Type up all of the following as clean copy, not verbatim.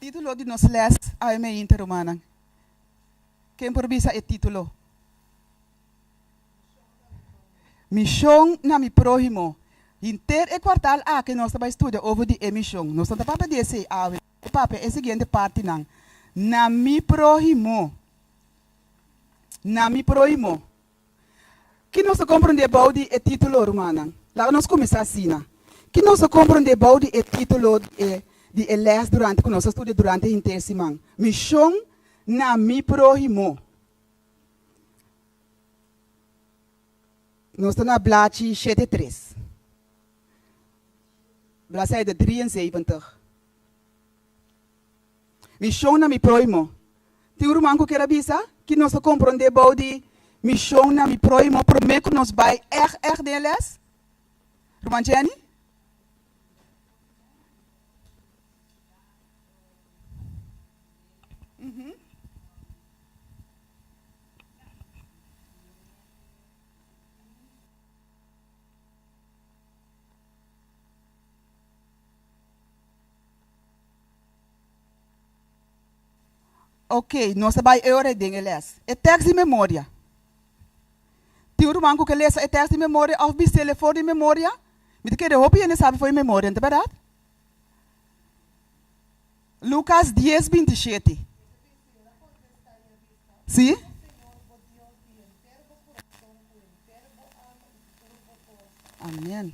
título de nossa les AME Interromana. Quem provisa é título? Missão na mi próximo. Inter e quartal A que nós estamos estudando over de emissão. Nós estamos para dizer o papel é a seguinte parte não. Na mi próximo. Na mi próximo. Que nós compreendemos baude é título romana. Lá nós começamos assim, né? Que nós compreendemos baude é título de eles durante que nós estudamos durante a inteira semana. Missão na mi próximo. Nós estamos na Blate 73. Blate de 73. Missão na mi próximo. Tem um romano que quer dizer que nós compreendemos baude missão na mi próximo. Prometo que nós vai deles. Roman Jenny? Ok, nós vamos orar de eles. É texto de memória. Tem um irmão que lê é texto de memória, ou se ele for de memória, me quer roupa e ele sabe foi memória, não é verdade? Lucas 10, 27. Sim? Amém.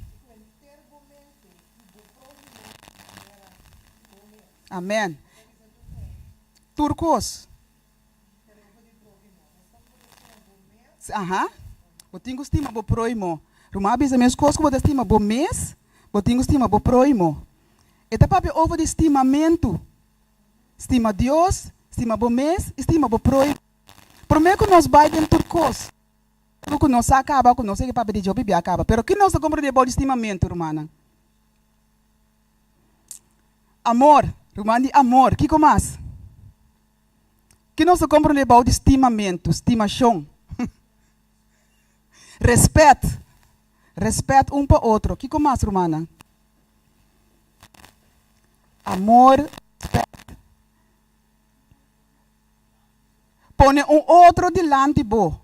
Amém. Turcos. Aham. Eu tenho estima bo próximo. Ruma bisa minhas coisas que eu estima bo mês, eu tenho estima bo próximo. Eta papi over de estimamento. Estima Deus, estima bo mês, estima bo próximo. Prometo que nós vai dentro turcos. Que nós acaba, que nós sei que papi de job acaba. Pero que nós compreendemos de estimamento, romana. Amor, romana de amor, que mais? Que nós compreendemos de estimamento, estimação. Respeito. Respeito um para o outro. Que mais, romana? Amor, respeito. Põe um outro delante bo.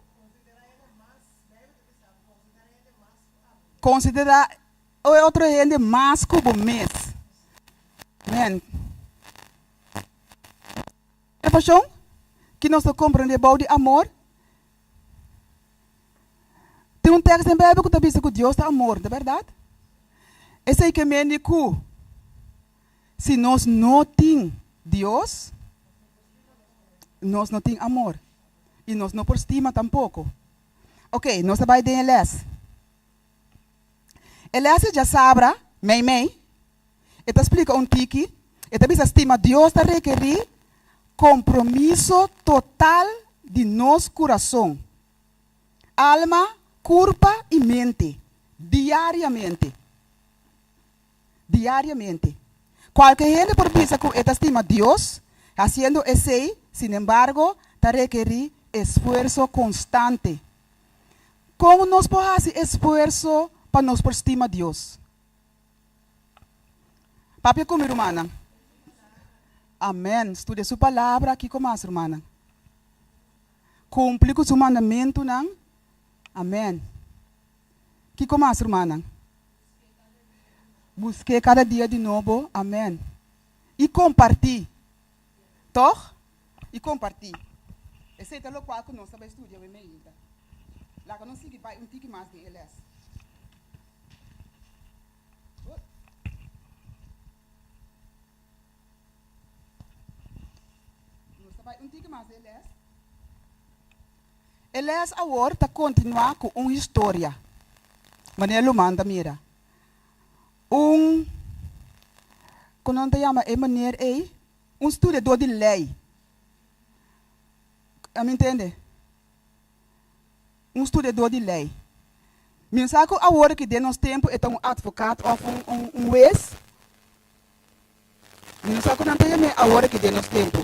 Considerar o outro gente mais como mês. Amém. É paixão? Que nós compreendemos de amor. Tem um texto em Bíblia que diz que Deus é amor, não é verdade? Esse aí que me indica, se nós não temos Deus, nós não temos amor. E nós não por estima tampouco. Ok, nós vamos de Elias. Elias já sabe, mei, ele explica um tique, ele diz estima Deus está requerir compromisso total de nosso coração, alma, corpo e mente, diariamente. Diariamente. Qualquer gente por pensar que esta estima Deus, haciendo esse, sin embargo, está requerir esforço constante. Como nós podemos fazer esforço para nos por estima Deus? Papi como irmã. Amém. Estude sua palavra aqui com mais, irmã. Cumpre com seu mandamento, não? Amém. Que como mais, irmã? Busque cada dia de novo. Amém. E compartilhe. Toch? E compartilhe. Esse é o qual que nós estamos estudando em meio. Lá que nós seguimos um tique mais de eles. Nós estamos um tique mais de eles. Elias agora está continuando com uma história. Mas ele manda, mira. Como não te chama, é maneira aí, estudador de lei. Me entende? Estudador de lei. Mensagem agora que de nosso tempo é um advogado ou um juiz. Mensagem não tem agora que de nosso tempo.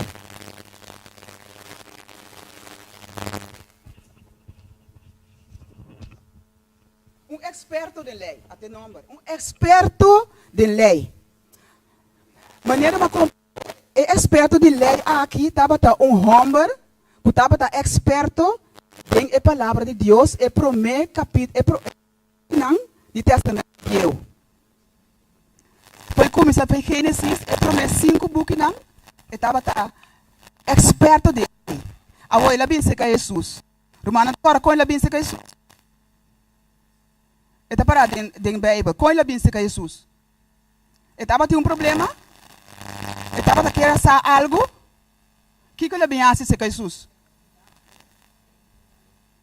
Experto de lei, até nome. Experto de lei. Maneira uma experto de lei aqui, estava homem, que estava experto em a palavra de Deus, e promete capítulo, de testamento de eu. Foi começar a Gênesis, e promete 5 bucos, e estava experto de lei. Agora ele vem com Jesus. Romana, agora, como ele vem com Jesus? Ele está parado em Bíblia. Como ele vem com Jesus? Ele estava tendo problema? Ele estava querendo saber algo? O que ele vem a fazer com Jesus?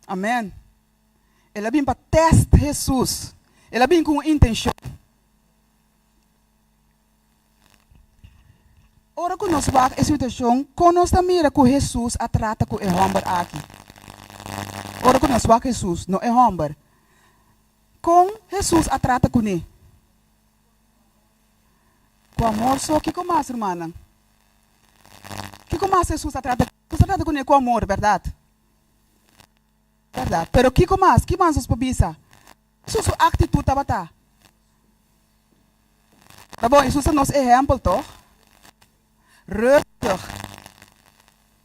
Amém. Ele vem para testar Jesus. Ele vem com intenção. Ora, quando nós vamos a situação, quando nós mira com Jesus, a trata com o homem aqui. Ora, quando nós vamos a Jesus, não é homem. Com Jesus, a trata com ele. Com amor, só que como mais, irmã? Que como mais Jesus a trata com ele com amor, verdade? Verdade. Pero que mais? Que mais os pobisa? Sua atitude estava tá. Tá bom? Jesus é nosso exemplo, toch? Rustig.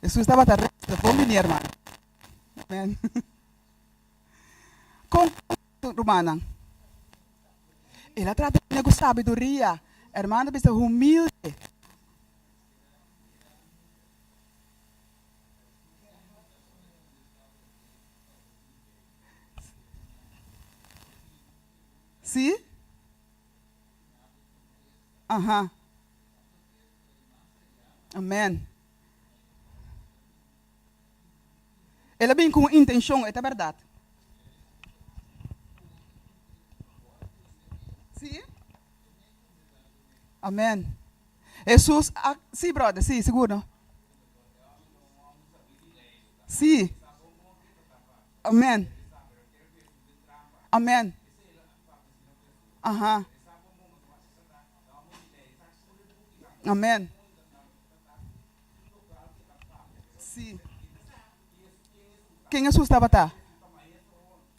Jesus estava tá rustig. Vamos vir, irmã. Amém. Com romana. Ela trata com sabedoria. Irmã, deve ser humilde. Sim? Aham. Amém. Ela vem com intenção, é verdade. Sim? Amém. Jesus, sim, brother, sim, seguro. Sim. Amém. Amém. Aham. Amém. Sim. Quem Jesus estava tá?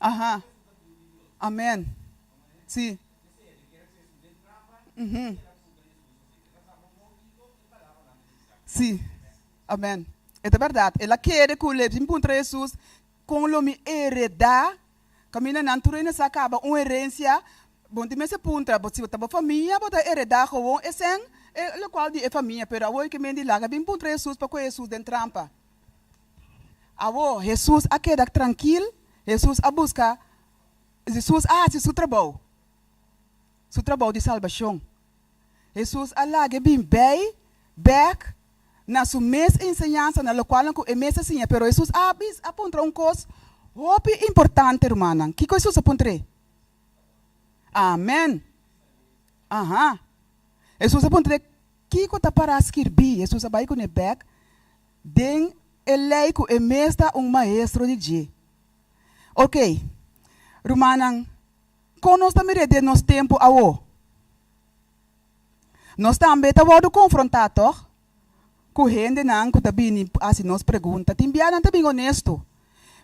Aham. Amém. Sim. Uhum. Sim. Amém. É verdade. Ela quer que o leite encontre Jesus com o nome heredar. Caminha na natureza acaba uma herência. Bom, tem se puntra, se você tem família, pode heredar com esse é o qual de família, pero agora que me diz lá, bem puntra Jesus para que Jesus dentro trampa. Agora Jesus a queda tranquilo, Jesus a buscar, Jesus se seu trabalho de salvação. Jesus a lá que bem back na sua mesma ensinança, na qual não é mesma assim, pero Jesus a puntra coisa muito importante, irmã. Que coisa Jesus apontou? Amém. Aham. Jesus apontou que está para escrever. Jesus vai com o back. Den ele é mestre maestro de Deus. Ok. Romana, quando nós estamos de nosso tempo a o, nós também estamos confrontados com gente que está vindo assim nos pergunta. Timbia não está bem honesto.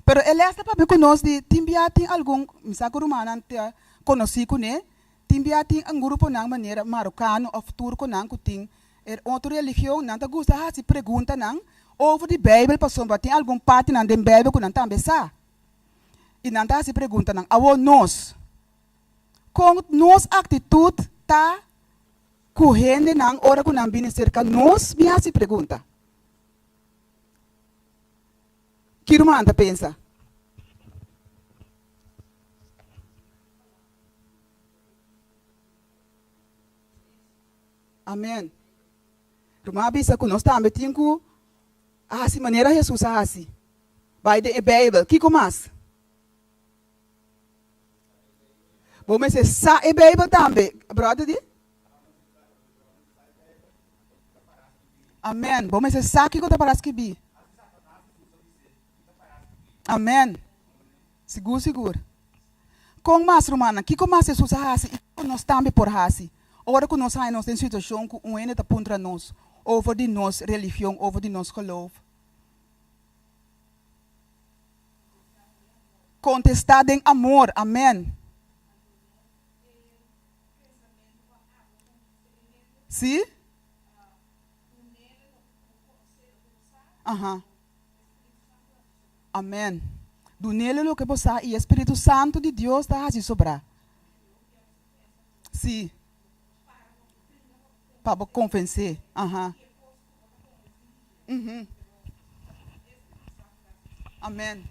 Pero ele está para conosco de timbia tem algum, misako romana conheci com ele, timbia tem grupo na maneira marocano ou futuro com não tem outra religião não te gusta se pergunta não over de Bíblia para tem algum parte na Bíblia que não também sabe e não tá se pergunta não ao nós com nos atitude tá correndo não hora que não vem cerca nós me se pergunta que irmã pensa. Amém. Irmã bisa que nós também temos que assim maneira Jesus assim. Vai de Bíblia, que mais? Vamos ser sa e Bíblia também, brother di? Amém. Vamos ser sa que está para escrever. Amém. Seguro. Com mais, romana, que mais Jesus assim e nós também por assim. Ora que nós estamos em situação que um está contra nós, over de nossa religião, over de nosso geloof. Contestar em amor, amém. Sim? Aham. Amém. Do nele lo que você e Espírito Santo de Deus está assim sobrar. Sim. Para convencer. Aham. Uhum. Amém.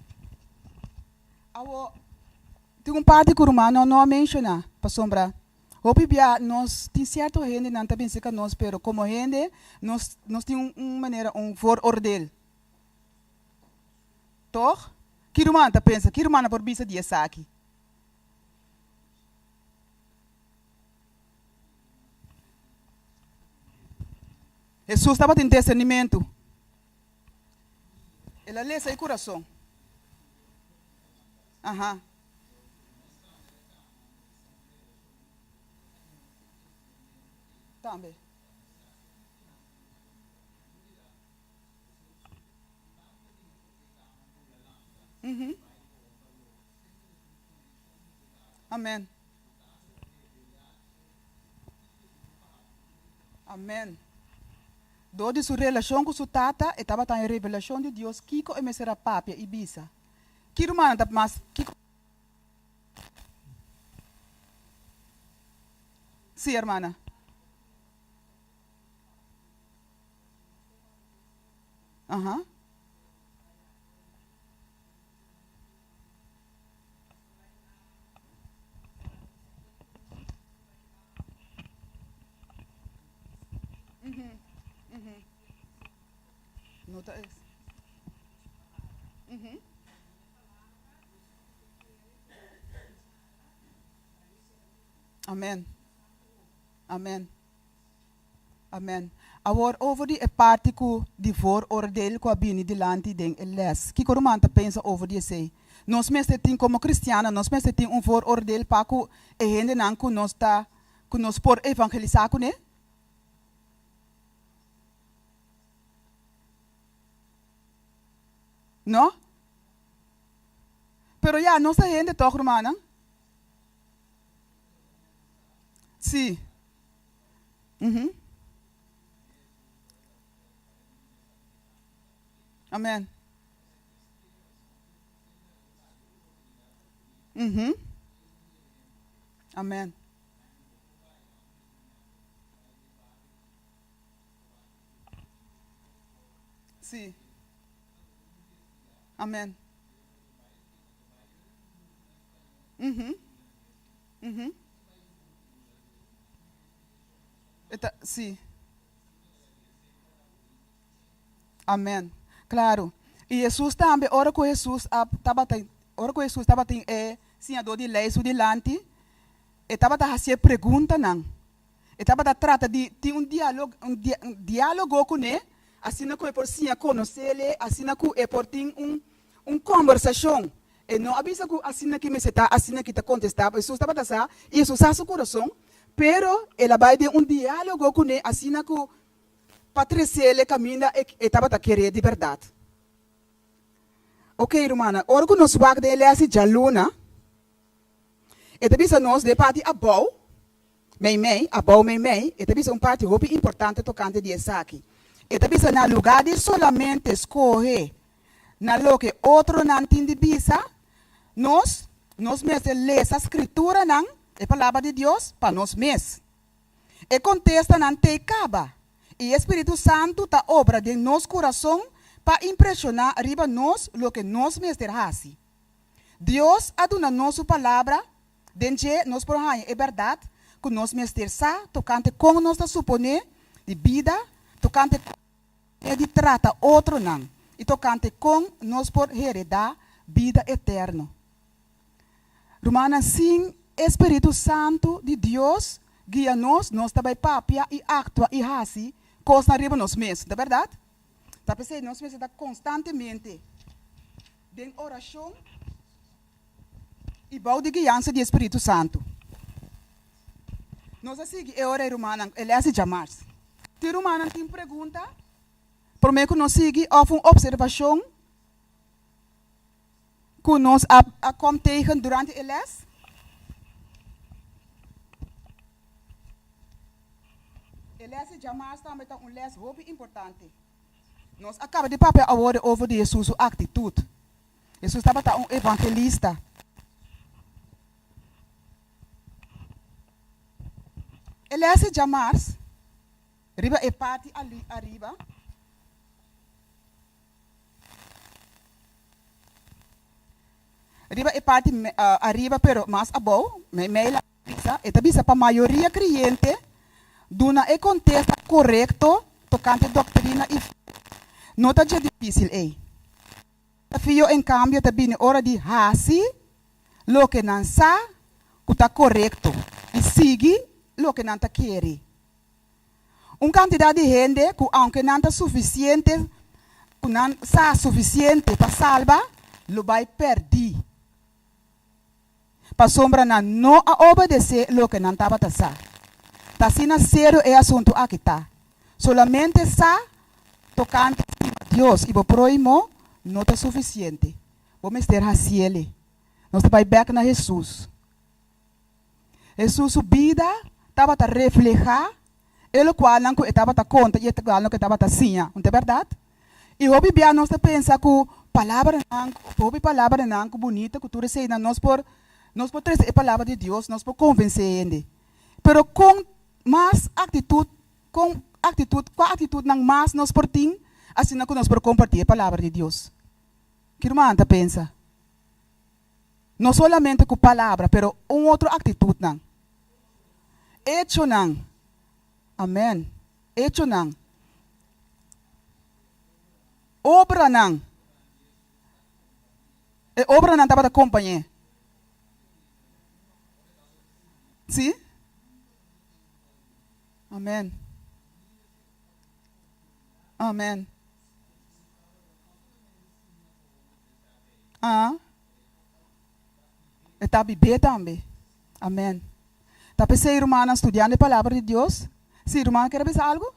Tem parte que o romano não menciona, para sombra. Hopi bia nós tem certo gente não tá pensando que nós, pero como gente nós tem maneira ordel. Toch? Que romano tá pensa, que romano por bisa dia aqui. Jesus estava tendo discernimento. Ele lê seu coração. Aham. Também. Uhum. Amém. Amém. Do de sua relação com sua tata, estava em revelação de Deus, Kiko e mesera papia e bisa. Que romano tá mais Kiko. Sim, hermana. Aham. Nota isso. Uhum. Amém. Amém. Amém. Agora, over die parte que de vooroordeel que bini dilante den les. Que corumanta pensa over die sei. Nós mesmo tem como cristiana, nós mesmo tem vooroordeel para que a gente não que nós tá que nós por evangelizar com né? Não? Pero ya nossa gente toch romana? Sim. Uhum. Amém. Uhum. Amém. Sim. Amém. Uhum. Uhum. Sim. Amém. Claro. E Jesus também, ora que Jesus estava tem sim a dor de lei su dilante, e estava a fazer pergunta não. E estava a tratar de ter um diálogo com ele, assim que é por sim a conhecer ele, assim que é por ter conversação. E não avisa que assim que me está, assim que está contestando, Jesus estava a dizer, e Jesus sabe seu coração, pero ele vai ter um diálogo com ele, assim que Patrícia ele caminha e estava a querer de verdade. Ok, irmã, ora que nós vamos ele assim já luna, e também se nós de parte a bom, e também é parte muito importante tocante de essa aqui. E também se na lugar de solamente escolher na lo que outro não tem de bisa, nós mesmos ler essa escritura não, a palavra de Deus para nós mesmos. E contesta não te acaba. E o Espírito Santo está obra de nosso coração para impressionar arriba nós o que nós mesmos fazemos. Deus ha dado nossa palavra, dentro nós por é verdade, que nós mesmos tocante com nossa suponer de vida, tocante de trata outro não, e tocante com nós por heredar vida eterna. Romana, sim, Espírito Santo de Deus guia nós também papia e actua e hasi, coisa arriba nós mesmos, não é verdade? Tá pensando, nós mesmos está constantemente em oração e bau de guiança do Espírito Santo. Nós assim, é hora romana, ele é assim jamais. Se romana tem pergunta, por meio que nós siga, houve uma observação que nós acontecem durante o les. O les jamais também é um les muito importante. Nós acaba de papel agora over de Jesus sua atitude. Jesus estava um evangelista. Ele é se chamar, riba e parte ali arriba. Riba e parte arriba, pero mais abaixo, meia pizza, e também para a maioria cliente, duna e contesta correto, tocante doutrina e não está difícil, ei. Fio em cambio também hora de hasi, lo que não sa, que está correto, e sigue lo que não está quer. Quantidade de gente que aunque não está suficiente, que não sa suficiente para salvar, lo vai perder. Para sombra não a obedecer lo que não estava a sa. Tá sendo sério é assunto aqui tá. Solamente sa tocante a Deus e o próximo não está suficiente. Vamos ter a cielo. Nós vai back na Jesus. Jesus vida estava a reflejar ele qual não estava a conta e ele qual não estava a sinha, não é verdade? E o Bíblia nós pensa que palavra não bonita que tu recebe nós por trazer a palavra de Deus, nós por convencer ele. Pero com mais atitude, com a atitude não mais nós por tim, assim que nós por compartilhar a palavra de Deus. Que irmã pensa? Não solamente com palavra, pero outra atitude não. Hecho não. Amém. Hecho não. Obra não. E obra não estava da companhia. Sim? Amém. Amém. Está bebê também. Amém. Está pensando, irmã, estudando a palavra de Deus? Sim, irmã, quer pensar algo?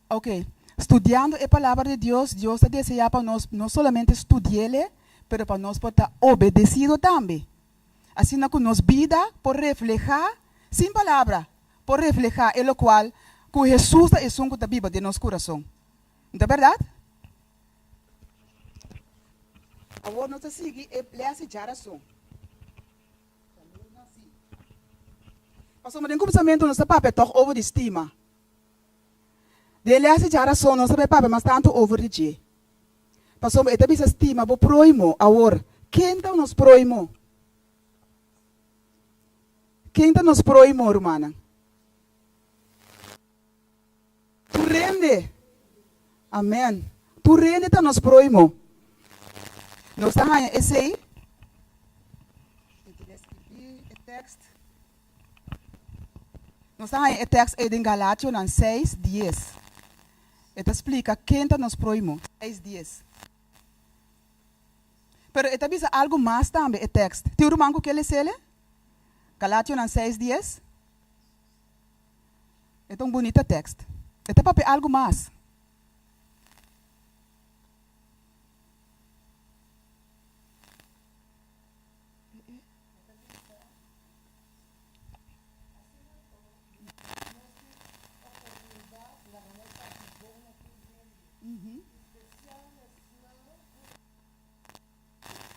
Ok. Estudando a palavra de Deus, Deus está desejando para nós, não somente estudá-la, mas para nós poder obedecido também. Assim que nos vida por reflejar, sem palavra, por reflejar o qual que Jesus é o que vive de nosso coração. Não é verdade? Agora nós seguimos e lemos a geração. Passamos em começamento nosso papel toca over de estima. De lemos a geração nosso papel mas tanto over de G. Passamos e também essa estima bo proimo agora. Quem está nos proimo? Quem está nos proimo, irmã? Tu rende. Amém. Tu rende está nos proimo. Nós estamos em esse aí. Nós estamos em texto em Galátios 6:10. Ele explica quem está nos proimo. 6:10. Pero ele diz algo mais também, o texto. Tem um irmão que ele lê? Galátios 6:10. É um bonito texto. Ele tem algo mais.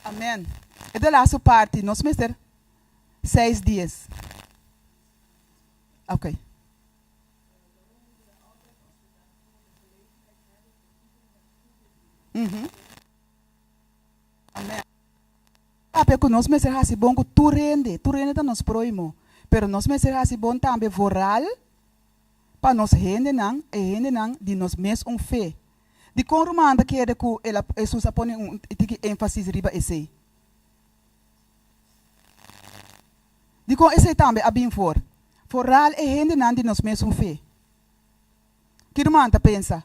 Amém. E da nossa parte, nós mister 6 dias. Ok. Amém. Porque nós mister assim bom que tu rende da nos proimo. Pero nós mister assim bom também voral para nós rende não de nós mesmos fé. De como romanda que é que ela Jesus põe ênfase riba esse. De como esse também a bem for. Foral é rende não de nós mesmos fé. Que romanda pensa?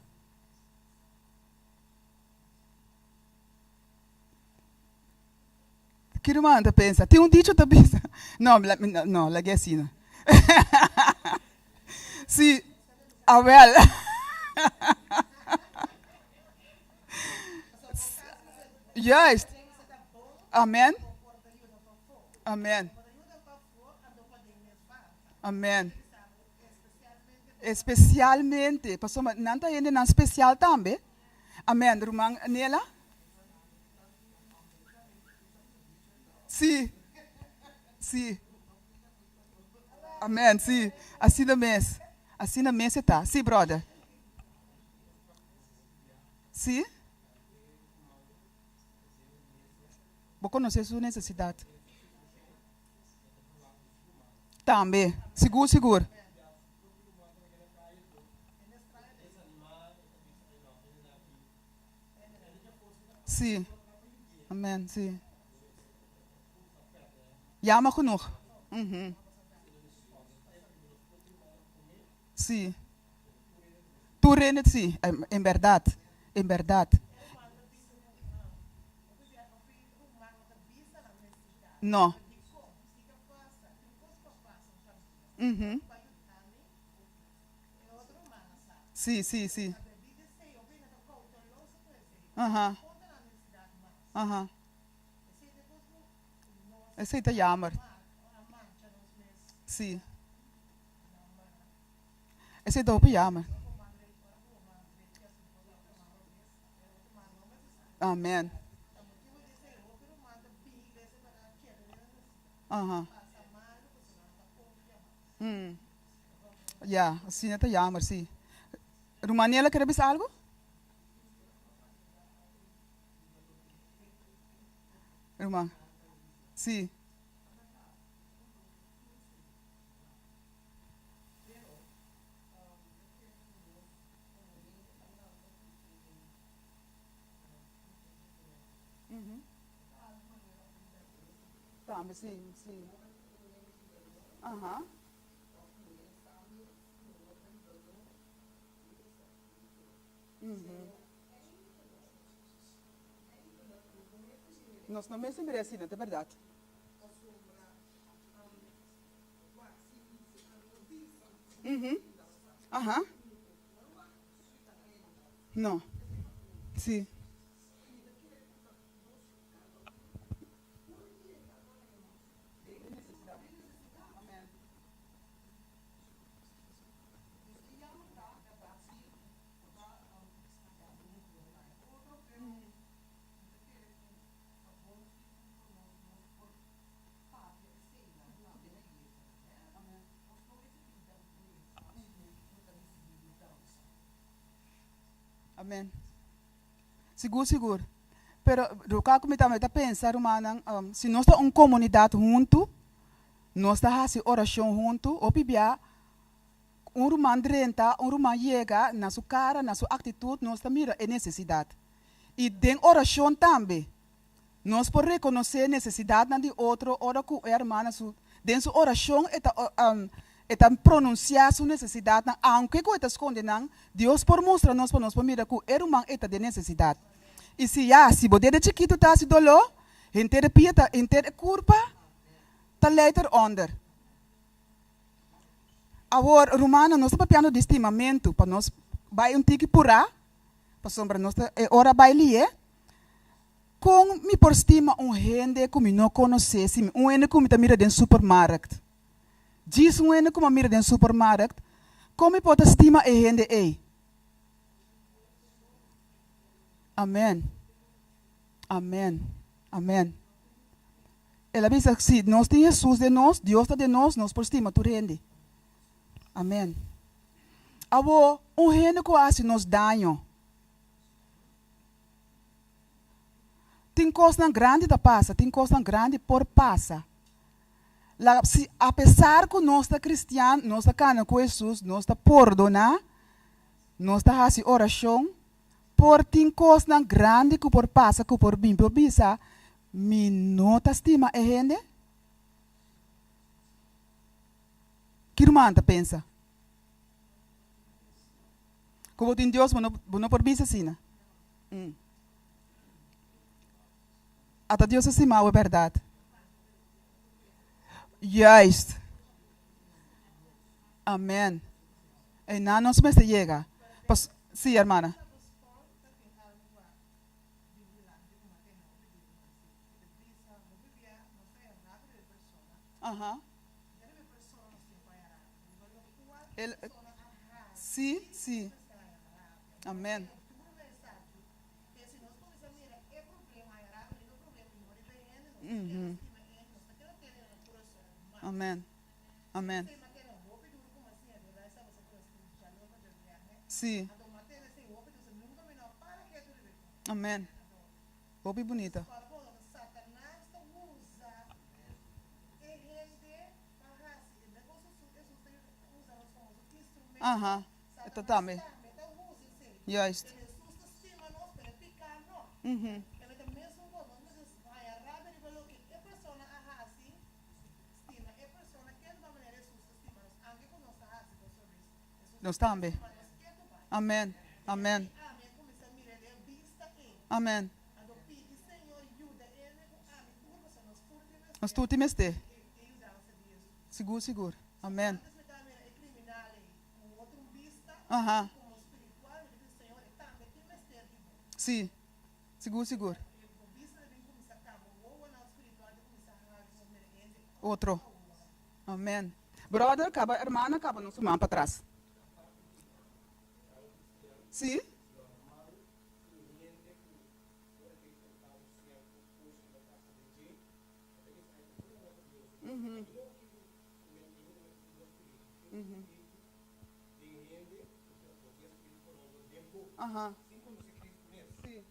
Que romanda pensa? Tem dicho também. Não, la assim. Sim, a well. Juist. Amen. Amen. Amen. Especialmente, pastor, mas não está indo na especial também. Amém, irmã Nela? Sim, sim. Amém, sim. Assim na mesa. Assim na mesa está. Sim, brother. Sim? Vou conhecer sua necessidade. Também. Seguro, seguro. Sim. Amém, sim. Jammer genoeg. Mhm. Sim. Tu rendet, sim. Em verdade. Em verdade. Não. Uhum. Sim, sim, sim. Aham. Aham. Aceita jammer. Sim. Aceita o jammer. Amém. Aham. Ja, assim é jammer, sim. Romaniela, quer dizer algo? Irmã? Sim. Tá, mas sim, sim. Aham. Nós não me sempre assim, não é verdade? Aham. Não. Sim. Amém. Seguro, seguro. Pero, do que eu também está pensando, irmã, se nós estamos uma comunidade junto, nós estamos fazendo oração junto, ou bibia, irmão renta, irmão chega, na sua cara, na sua atitude, nós estamos mira a necessidade. E tem oração também. Nós podemos reconhecer a necessidade de outro, ora que a irmã, dentro sua oração, está pronunciar sua necessidade, aunque que está escondendo, Deus por mostrar nós para nós, para mira que a irmã está de necessidade. E se você de chiquito está se dolor, inteira pieta, inteira culpa, está later onder. Agora, romana, nós estamos piano de estimamento, para nós, vai tique pura, para sombra nós, ora vai lie, com me por estima gente que me não conhece, gente que me mira dentro do supermercado. Diz gente que me mira dentro do supermercado, como me pode estima gente aí? Amém. Amém. Amém. Ela diz assim, nós temos Jesus de nós, Deus está de nós por estima tu rende. Amém. Agora, gente que faz nos dano. Tem coisa grande da passa, tem coisa grande por passa. Apesar que nós estamos cristianos, nós estamos com Jesus, nós estamos perdonar, nós estamos fazendo oração, por tem coisa grande que por passa, que por bem, por bisa, me não estima a gente? Que irmã pensa? Como tem Deus, não por bisa assim, né? Até Deus estima a verdade. Juist. Amém. E não nos me chega. Pues, sim, hermana. Aham. Ele, Sim, sim. Amém. Uhum. Amém. Amém. Sim. Amém. Bobi bonita. Aham. Eu também. Juist. Uhum. Nós também. Amém. Amém. Amém. Nós tudo temos ter. Seguro, seguro. Amém. Aham. Sim. Seguro, seguro. Outro. Amém. Brother, acaba, irmã, acaba nosso mão para trás. Sim. Uhum. Uhum. Aham. Sim.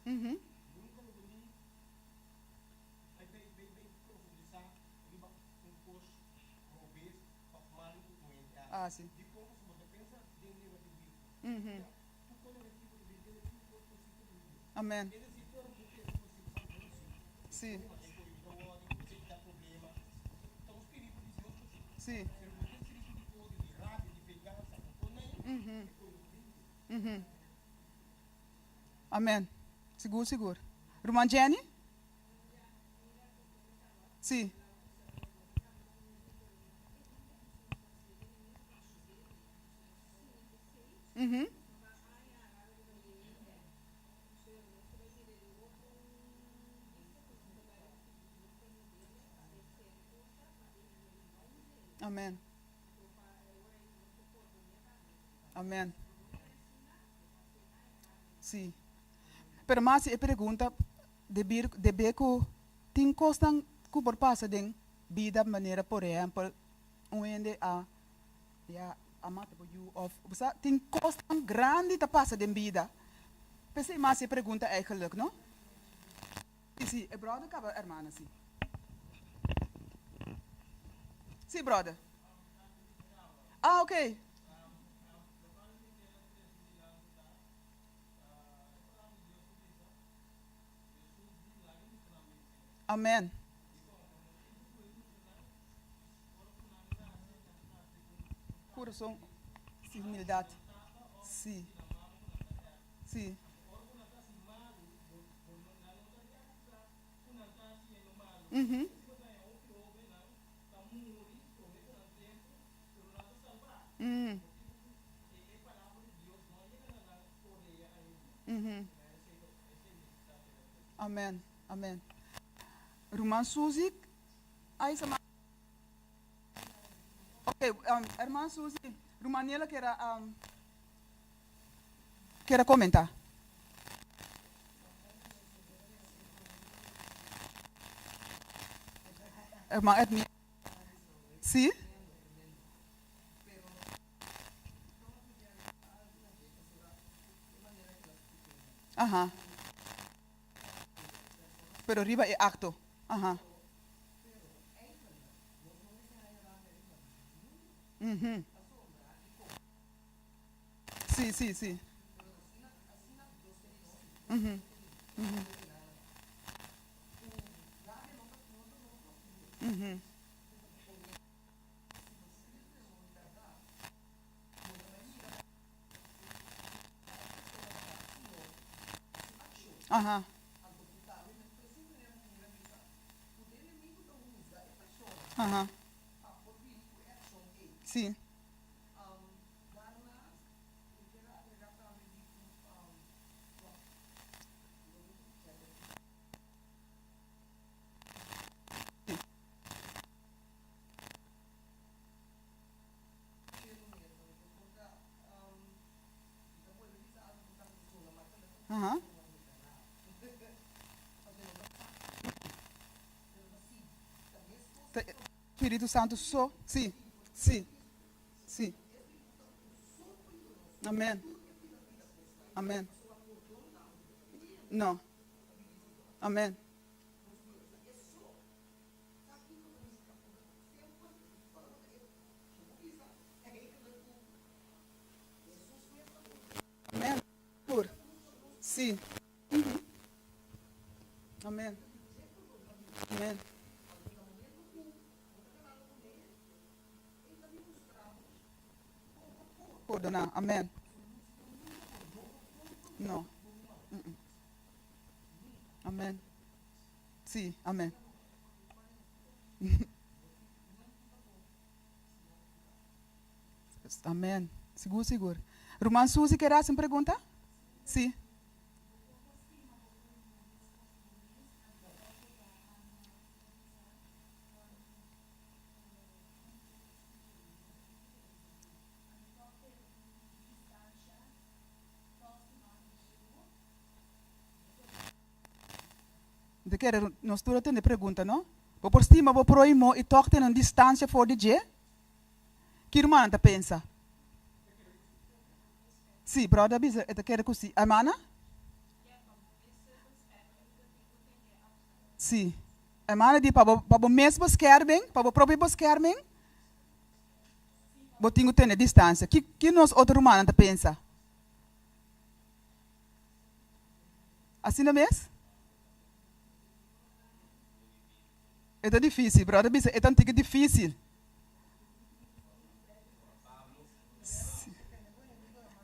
Uhum. Ah, sim. Uhum. Amém. Sim. Sim. Uhum. Uhum. Amém. Seguro, seguro. Irmã Jenny? Sim. Uhum. Amém. Amém. Sim. Pero mas e pergunta de beco tem costan que por passa de vida maneira por exemplo onde a ja a mata por you of você tem costan grande ta passa de vida. Pensei mas e pergunta eigenlijk, não? Sim, é brother acaba irmã sim. Sim, brother. Ah, ok. Amém. Coração, sim, humildade. Sim, sim. Uhum. Uhum. Uhum. Amém. Amém. Irmã Suzy, aí sama. Ok, irmã Suzy, Rumaniela quer comentar. Irmã Edmi. Sim? Aham. Pero riba é acto. Aham. Uhum. Sim, sim, sim. Uhum. Uhum. Uhum. Aham. Ajá. Sí. Ajá. Espíritu Santo só. Sim. Sim. Sim. Amém. Amém. Não. Amém. Amém. Por. Sim. Amém. Amém. Perdonar. Amém. Não. Amém. Sim. Amém. Amém. Seguro, seguro. Irmã Suzy, quer fazer uma pergunta? Sim. De querer, nós todos temos pergunta, não? Vou por cima, vou proimo e toque na distância for de G. Que irmã está pensa? Sim, brother, bisa, eta quer que sim. A mana? Sim. A mana di para o mês buscar bem, para o próprio buscar bem. Vou ter que ter distância. Que nós outro irmã está pensa? Assim não é mesmo? É difícil, brother, bisa, é tão difícil.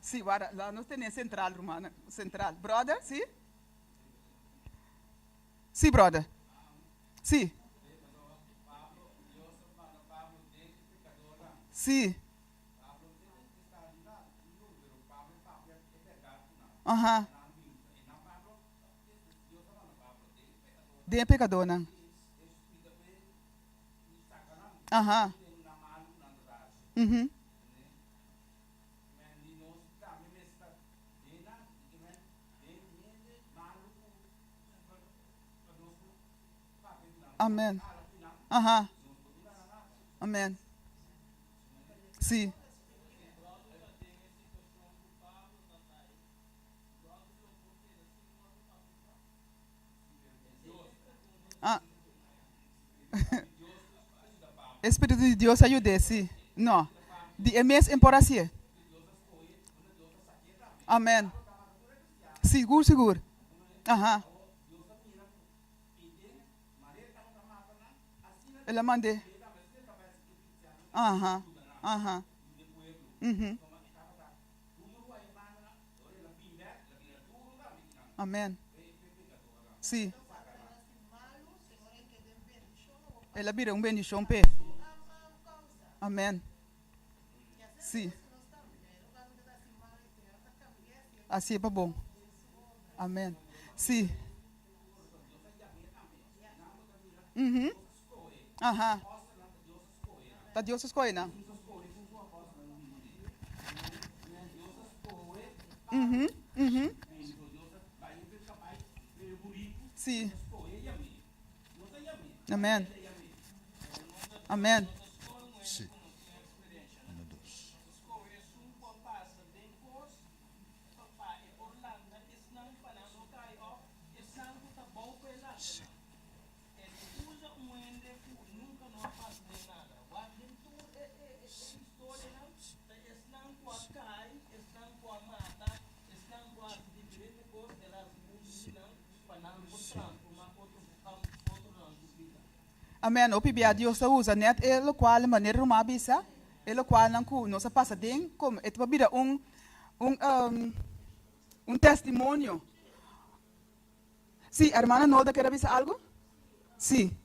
Sim, lá nós temos central, romana, central. Brother, sim? Sim, brother. Sim. Sim. Aham. De pecador, não? Aham. Uhum. Amém. Aham. Amém. Sim. Ah. Espírito de Deus ajude, sim. Não. De mês em por assim. Amém. Seguro, seguro. Aham. Ela mande. Aham. Aham. Uhum. Amém. Sim. Ela vira bendição, pé. Amém. Sim. Assim é bom. Amém. Sim. Uhum. Aham. Tá Deus escolhe, não? Uhum. Uhum. Sim. Amém. Amém. Sì. Uno, dos. Sì. Amém. O pibia Deus usa net ele qual maneira uma bisa, ele qual não cu, nossa passa den como é para vida um testemunho. Sim, hermana Noda quer avisar algo? Sim.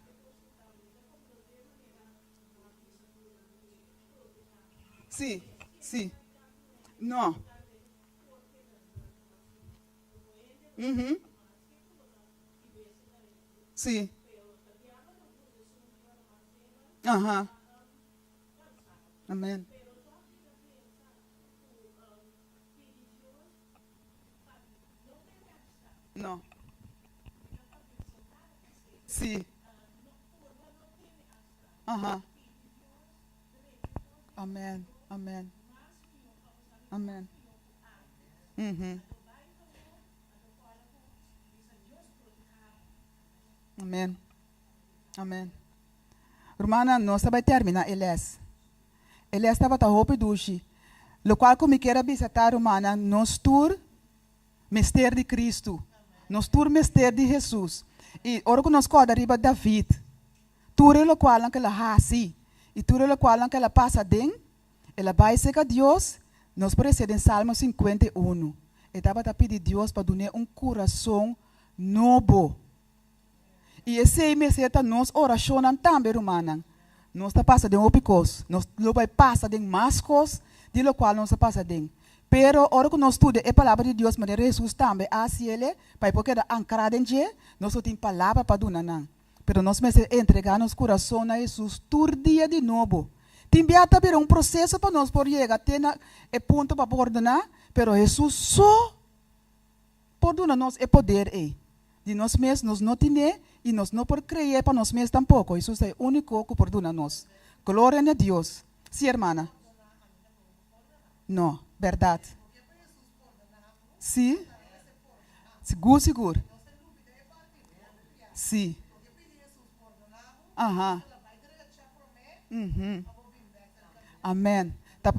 Sí, sí. No. Uhum. Sí. Ajá. Amén. No. Sí. Ajá. Amén. Amén. Amén. Uhum. Amém. Amém. Romana, nós vai terminar eles. Eles estava a roupa dushi. Lo qual como queira visitar romana, nós tur mistério de Cristo. Nós tur mistério de Jesus. E ora que nós coda riba David. Ture lo qual que ela hasi. E ture lo qual que ela passa den. Ela vai ser a Deus. Nós precedemos em Salmo 51. E estava a pedir Deus para dar coração novo. E esse mês é nós oração também, romana. Nós está passando de opicos, nós vai passar de mais coisas, de lo qual nós passa de. Pero ora que nós estuda a palavra de Deus, mas Jesus também assim ele, para porque ancrado em dia, nós temos palavra para dar não. Pero nós mesmo entregar nosso coração a Jesus todo dia de novo. Tem também processo para nós por chegar até o ponto para ordenar, pero Jesus só por dar nós o poder de nós mesmos nós não temos e nós não por crer para nós mesmos tampouco. Jesus é o único que perdona nós. Glória a Deus. Sim, irmã. Não, verdade. Sim. Seguro, seguro. Sim. Aham. Uhum. Amém. Tá.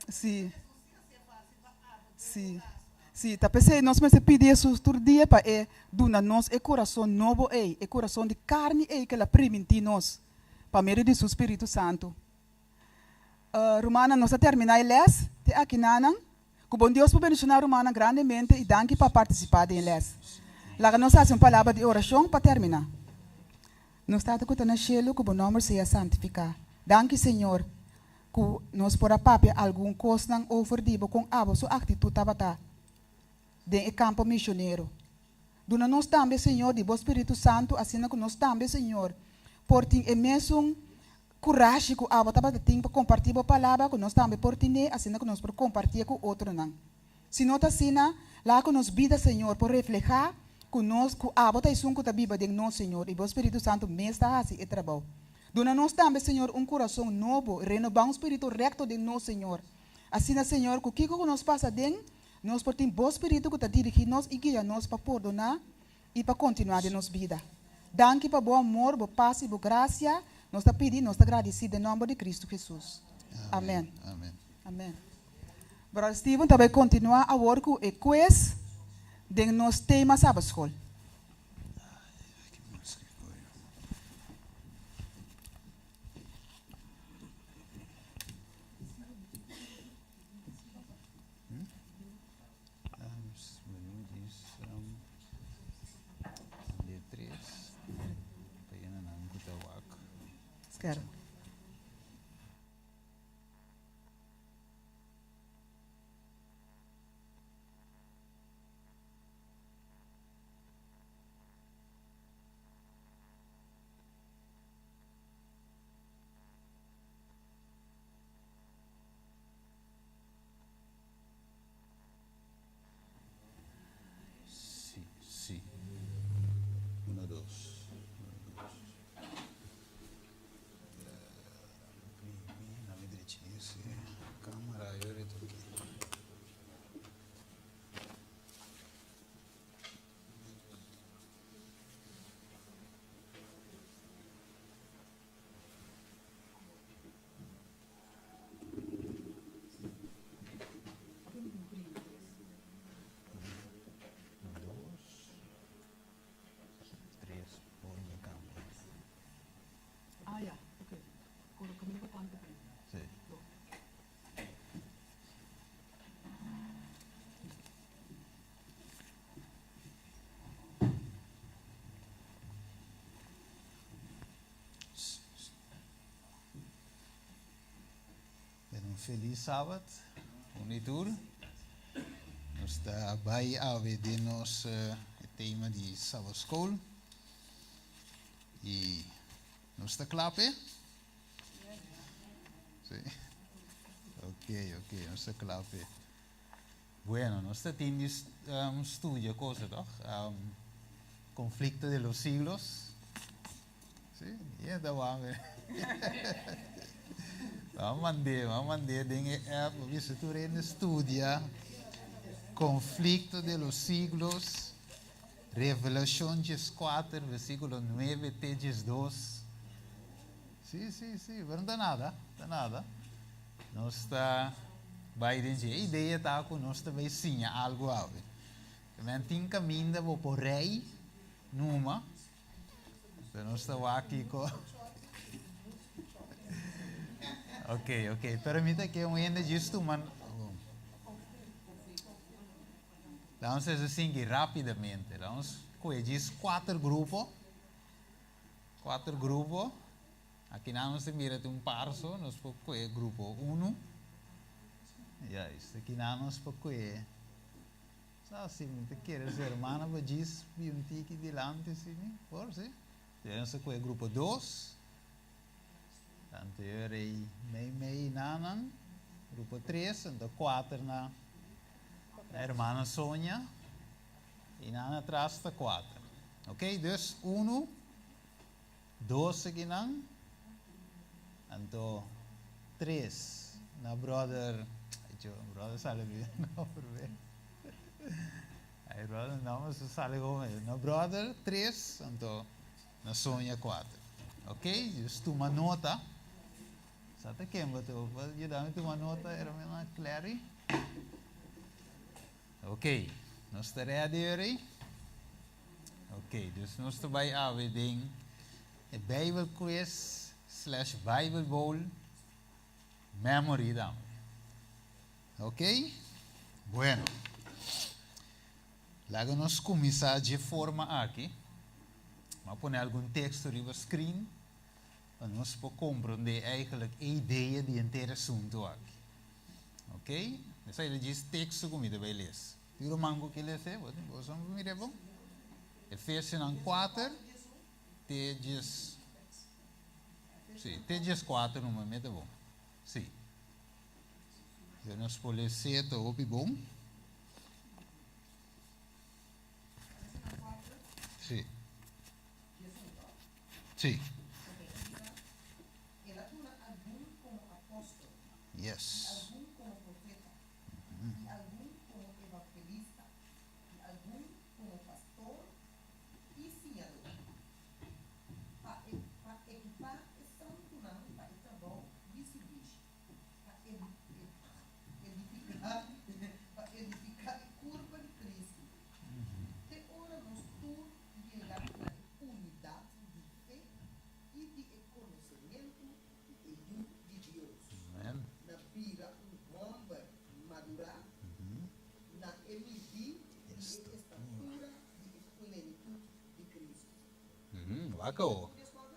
Sim. Sim. Sim, tá pensando, nós vamos pedir Jesus todo dia para dar nós o coração novo, o coração de carne, que ela permite nós, para meio de seu Espírito Santo. Romana, nós terminar les, te aqui nana, que bom Deus por bendicionar Romana grandemente e danke para participar de les. Lá nós fazemos uma palavra de oração para terminar. Nós estamos com o cielo, que o nome seja santificado. Danke, Senhor, que nós por a papia algum coisa não overdibo com a sua atitude tabata. De campo missioneiro. Dona nós também, Senhor, de bom Espírito Santo, assim que nós também, Senhor, por ter mesmo coragem que a bota tem para compartilhar a palavra, que nós também por ter, assim que nós por compartilhar com outro não. Se nós assim, lá que nós vida, Senhor, por refletir que nós, que a bota é um que está viva de nós, Senhor, e bom Espírito Santo mesmo está assim e trabalho. Dona nós também, Senhor, coração novo, renovar espírito recto de nós, Senhor. Assim, Senhor, que o que nós passa dentro nós por ter bom espírito que está dirigindo nós e guia nós para perdonar e para continuar de nossa vida. Danke para bom amor, boa paz e boa graça. Nós está pedindo, nós está agradecido em nome de Cristo Jesus. Amém. Amém. Amém. Brother Steven também continuar a work com o quiz de nosso tema sábado escola. Quero. Sí, sí. 1, 2. Nome direitinho, sim. Câmara, eu estou aqui. Dois, três. feliz sábado, unitur. Nós está bij de nos tema de sábado school. E nós está clape? Sim. Ok, nós está clape. Bueno, nós está tendo estudio coisa, toch? Conflicto de los siglos. Sim, e da wame. Vamos mandar dinge app, visto tu estudia Conflicto de los siglos, Revelación 4, versículo 9, Teges 2. Sí, pero não dá nada. Nós está vai dizer, a ideia está com nós também sim, algo a ver. Também tem caminho por rei, numa. Então nós estamos aqui com... Ok. Permita que eu ainda disto, mas... Vamos fazer assim rapidamente. Vamos diz 4 grupos. Aqui nós mira parso, nós podemos grupo 1. Aqui nós podemos... Se você quer ser hermana, você diz um tique delante, sim, por sim. Nós podemos grupo 2. Tanto eu mei nanan. Grupo 3, então 4 na hermana Sônia. E nana atrás está 4. Ok? Dus 1, 2 aqui não. Então 3 na brother. Brother sale bien, no, por ver. Aí brother não, mas sale como ele. Na brother 3, então na Sônia 4. Ok? Dus tu uma nota. Sata kemba tu, you dami tu uma nota, era uma Clary. Ok, nós estamos ready. Ok, dus nós estamos bij aanbieding. Een Bible quiz / Bible bowl memory dan. Ok? Bueno. Laten we começar de forma aqui. Vamos pôr algum texto op screen. Para nós compreender eigenlijk a ideia de inteiro assunto aqui. Ok? Então ele diz texto comigo vai ler. Tiro mango que ele fez, vamos ver bom. Efésios 4, Teges. Sim, Teges 4 no momento é bom. Sim. Eu não escolhi certo ou bom. Sim. Sim. Yes. Waco.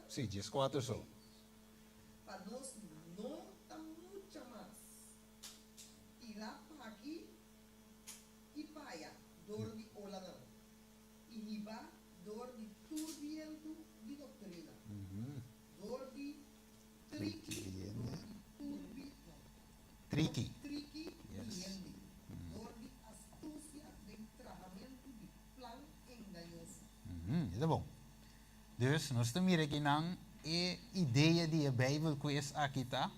Sim, 4 só. Para nós não está muito mais. Irá para aqui e para allá, dor de olagão. E riba, dor de turbiento de doutrina. Dor de triqui. Triqui. Yes. Dor de astúcia de tratamento de plan engañoso. Isso é bom. Dus, nós estamos aqui na ideia de a Bible quiz aqui está.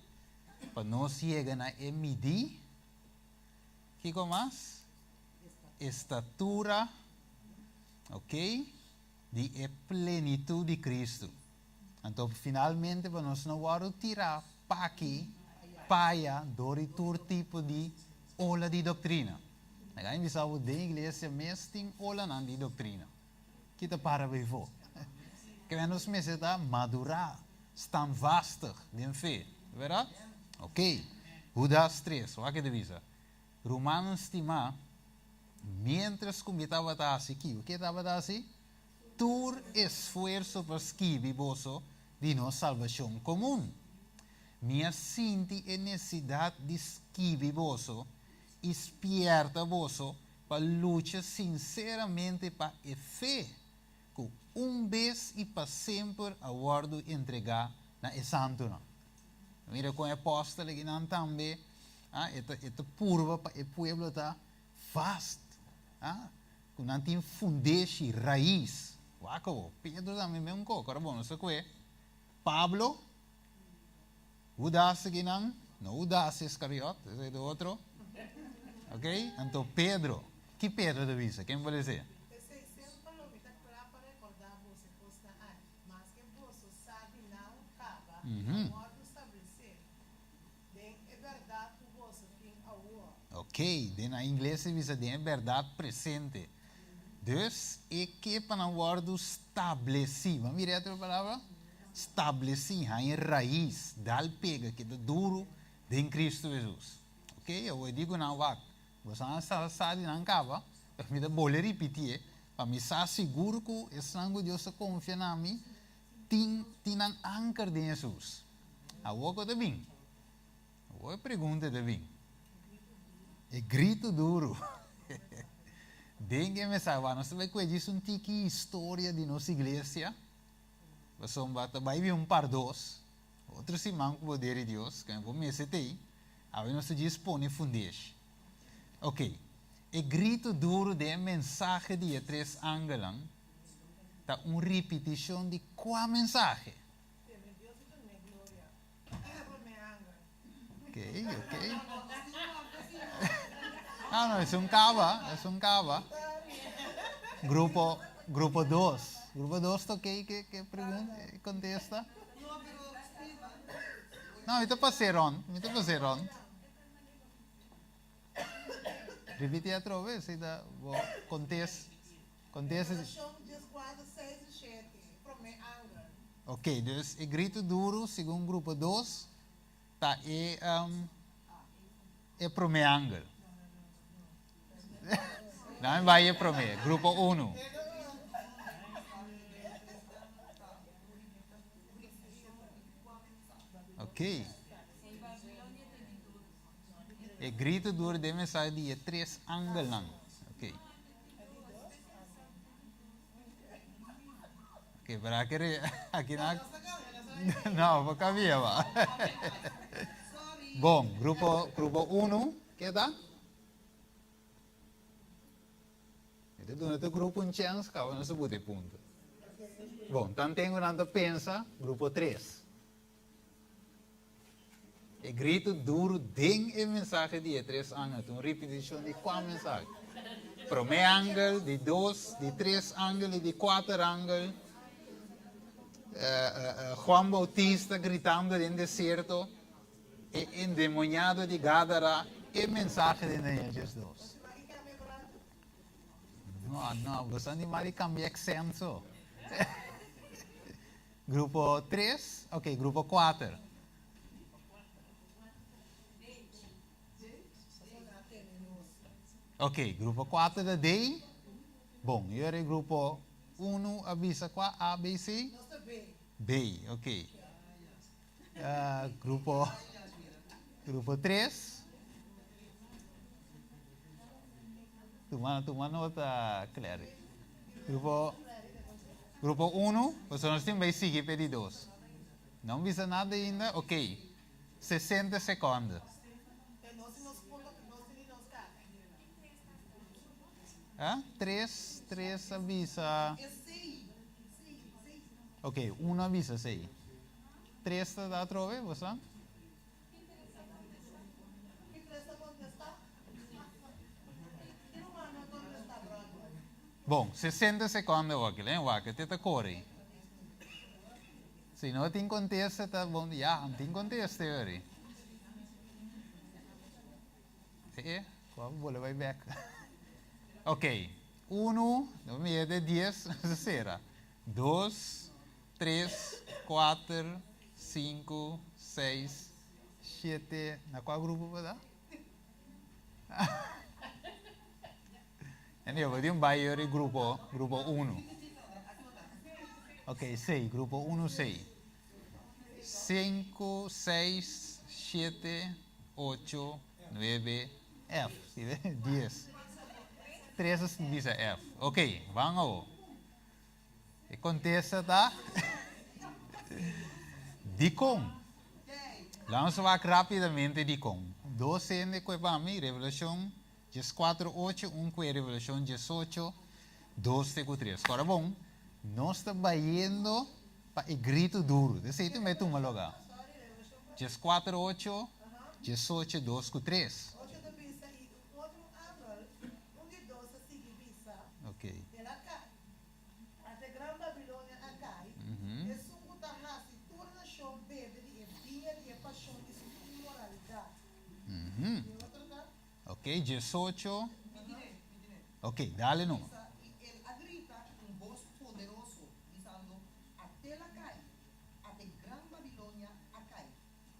Para nós chegar na MD. Que mais? Estatura. Ok? De plenitude de Cristo. Então, finalmente, para nós não vamos tirar para aqui, paia, todo tipo de aula de doutrina. A gente sabe que a igreja mesmo tem aula de doutrina. Que está para ver for. Que nós meses está madurar, estão vastig de fé, verdade? Ok. Judas 3, o que divisa? Romanos estima, mientras como estava assim, o que estava assim? Tur esforço para esquivar vosso de nossa salvação comum. minha sinti a necessidade de esquivar vosso, espierta vosso, para lutar sinceramente para a fé, que vez e para sempre aguardo entregar na santo. Não? Mira com a apóstolo que não também, esta purva para o povo está fast, que não tem fundeixe, raiz. Waco, Pedro também mesmo coco, era bom, não sei o que. Pablo, Judas que não Judas Iscariote, esse é do outro. Ok? Então Pedro, que Pedro de vista? Quem pode dizer? Ok, na inglês se diz é verdade presente. Dus, é que para o word estabeleci. Vamos ver outra palavra? Estabeleci, em raiz, dal pega, que é duro, em Cristo Jesus. Ok? Eu digo não, vá. Você não sabe, não acaba. Eu me vou repetir, para me estar seguro que o sangue de Deus confia em mim, tem um ancar de Jesus. A outra de bem. A outra pergunta de bem. É grito duro. Dengue me salva. Nós vai conhecer um tiki história de nossa igreja. Vai vir par dos. Outro se manca o poder de Deus. Que eu comecei aí. Aí nós dispõe fundeixe. Ok. O grito duro de mensagem de três ângulos. Tá uma repetição de qual mensagem? Ok. Não, é um cava. Grupo 2. Grupo 2 ok, que pergunta, contesta. Não, eu passei rond. Repite outra vez, contesta. Ok, dus o grito duro, segundo grupo 2, tá é pro meu ângulo. Não vai para mim. Grupo 1. Ok. O grito duro de mensagem de três ângulos. Ok. Ok, para aqui não, vou caminhar. Bom, grupo 1, que dá? Então, grupo um chance, não se pode ponto. Bom, então tenho nada pensa, grupo 3. E grito duro den a mensagem de 3 ângulos, uma repetição de qual mensagem? Primeiro ângulo, de 2, de 3 ângulos, de 4 ângulos. Juan Bautista gritando no deserto, e endemoniado de Gadara, e mensagem de Jesus. No, você não vai cambiar accento. Grupo 3, ok, grupo 4. Ok, grupo 4 da D. Bom, e agora grupo 1 avisa qual A, B, C? B, ok. Grupo 3. Toma nota, Clary. Grupo 1, você não tem que seguir pedidos. Não visa nada ainda? Ok. 60 segundos. Três avisa. Ok, 1 avisa 6. 3 está da outra vez, você? Bom, 60 segundos aqui, hein? Aqui tenta correr. Se não tem contexto, tá bom. Já, não tem contexto, aí. Vou levar back. Ok. 1, no meio de 10, será. 2, 3, 4, 5, 6, 7. Na qual grupo vai dar? Eu vou dizer um grupo 1. Ok, 6, grupo 1, 6. 5, 6, 7, 8, 9, F. ¿Sí ve? 10. 3 es visa F. Ok, vamos. E contesta, tá? Dicom. Vamos a ver rapidamente Dicom. 12 de Cuevami, Revelación 4:8, un que Revelación 18, 2:3. Agora bom, nós está vaindo para o grito duro. Desse jeito me toma logo. 4:8, 18, 2:3. Ok. Ok, 18. Ok, dale no. Él grita con voz poderoso, diciendo, até la cae, até gran Babilonia a cae.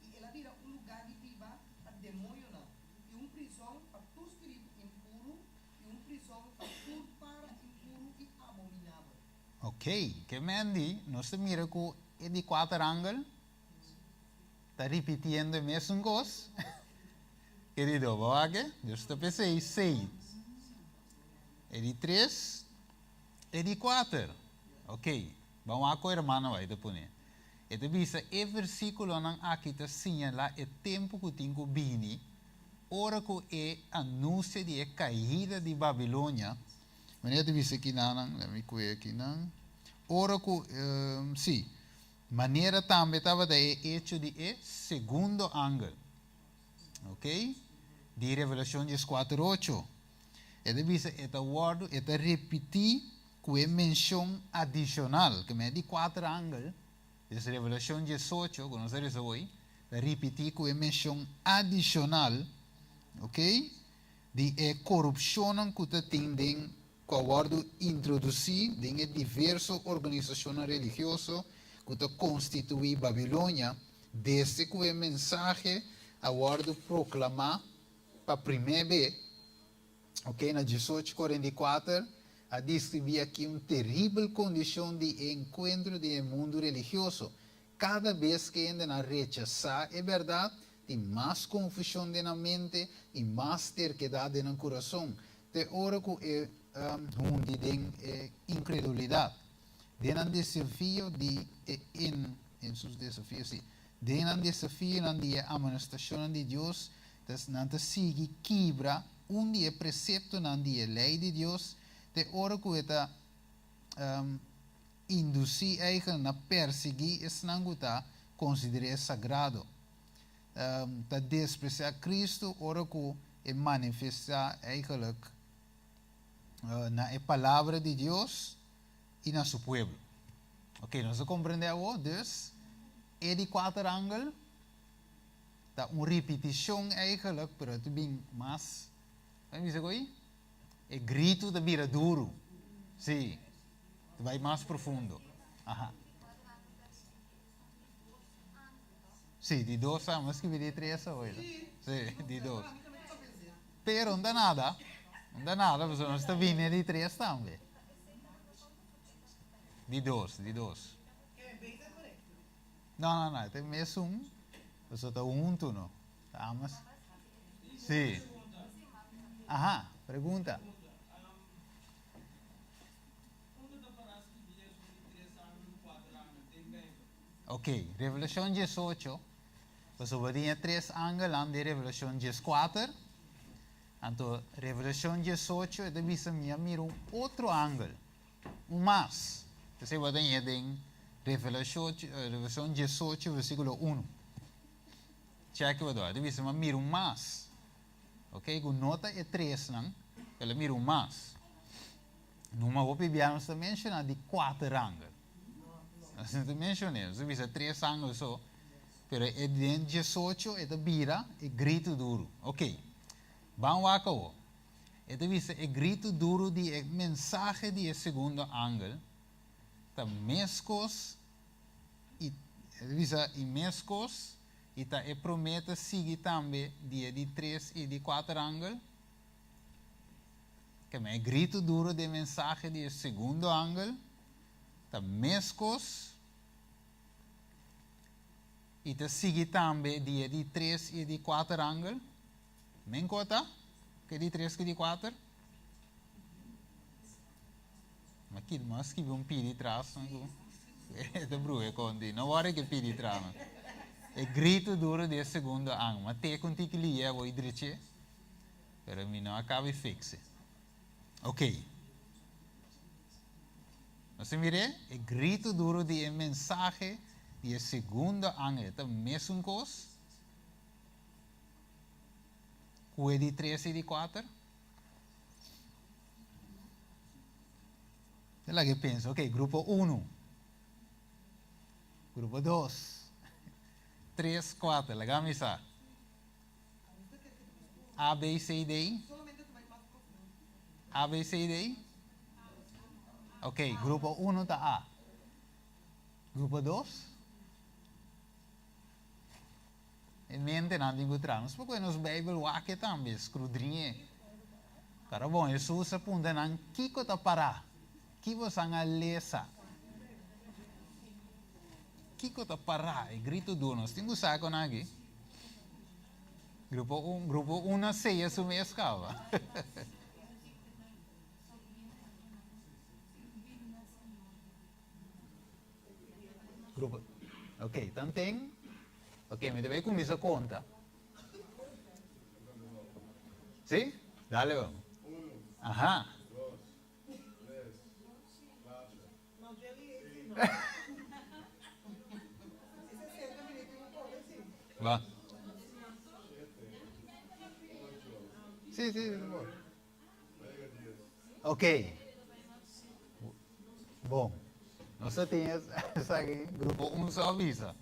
Y él mira un lugar de viva para demonio, y un prisión para tu espíritu impuro, y un prisión para tu para impuro y abominable. Ok, que Mandy, nós mira que é de 4 ângulos. Está repetindo o mesmo gosto. Querido, vamos aqui? Eu estou pensando 6. É de 3. É de 4. Ok. Vamos a com o irmão vai depois. Então, visa, o versículo não aqui está assinala o tempo que tem que vir. Ora que é anúncio de caída de Babilônia. Mas eu visa aqui não, let me ver aqui não. Ora que, sim. Maneira também estava de hecho de segundo ângulo. Ok? De Revelação 4:8. Ele diz esta word, esta repetir com a menção adicional, que é de 4 ângulos. De Revelação 18, que nós vamos hoje, repetir com a menção adicional, ok? De corrupção que tem com a word introduzir em diversas organizações religiosas que constituem Babilônia, desde que a mensagem a word proclamar para primeira vez, ok, na 18:44, a descrever aqui uma terrível condição de encontro do mundo religioso. Cada vez que ainda rechazar a verdade, tem mais confusão na mente e mais terquedade no coração. De hora que onde tem incredulidade. Denan desafio de em seus desafios, sim. Denan desafio na dia amonestação de Deus, das nanta sigue quebra dia precepto na dia lei de Deus, de hora que está induzir eigen na perseguir es nanguta considera sagrado. Ta desprezar Cristo, ora que manifestar eigenlijk na palavra de Deus e na seu pueblo. Ok, nós compreendemos, dus, de 4 ângulos, tá uma repetição eigenlijk, pero tu bem mais, como diz agora? É grito da vira duro, sim, vai mais profundo. Aha. Sim, de 2 anos, que de 3 hoje. Sim, de 2. Pero não dá nada, porque nós está vindo de 3 também. De 2. Não, tem mesmo você está junto, não? Estamos? Sim. Aham, pergunta. Ok, Revelação 18. Você vai ter 3 ângulos de Revelação 14. Então, Revelação 18 é de vista minha, mira outro ângulo. Mais. Você vai ter em Revelação 18, versículo 1. Cheque o de vista mira mais. Ok, com nota é 3, não? Ela mira mais. Numa opibiamos também menciona de 4 ângulos. Assim te mencionei, você vê 3 ângulos só. Pero é de 18 é de vira e grito duro. Ok. Vamos lá com o. É de vista é grito duro de mensagem de segundo ângulo. Tá mescos e visa e mescos e tá e promete seguir também de 3 e de 4 ângulos. Que é grito duro de mensagem de segundo ângulo. Tá mescos E te sigue também dia de 3 e de 4 ângulo. Men conta? Que de 3 que de 4? Mas que mas que um pidi trás, não é? De brue conti, não hora que pidi trás. É grito duro de segundo ângulo, mas te conti que lhe é o idriche. Pero mim não acaba fixe. Ok. Você mire, é grito duro de mensagem de segundo ângulo, é mesmo coisa. O de 3 e de 4. É lá que penso, ok, grupo 1, grupo 2, 3, 4, la camisa. A, B, C, D. A, B, C, D. Ok, grupo 1 está A. Grupo 2. Em mente não encontramos, porque nos Bíblia o que também escrudrinhe. Cara bom, Jesus aponta não kiko está parar. Que você a lesa. Kiko está parar, é grito duro. Nós temos saco aqui. Grupo 1 ceia sumi escava. Grupo. Ok, então tem. Ok, me deve começar a conta. Sim? Dale, vamos. Aham. Va. Sì, sì, ok. Bom. Nós temos aqui, grupo 1 só avisa.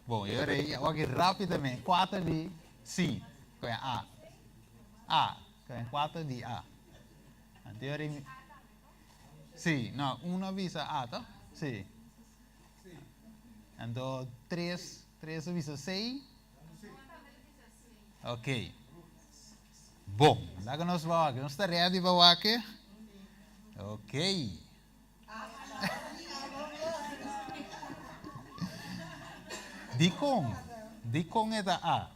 Bom, eu irei aqui rapidamente. 4 de C, que é A. A, que é 4 de A. Então, eu irei... Sim, não, 1 avisa A, tá? Sim. Então, 3 avisa C. Ok. Bom, agora nós vamos aqui. Nós estamos ready para aqui? Ok. De com é da A.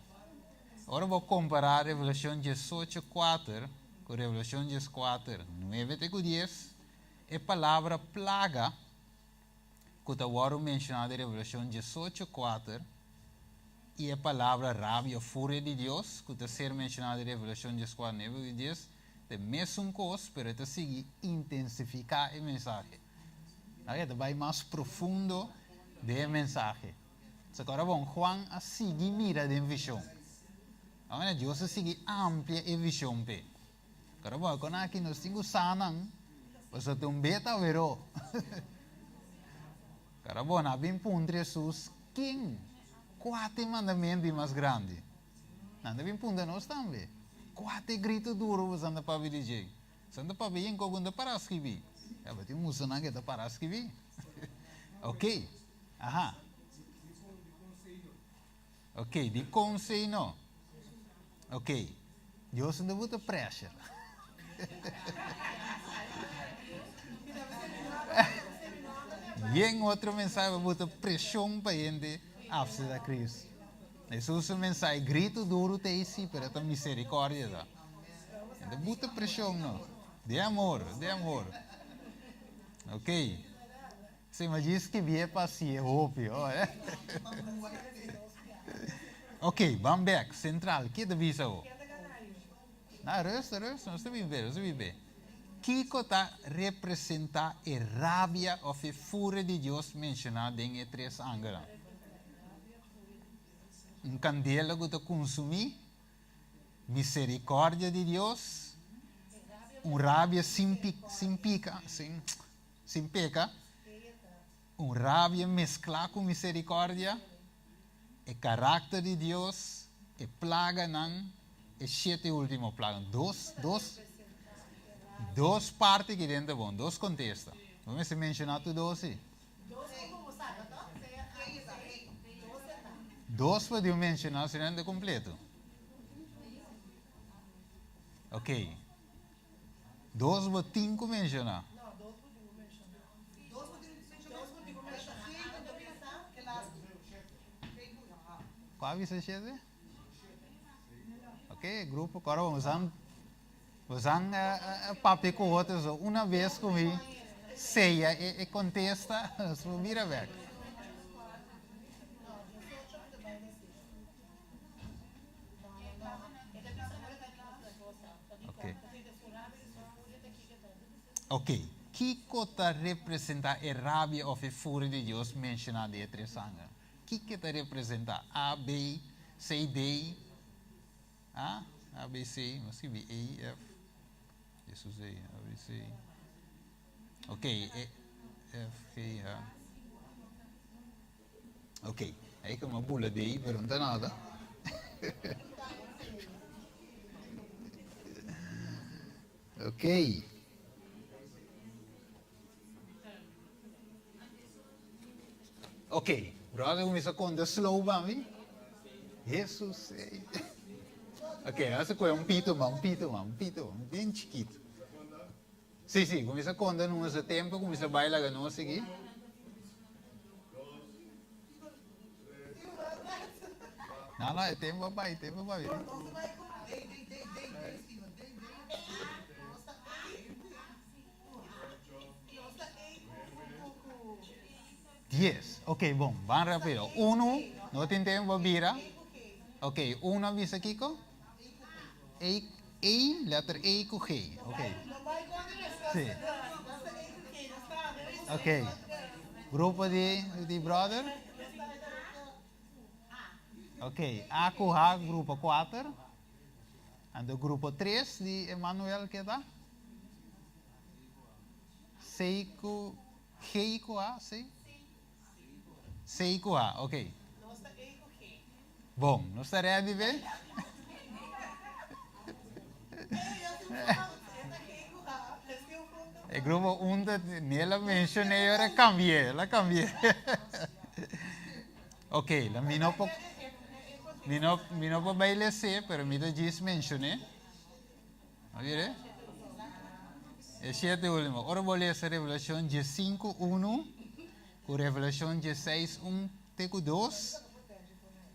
Agora vou comparar a Revelação 18:4 com a Revelação 9:10. A palavra plaga, que está mencionada em Revelação 18:4, e a palavra rabia, fúria de Deus, que está ser mencionada em Revelação 14:9, é mesmo coisa, pero está seguir intensificar a mensagem. Agora vai mais profundo da mensagem. Agora bom, Juan a seguir mira de visão. Agora Deus a seguir amplia a visão pe. Agora bom, quando aqui nós temos sanang, você tem um beta vero. Agora bom, na bem ponto Jesus, quem 4 mandamentos mais grande. Nada bem ponto nós também. 4 gritos duros você anda para vir. Você anda para vir em algum para escrever. É para ter um muçulmano que está para escrever. Ok. Aham. Ok, de conselho. Ok. Deus não bota pressure. E em outra mensagem bota pressão para gente after da crise. Jesus mensagem grito duro te esse para a misericórdia da. Então bota pressão não. De amor, de amor. Ok. Você imagina que vier para si é óbvio, olha. Ok, vamos back, central, que é visa o? Não, resta, nós estamos bem. Kiko está representa a rabia ou a fúria de Deus mencionada em 3 ângulos. Candela que está consumir, misericórdia de Deus, rabia sem peca, rabia mesclada com misericórdia, o caráter de Deus, a plaga não, e 7 última plaga. Duas partes que dentro bom, 2 contextos. Vamos mencionar tudo assim. 2 podemos mencionar se não é completo. Ok. 2 vou 5 mencionar. Qual avisa siete? Ok, grupo, agora vamos papi com outro, so, uma vez comigo, ceia e contesta, so vira weg. Ok. Ok, que cota representa a rabia ou a fúria de Deus mencionada em 3 anos? Que está representa? A, B, C, D? A, B, C, mas que B, E, F. Jesus aí, A, B, C. Ok, E, F, G, H. Ok, aí que uma bula de aí, mas não está nada. Ok. Ok, brother, começa a contar slow para mim. Jesus. Ok, essa coisa é um pito, bem chiquito. Sim, começa a contar no nosso tempo, começa a bailar com nós aqui. Não, é tempo para ir. Yes, ok, bom, vamos rápido. Uno, não tem tempo para virar. Ok, uno avisa Kiko. Letra E com G. Ok. Sim. Ok. Grupo de brother. Ok. A com H, grupo 4. E o grupo 3 de Emanuel que está? C com G com A, sim? C com A, ok. Bom, não está ready, ver? El grupo 1 ni la mencioné, ahora la cambié. Ok, la mino po baile se, pero mi da gis mencioné. ¿No vire? El 7 último. Ahora voy a hacer Revelación 5:1 con Revelación 6:1 teco 2.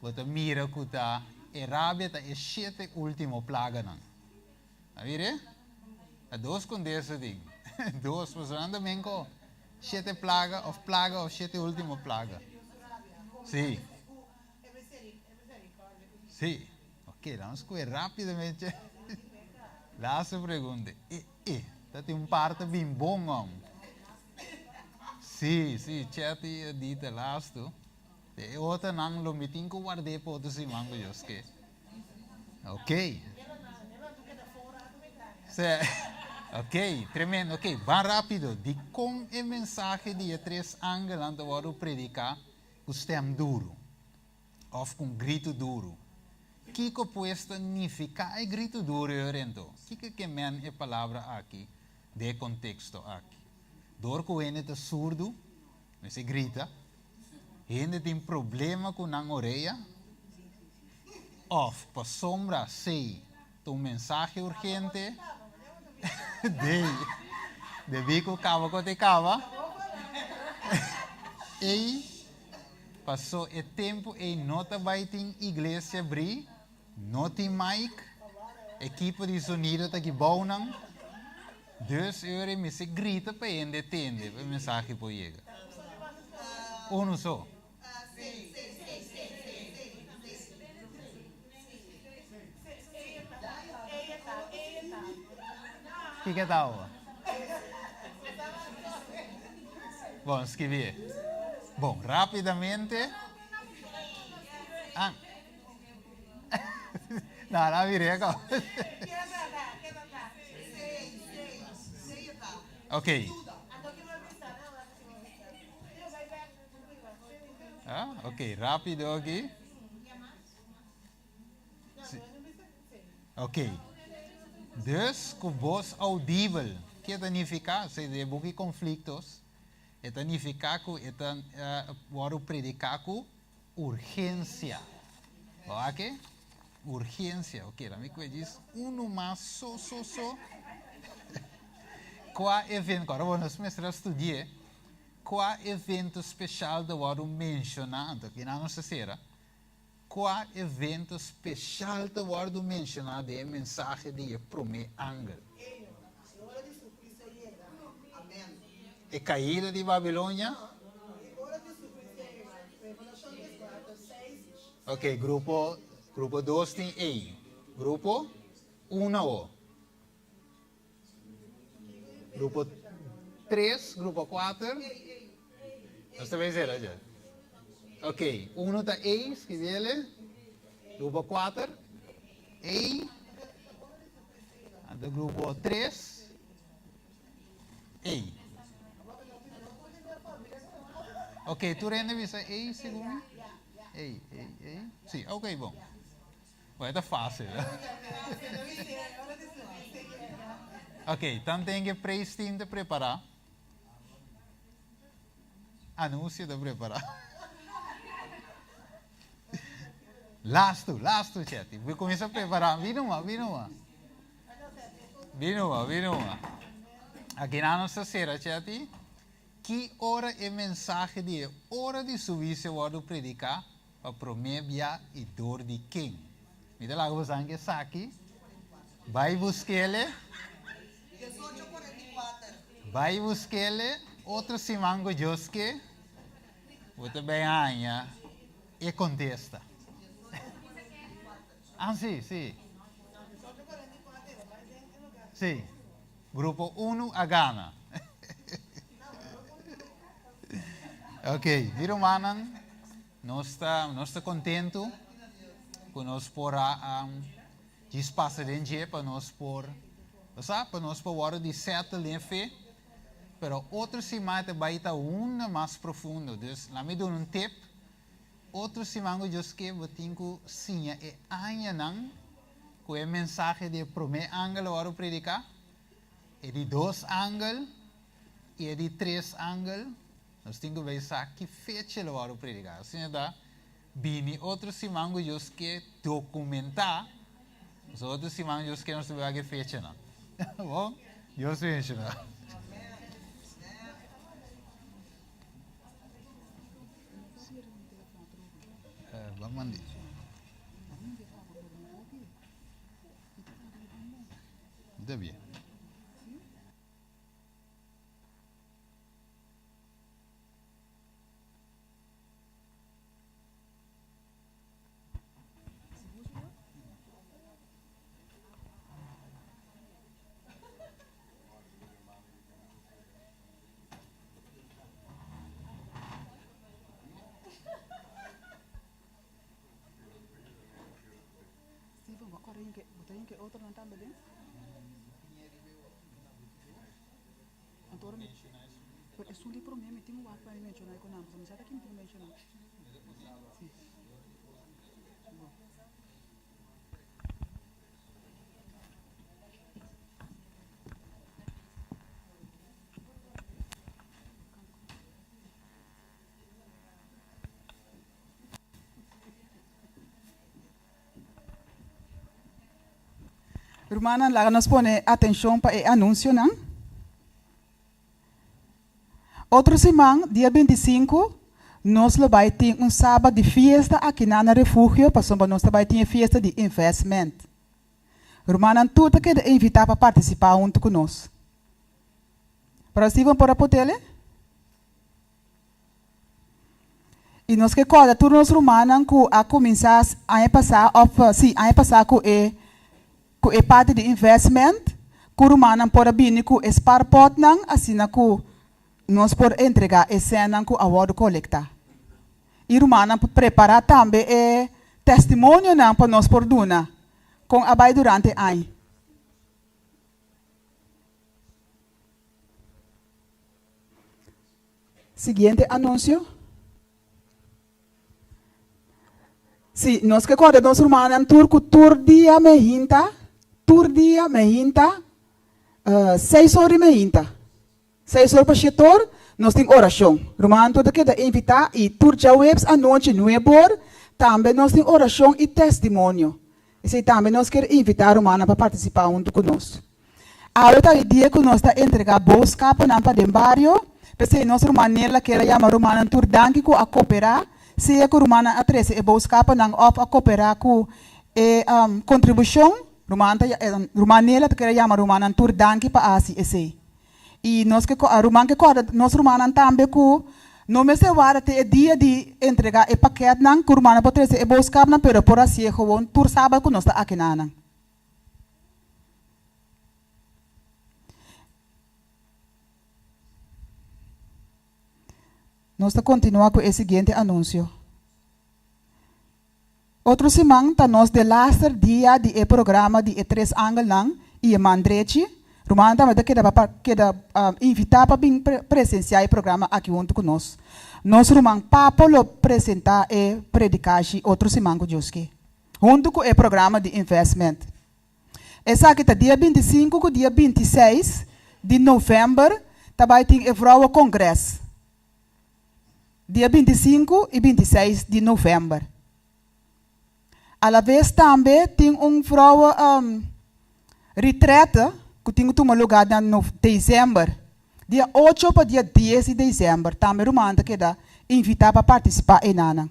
Bota mira kuta Arabia ta el 7 último plaga nan. ¿No vire? A 2 con 10 ding. 2 pues también con 7 plaga o 7 último plaga. Sí. Sí. Ok, vamos a ir rápidamente. La pregunta. Tati un parte bien bom. Sí, chati dita lasto. De outra não lo metin com guardei para outro se mango joske. Ok. Ok, tremendo. Ok, vai rápido. De com a mensagem de 3 anos ante o predicar com stem duro. Ou com grito duro. Que pode significar grito duro, então? Que men é palavra aqui, de contexto aqui. Door que ele está surdo, mas se grita. Ele tem problema com a orelha. Ou, para sombra, sei, tem mensagem urgente. De bico cava com te cava. E passou o tempo e nota vai ter igreja abrir. Não tem mic, equipe de sonido está aqui bom não. 2 horas me se grita para ele entender a mensagem para chegar. Um só. Que tal? Bom, escrever. Bom, rapidamente. Não, virei agora. Ok. Ok, rápido aqui. Ok. Dus, com voz audível, que significa, se de boque conflitos, significa que vou predicar com urgência. Ok? Urgência, ok, a mim diz, mais só. Qual evento, agora vamos começar estudar, qual evento especial do vou mencionar, que não se será, qual evento especial te wordt mencionado em mensagem de primeiro ângelo? Hora de su Cristo llega. Amén. A caída de Babilônia? Hora de su Cristo llega. Revelación 6. Ok, grupo 2 tem E. Grupo 1 O. Grupo 3, grupo 4. Você vai dizer, gente. Ok, 1 está E, que dele. Grupo 4, E. Do grupo 3, E. Ok, tu rende visa E, segundo? E. Sim, ok, bom. Vai tá fácil. Ok, então tem que pre-steam de preparar. Anúncio de preparar. Lasto, chat. Vou começar a preparar. Vino uma. Aqui na nossa série, chat. Que hora é mensagem de hora de subir se eu predicar para prometer e dor de quem? Me dá lá você que aqui. Vai buscar ele. 18:44. Vai buscar ele. Outro simango Joske. Você bem anha e contesta. Ah, sim. Sim. Grupo 1 a Gana. Ok, viro manan. Nós está contento com nós por espaço de dia para nós por, para nós por hora de certa linha fé. Pero outro semana vai estar mais profundo. Dus, lá me dou tip. Outro semana eu que vou ter que sim é anhanang com a mensagem de primeiro ângulo para predicar, é de 2 ângulos e é de 3 ângulos. Nós temos que ver que fecha para predicar. Assim dá. Bini outro semana eu que documentar. Os outros semana eu que nós temos que fecha não. Bom, eu fecha não. Vamos mandar. Está bem. Tem que outro não está bem? Então, é só livro mesmo, tem um ar para mencionar com nós, mas até que não mencionar. Sim. Irmã, lá nós põe atenção para o anúncio, não? Outro semana, dia 25, nós vai ter sábado de festa aqui na refúgio, para nós vai ter festa de investment. Irmã, tudo que invitar para participar junto conosco. Para Steven, por apoiar? E nós que coda, todos os irmãos que a começar a passar com a parte de investment, que o romano pode vir com o sparpot, assim que nós podemos entregar a cena que a word coleta. E o romano pode preparar também o testemunho para nós por duna, com a vai durante o ano. Seguinte anúncio. Sim, nós que quando nós romanos tur dia me hinta, 6 horas me hinta. 6 horas para setor, nós temos oração. Romano tudo que da invitar e tur já webs a noite nuevor, também nós temos oração e testemunho. E se também nós queremos invitar romano para participar junto conosco. Agora o dia que nós está entregar bolsa para o barrio, porque nós romano que era chamar romano tur danke a cooperar. se é que Romana a 13 é buscar para não a cooperar com contribuição Romanela que quer chamar Romana tur danke para assim esse e nós que a Romana que corda nós Romana também com não me se vara te dia de entregar e paquete não que Romana para 13 é buscar na pero por assim é gewoon tur sábado que nós está aqui nana. Nós continuamos com o seguinte anúncio. Outro semana, nós de laster dia de programa de três ângulos e mandrete. Romana também queda invitar para vir presenciar o programa aqui junto com nós. Nós Romana para apresentar e predicar outro semana com Deus que junto com o programa de investment. Essa aqui está dia 25 com dia 26 de novembro, também tem o Vrouwen Congresso. Dia 25 e 26 de novembro. À la vez também tem vrouwen retreta que tem que lugar em dezembro. Dia 8 para dia 10 de dezembro. Também o manda que dá invitar para participar em nana.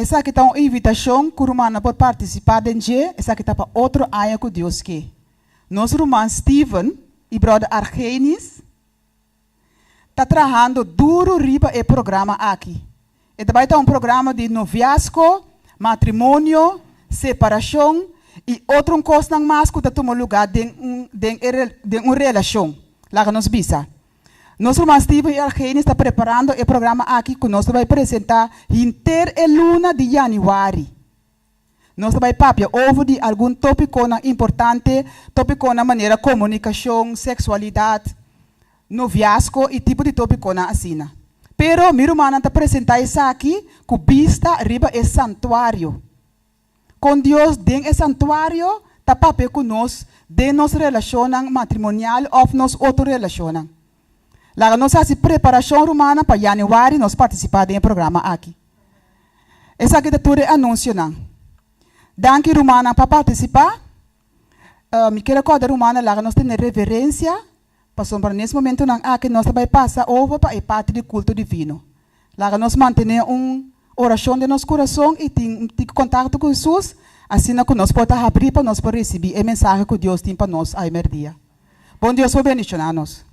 Essa aqui está uma invitação que o Romana pode participar dentro. Essa aqui está para outro ano com Deus que. Nosso irmão Steven e brother Argenis está trabalhando duro riba o programa aqui. E também está um programa de noviazgo, matrimônio, separação e outro coisa mais que está tomando lugar dentro de uma relação. Lá que nós bisa. Nosso irmão Steven e Argenis está preparando o programa aqui que nós vamos apresentar inter a luna de janeiro. Nós vamos papia over de algum tópico importante, tópico na maneira comunicação, sexualidade, noviazgo e tipo de tópico na assim. Pero meu irmão está apresentar isso aqui com vista riba é santuário. Com Deus dentro do santuário, está papia com nós, de nossa relação matrimonial ou nossa outra relação. Lá nós fazemos preparação romana para janeiro, nós participamos do programa aqui. Essa aqui é tudo anúncio. Danke romana para participar. Me quero recordar romana, lá nós temos reverência. Passamos para nesse momento, aqui nós também passa over para a parte do culto divino. Lá nós mantemos uma oração de nosso coração e tem contato com Jesus. Assim que nós podemos abrir para nós receber a mensagem que Deus tem para nós a dia. Bom Deus, vou bendicionar-nos.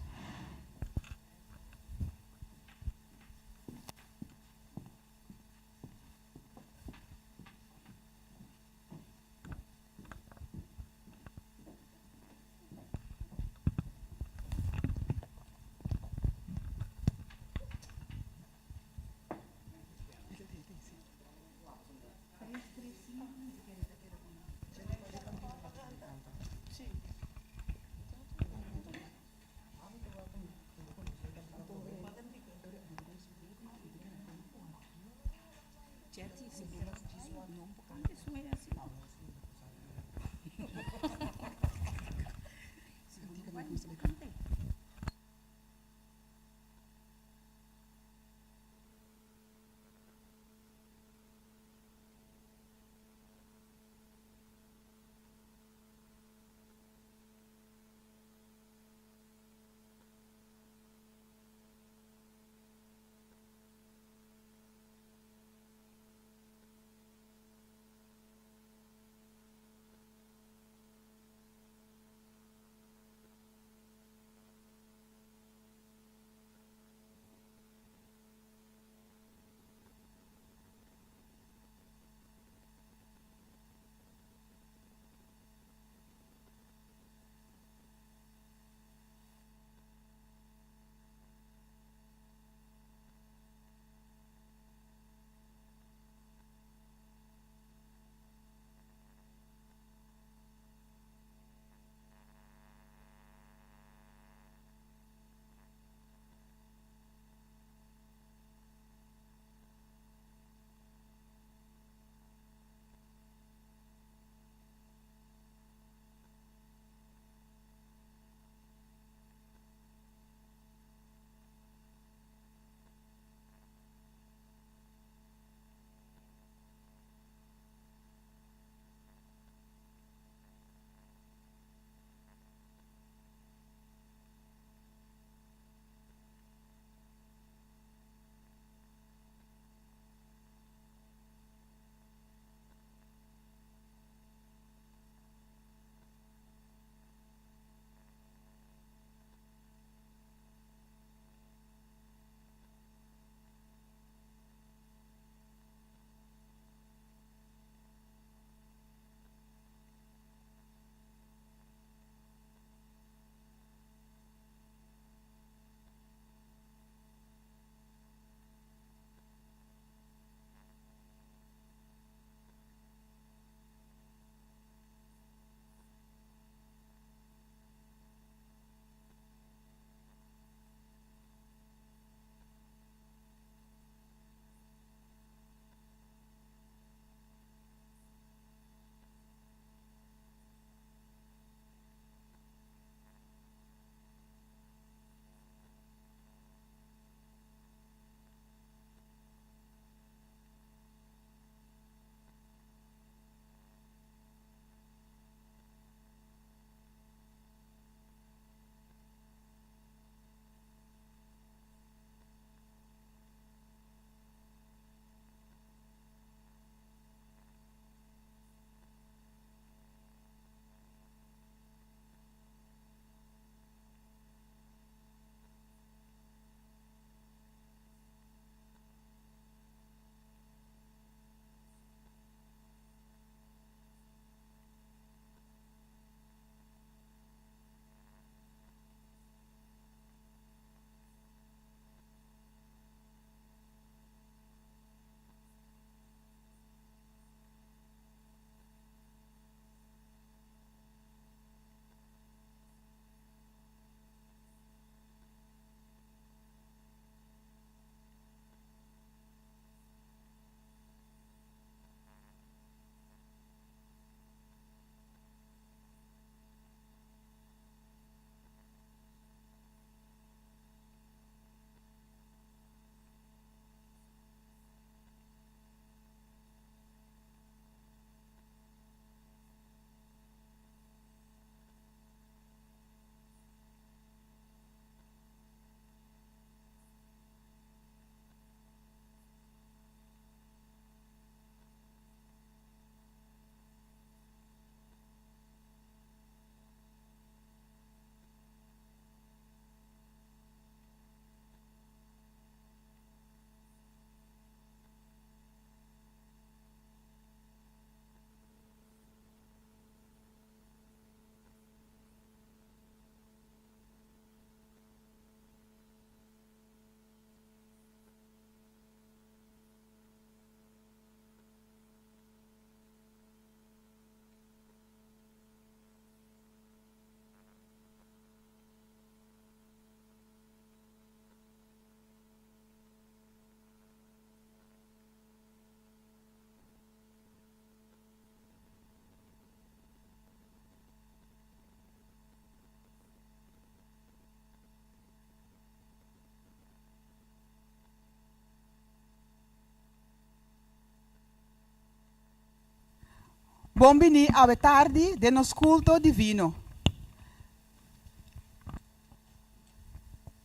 Bombini ave tardi de nos culto divino.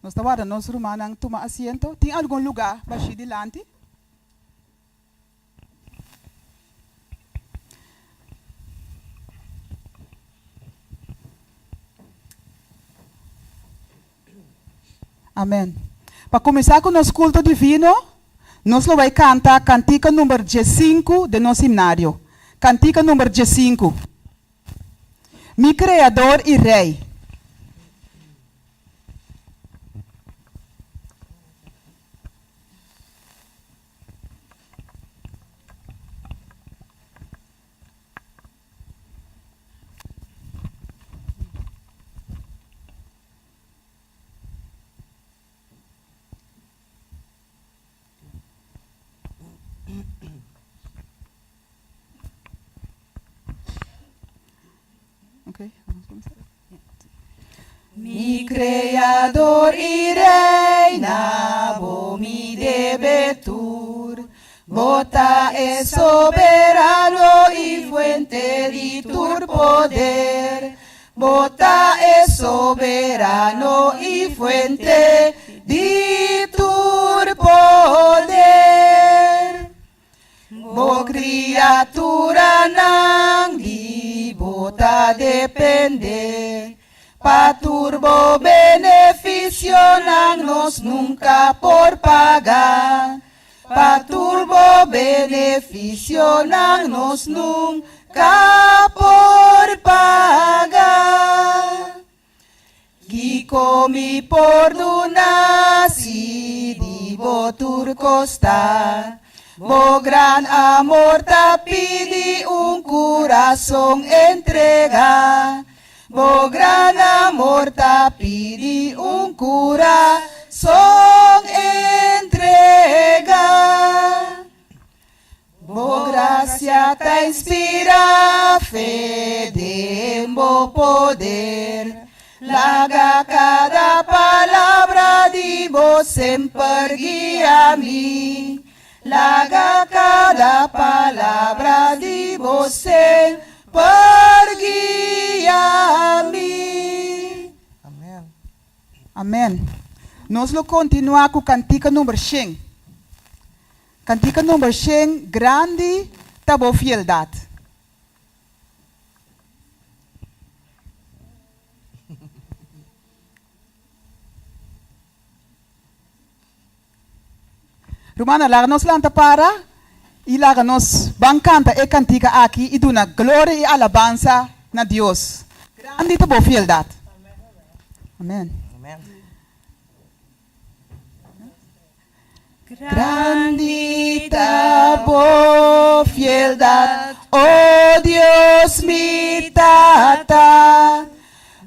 Nós estamos nos romanang toma asiento. Tem algum lugar baixo delante? Amém. Para começar com o nosso culto divino, nós vamos cantar cantiga número 15 do nosso seminário. Cantiga número 15. Mi Criador e Rei. Ok, vamos começar. Mi Creador y Reina, bo mi debetur, Bota es soberano y fuente de tu poder. Bota es soberano y fuente de tu poder. Bo criatura nang di bota depende. Paturbo beneficio nang nos nunca por pagar. Paturbo beneficio nang nos nunca por pagar. Giko mi porduna si dibo tur costar. Bo gran amor tapidi un corazón entrega. Bo gran amor tapidi un corazón entrega. Bo gracia te inspira, fe de bo poder. Laga cada palabra di bo sempre guia mi. Laga cada palabra di bo sempre guia mi. Amém. Amém. Nós lo continua com cantiga número 100. Cantiga número 100, grande tabo fieldade. Romana, lá nos lanta para e lá nos bancanta e cantiga aqui e duna glória e alabança na Deus. Grande tabo fieldade. Amém. Amém. Grandita bo fieldad, oh Dios mi tata,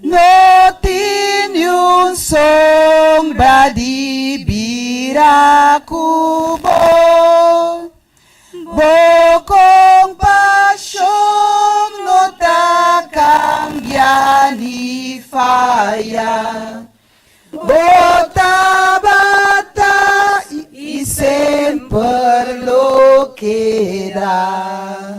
no tiene un sombra di biracubo, bo compasión no ta cambia ni falla. Bota bata y sempre lo queda.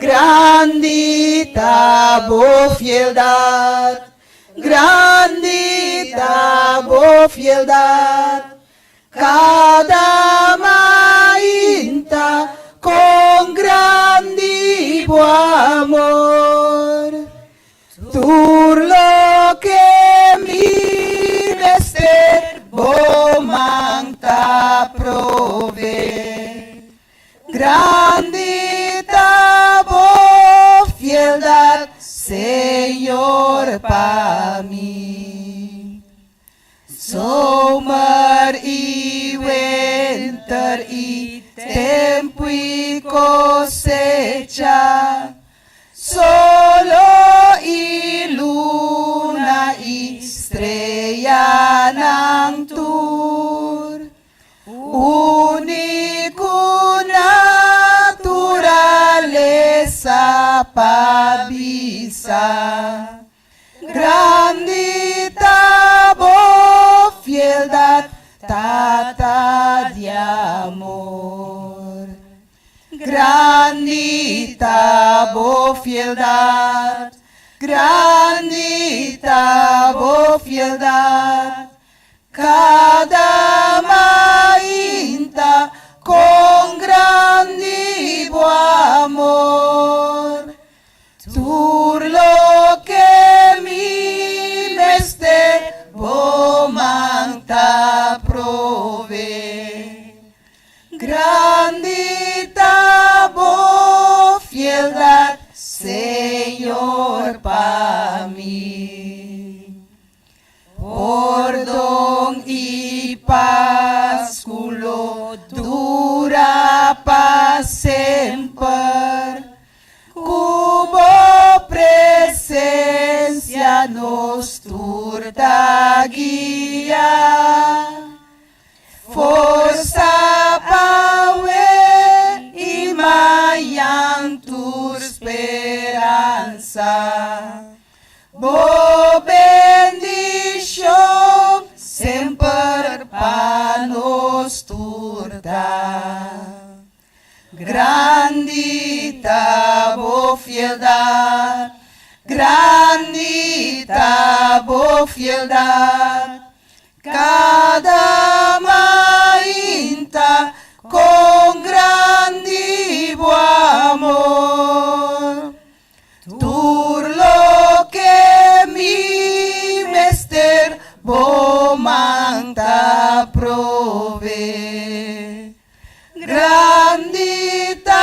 Grandita bo fieldad, grandita bo fieldad. Cada mainta con grandi bo amor. Tur lo que mi mester bo manta prove. Grandita bo fieldad, Señor, pa mí. Zomer y winter y tempo y cosecha. Solo y luna y estrella nang tur. Único naturaleza pavisa. Grandita bo fieldad, tata de amor. grandita bo fieldad, grandita bo fieldad, cada mainta con grande bo amor, tur lo que mi meste bo manta prove, grandita bo fieldad, Señor, pa mí. Perdón y paz, culo dura pa sempre, cubo presencia nos turta guía, forza pawe y mayan tu esperanza, bo bendición sempre pa nos turta. Grandita bo fieldad, grandita bo fieldad, cada mainta con grande bo amor. Tur lo que mi mester bo manta prove, grandita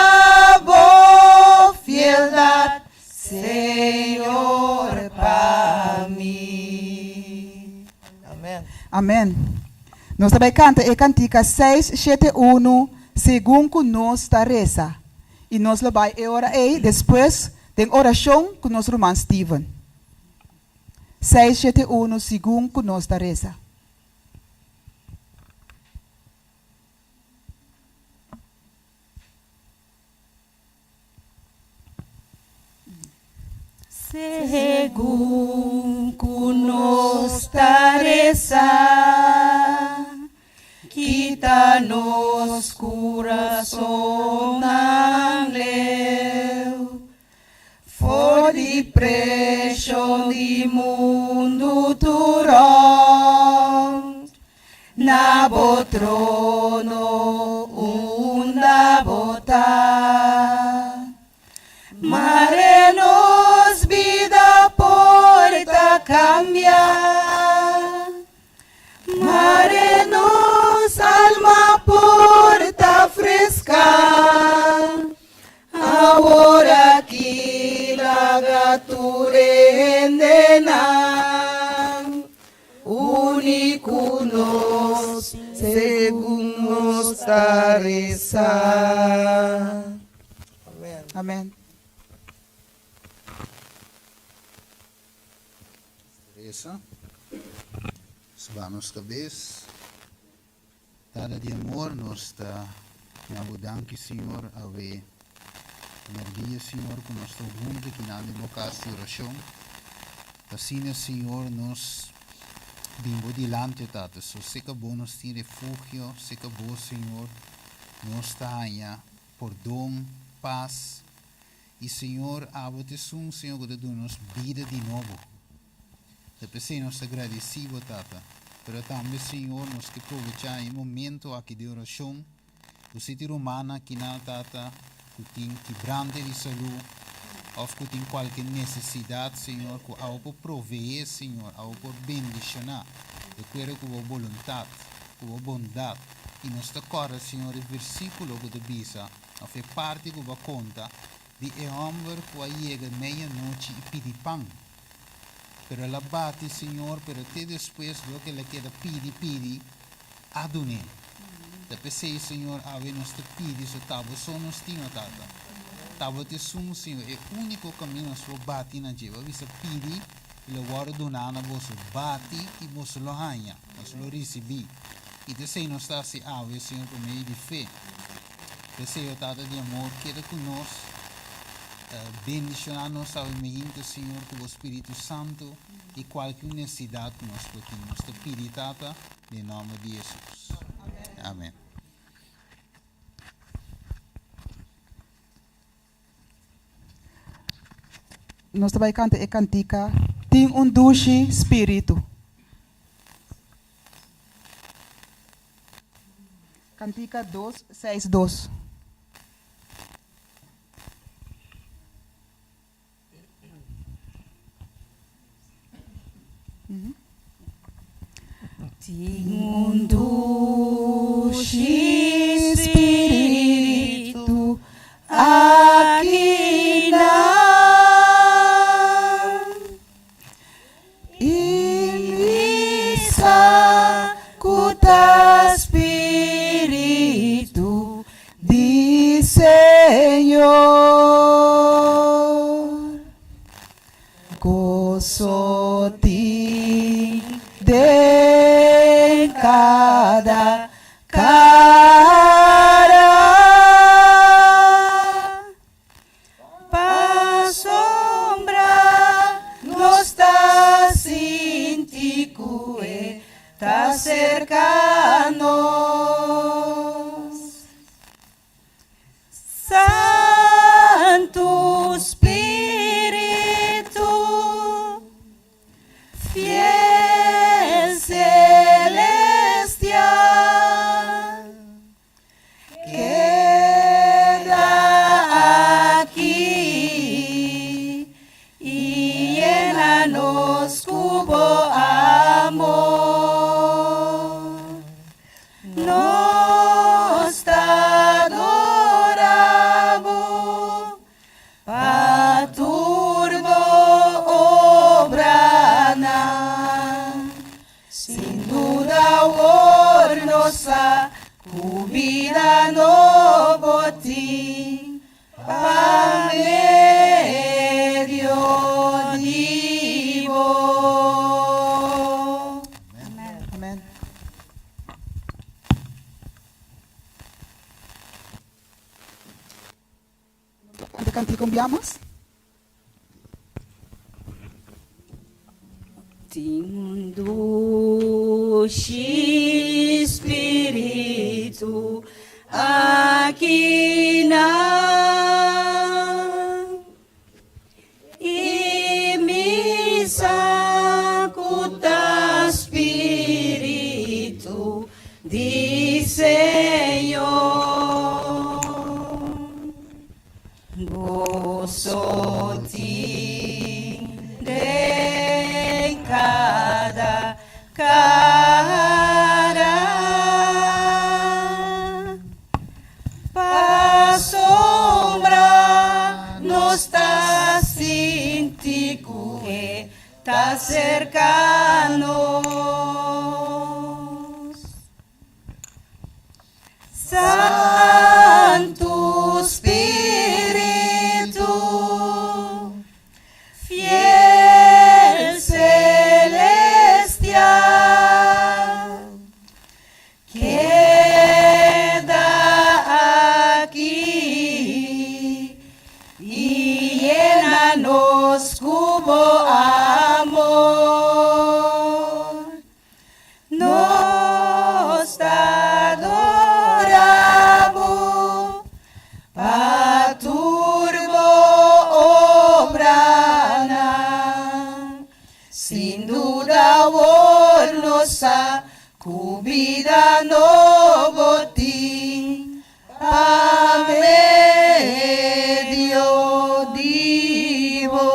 bo fieldad, Señor, pa mí. Amén. Amém. Nós também canta e cantica 671, segundo nós da reza. E nós vai e ora aí, depois tem oração com nosso irmão Steven. 671, segundo nós da reza. Según nos reza, quítanos corazón angleu, for depression di mundo turon, na botrono unda botar. Mare nos vida porta cambiar, mare nos alma porta frescar, ahora que la gature endenan, único nos según nos rezar. Amém. Essa. Vamos cabeça. Tada de amor nós está na budanque, Senhor, a ver energia, Senhor, que nós estamos juntos aqui na democracia de oração. Assim, Senhor, nós bimbo dilante, Tata. So, sei que bom nós tem refúgio, sei que bom, Senhor, nós está aí por dom, paz. E, Senhor, aboteção, Senhor, que dá-nos vida de novo. Depois nós agradecemos, Tata, mas também, Senhor, nós que aproveitar em momento aqui de oração, o sítio humano aqui na Tata, que tem quebrante de saúde, ou que tem qualquer necessidade, Senhor, que ao por prover, Senhor, ao por bendicionar, de acordo com a vontade, com a bondade. E nós decora, Senhor, o versículo que diz, a faz parte que vai conta, de homem que chega meia-noite e pede pão. Pero la bate, Senhor, pero até depois do que ela queda pedi, adune. Depois, Senhor, a ver nós te pedi, so tabo só nós tinha, Tata. Tabo te sumo, Senhor, é o único caminho na sua bate na jeva. Você pedi, e lo guardo donar na vossa bate e você lo ganha, você lo recebi. E te sei nós está se ave, Senhor, por meio de fé. Te sei, Tata de amor, queda conosco. Bendicionar-nos ao imagino, Senhor, com o Espírito Santo e qualquer necessidade que nós temos. Te pedir, Tata, em nome de Jesus. Amém. nós vai cantar e cantica tem doce espírito. Cantica 262. Tem doce espírito aqui na missa cuta espírito de Senhor gozo ti de cada cara pa sombra no está sintico está cercanos Santo Espírito fiel celestial queda aquí y llénanos cubo amor nos adoramos paturbo obrana sin duda ornosa cubida no botín pa medio divo. Amen. Ante cantica enviamos. Tem doce espírito aqui na e me sacuda espírito de Senhor gozo-te de cada cara pa sombra no está sintico está cercanos Santo Espírito fiel celestial queda aquí y llénanos cubo amor nos adoramos paturbo obrana sin duda ornosa cubida no botín pa medio divo.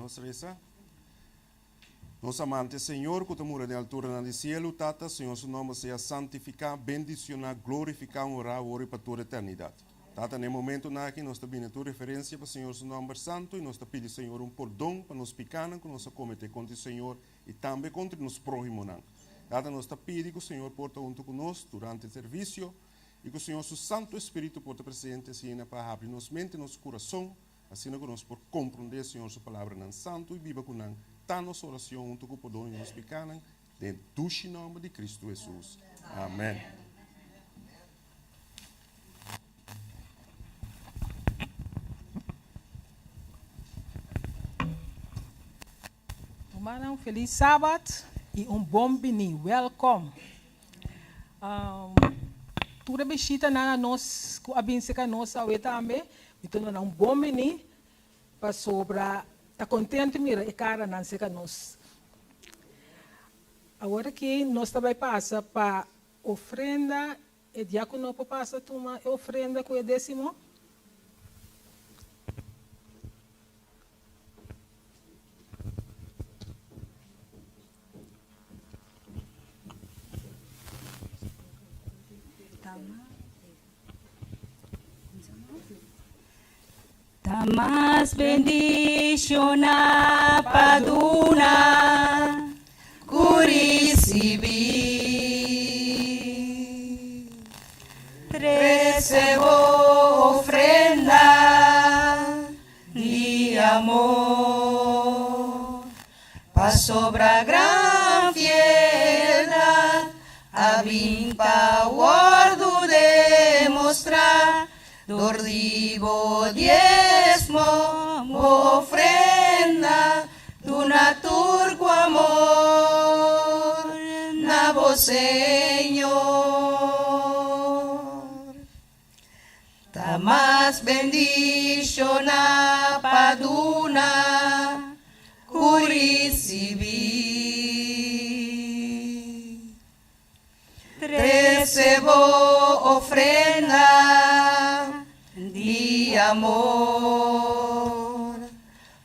Vamos rezar. Nos amante Senhor, que mora na altura do cielo, Tata, Senhor, seu nome seja santificado, bendicionado, glorificado, honrado, ora para toda a eternidade. Tata, no momento aqui, nós também tua referência para o Senhor, seu nome santo, e nós pedimos, Senhor, perdão para nos pecados que nós cometemos contra o Senhor e também contra nos próximos. Tata, nós pedimos que o Senhor porta junto conosco durante o serviço e que o Senhor, seu Santo Espírito, porta presente assim para abrir nossa mente, nosso coração, assim que nós por compreender, Senhor, sua palavra não santo e viva com nós. Tá nossa oração junto com o perdão e nos pecados, dentro do nome de Cristo Jesus. Amém. Um feliz sábado e bom bini. Welcome. Toda visita na nós, a benção nós ao também, então bom bini para sobra. Está contente, mira, e cara, não sei que nós. Agora que nós também passa para ofrenda, e diácono passa uma ofrenda com o 10º. Tamas bendiciona paduna curisibi recebo ofrenda de amor pa sobra gran fiedad a vinta guardo demostrar Dordivo diezmo, ofrenda, tu naturco amor, nabo Señor. Tamas bendiciona paduna, curisibi. Recebo ofrenda de amor,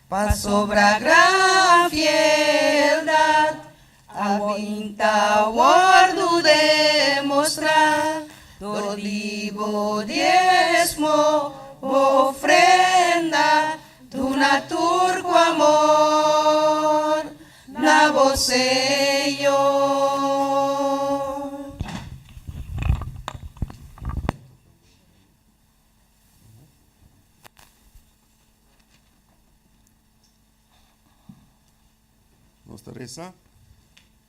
pa sobra gran fiedad, a vinta guardo demostrar, dolivo diezmo, ofrenda, tu naturco amor, nabo Señor. Nossa reza,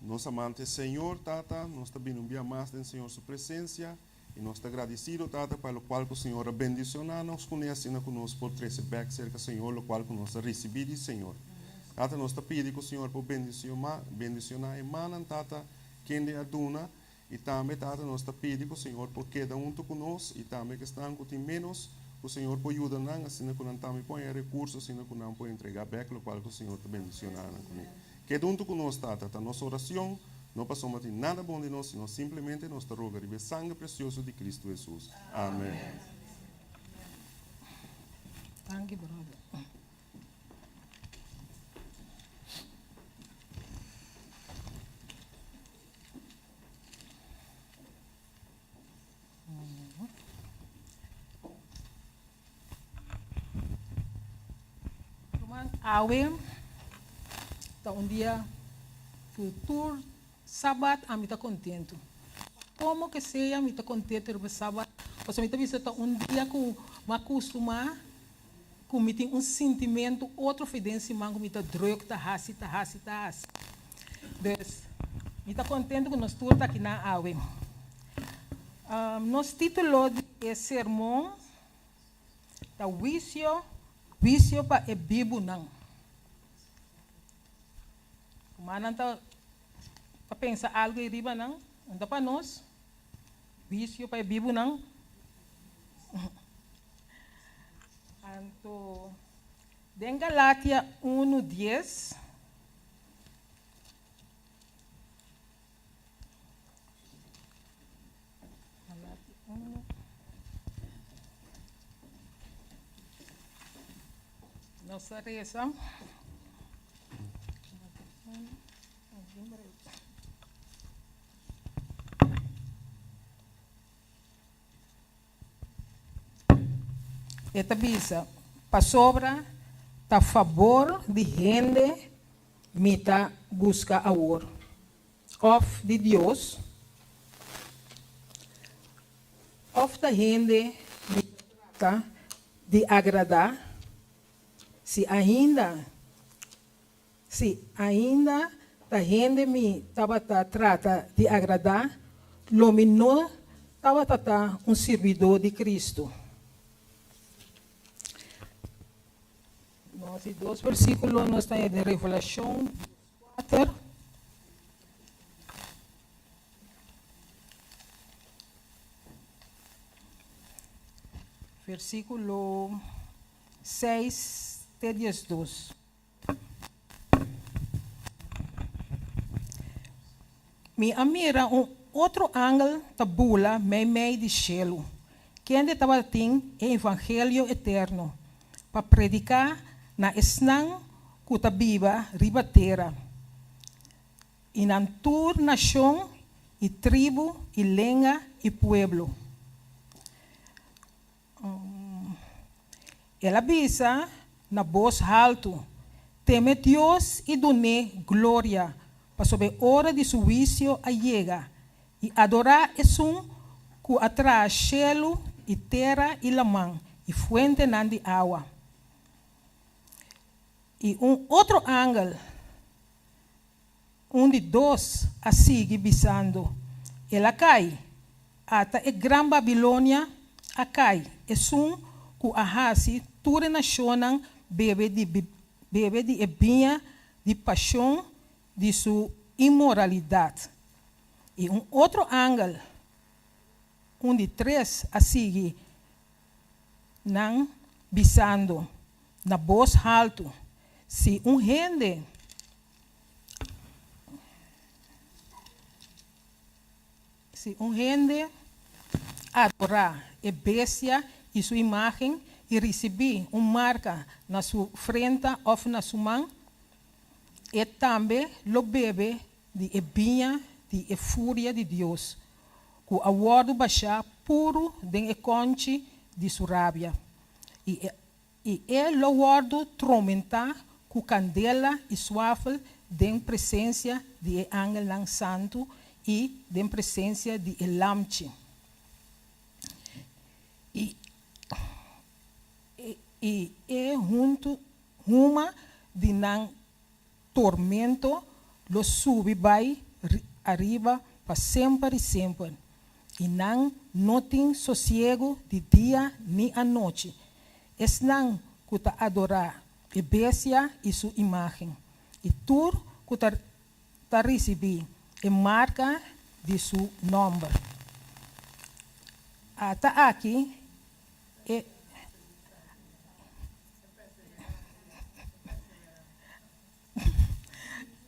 nosso amante Senhor, Tata, nós também um dia mais do Senhor sua presença e nós estamos agradecidos, Tata, pelo qual o Senhor abençoou, nos conhece conosco por 13 becos, cerca Senhor, o qual nós recebemos, Senhor. Tata, nós pedimos que o Senhor por bendicionar a irmã, Tata, quem é a dona, e também, Tata, nós pedimos que o Senhor por cada junto conosco e também que estão com menos, o Senhor pode ajudar, assim que nós também põe recursos, assim que nós podemos entregar beco, o qual o Senhor te bendicionar comigo. Que junto conosco, Tata, nossa oração, não passamos de nada bom de nós, senão simplesmente nós te rogamos o sangue precioso de Cristo Jesus. Amém. Thank you, brother. Awe, então dia futuro sábado a mim está contente. Como que seja, a mim está contente no sábado. Porque a mim está vendo dia que me acostumar, que me tem sentimento, outro fidência, mas me está drogo, está hasi. Então, me está contente que nós estamos aqui na Awe. Nosso título de sermão é vício para a Bíblia não. Mas não está para pensar algo em riba não. Não está para nós. Vício para a Bíblia não. Então, em Galátia 1:10. Galátia 1. Nossa reza. esta bisa para sobra ta favor de gente mita busca amor of de Deus of da gente mita de agradar se ainda a gente me trata de agradar, lo menor estava um servidor de Cristo. Nós, dois versículos, nós estamos de Revelação 4. Versículo 6 até 12. Me amira outro ángel da bula meio de cielo, que ainda estava tem o evangelho eterno, para predicar na esnang kuta biba ribatera, e na tur nação, e tribo, e lenga, e pueblo. Ela avisa na voz alto, teme Deus e done glória, para sobre hora de su juicio llega, e adorar es que atrás cielo e terra e la man, e fuente nan de agua. E outro ángel, de dois, a sigue bisando. Ela cai, ata e gran Babilônia a cai, que ahasi ture nacionan bebe de ebinha de paixão de sua imoralidade. E outro ángel, de três, a seguir, não bisando, na voz alto, se gente adorar a bestia e sua imagem e receber marca na sua frente ou na sua mão, e também lo bebe de ebinha de fúria de Deus, que a word baixar puro de conche de sua rábia. E lo word tromentar com candela e suave de presença de ángel santo e de presença de lamche. E junto uma de nan tormento lo sube vai arriba para sempre e sempre. E não tem sossego de dia nem a noite. Es não que ta adorar a bestia e sua imagem. E tudo que ta receber a marca de seu nome. Até aqui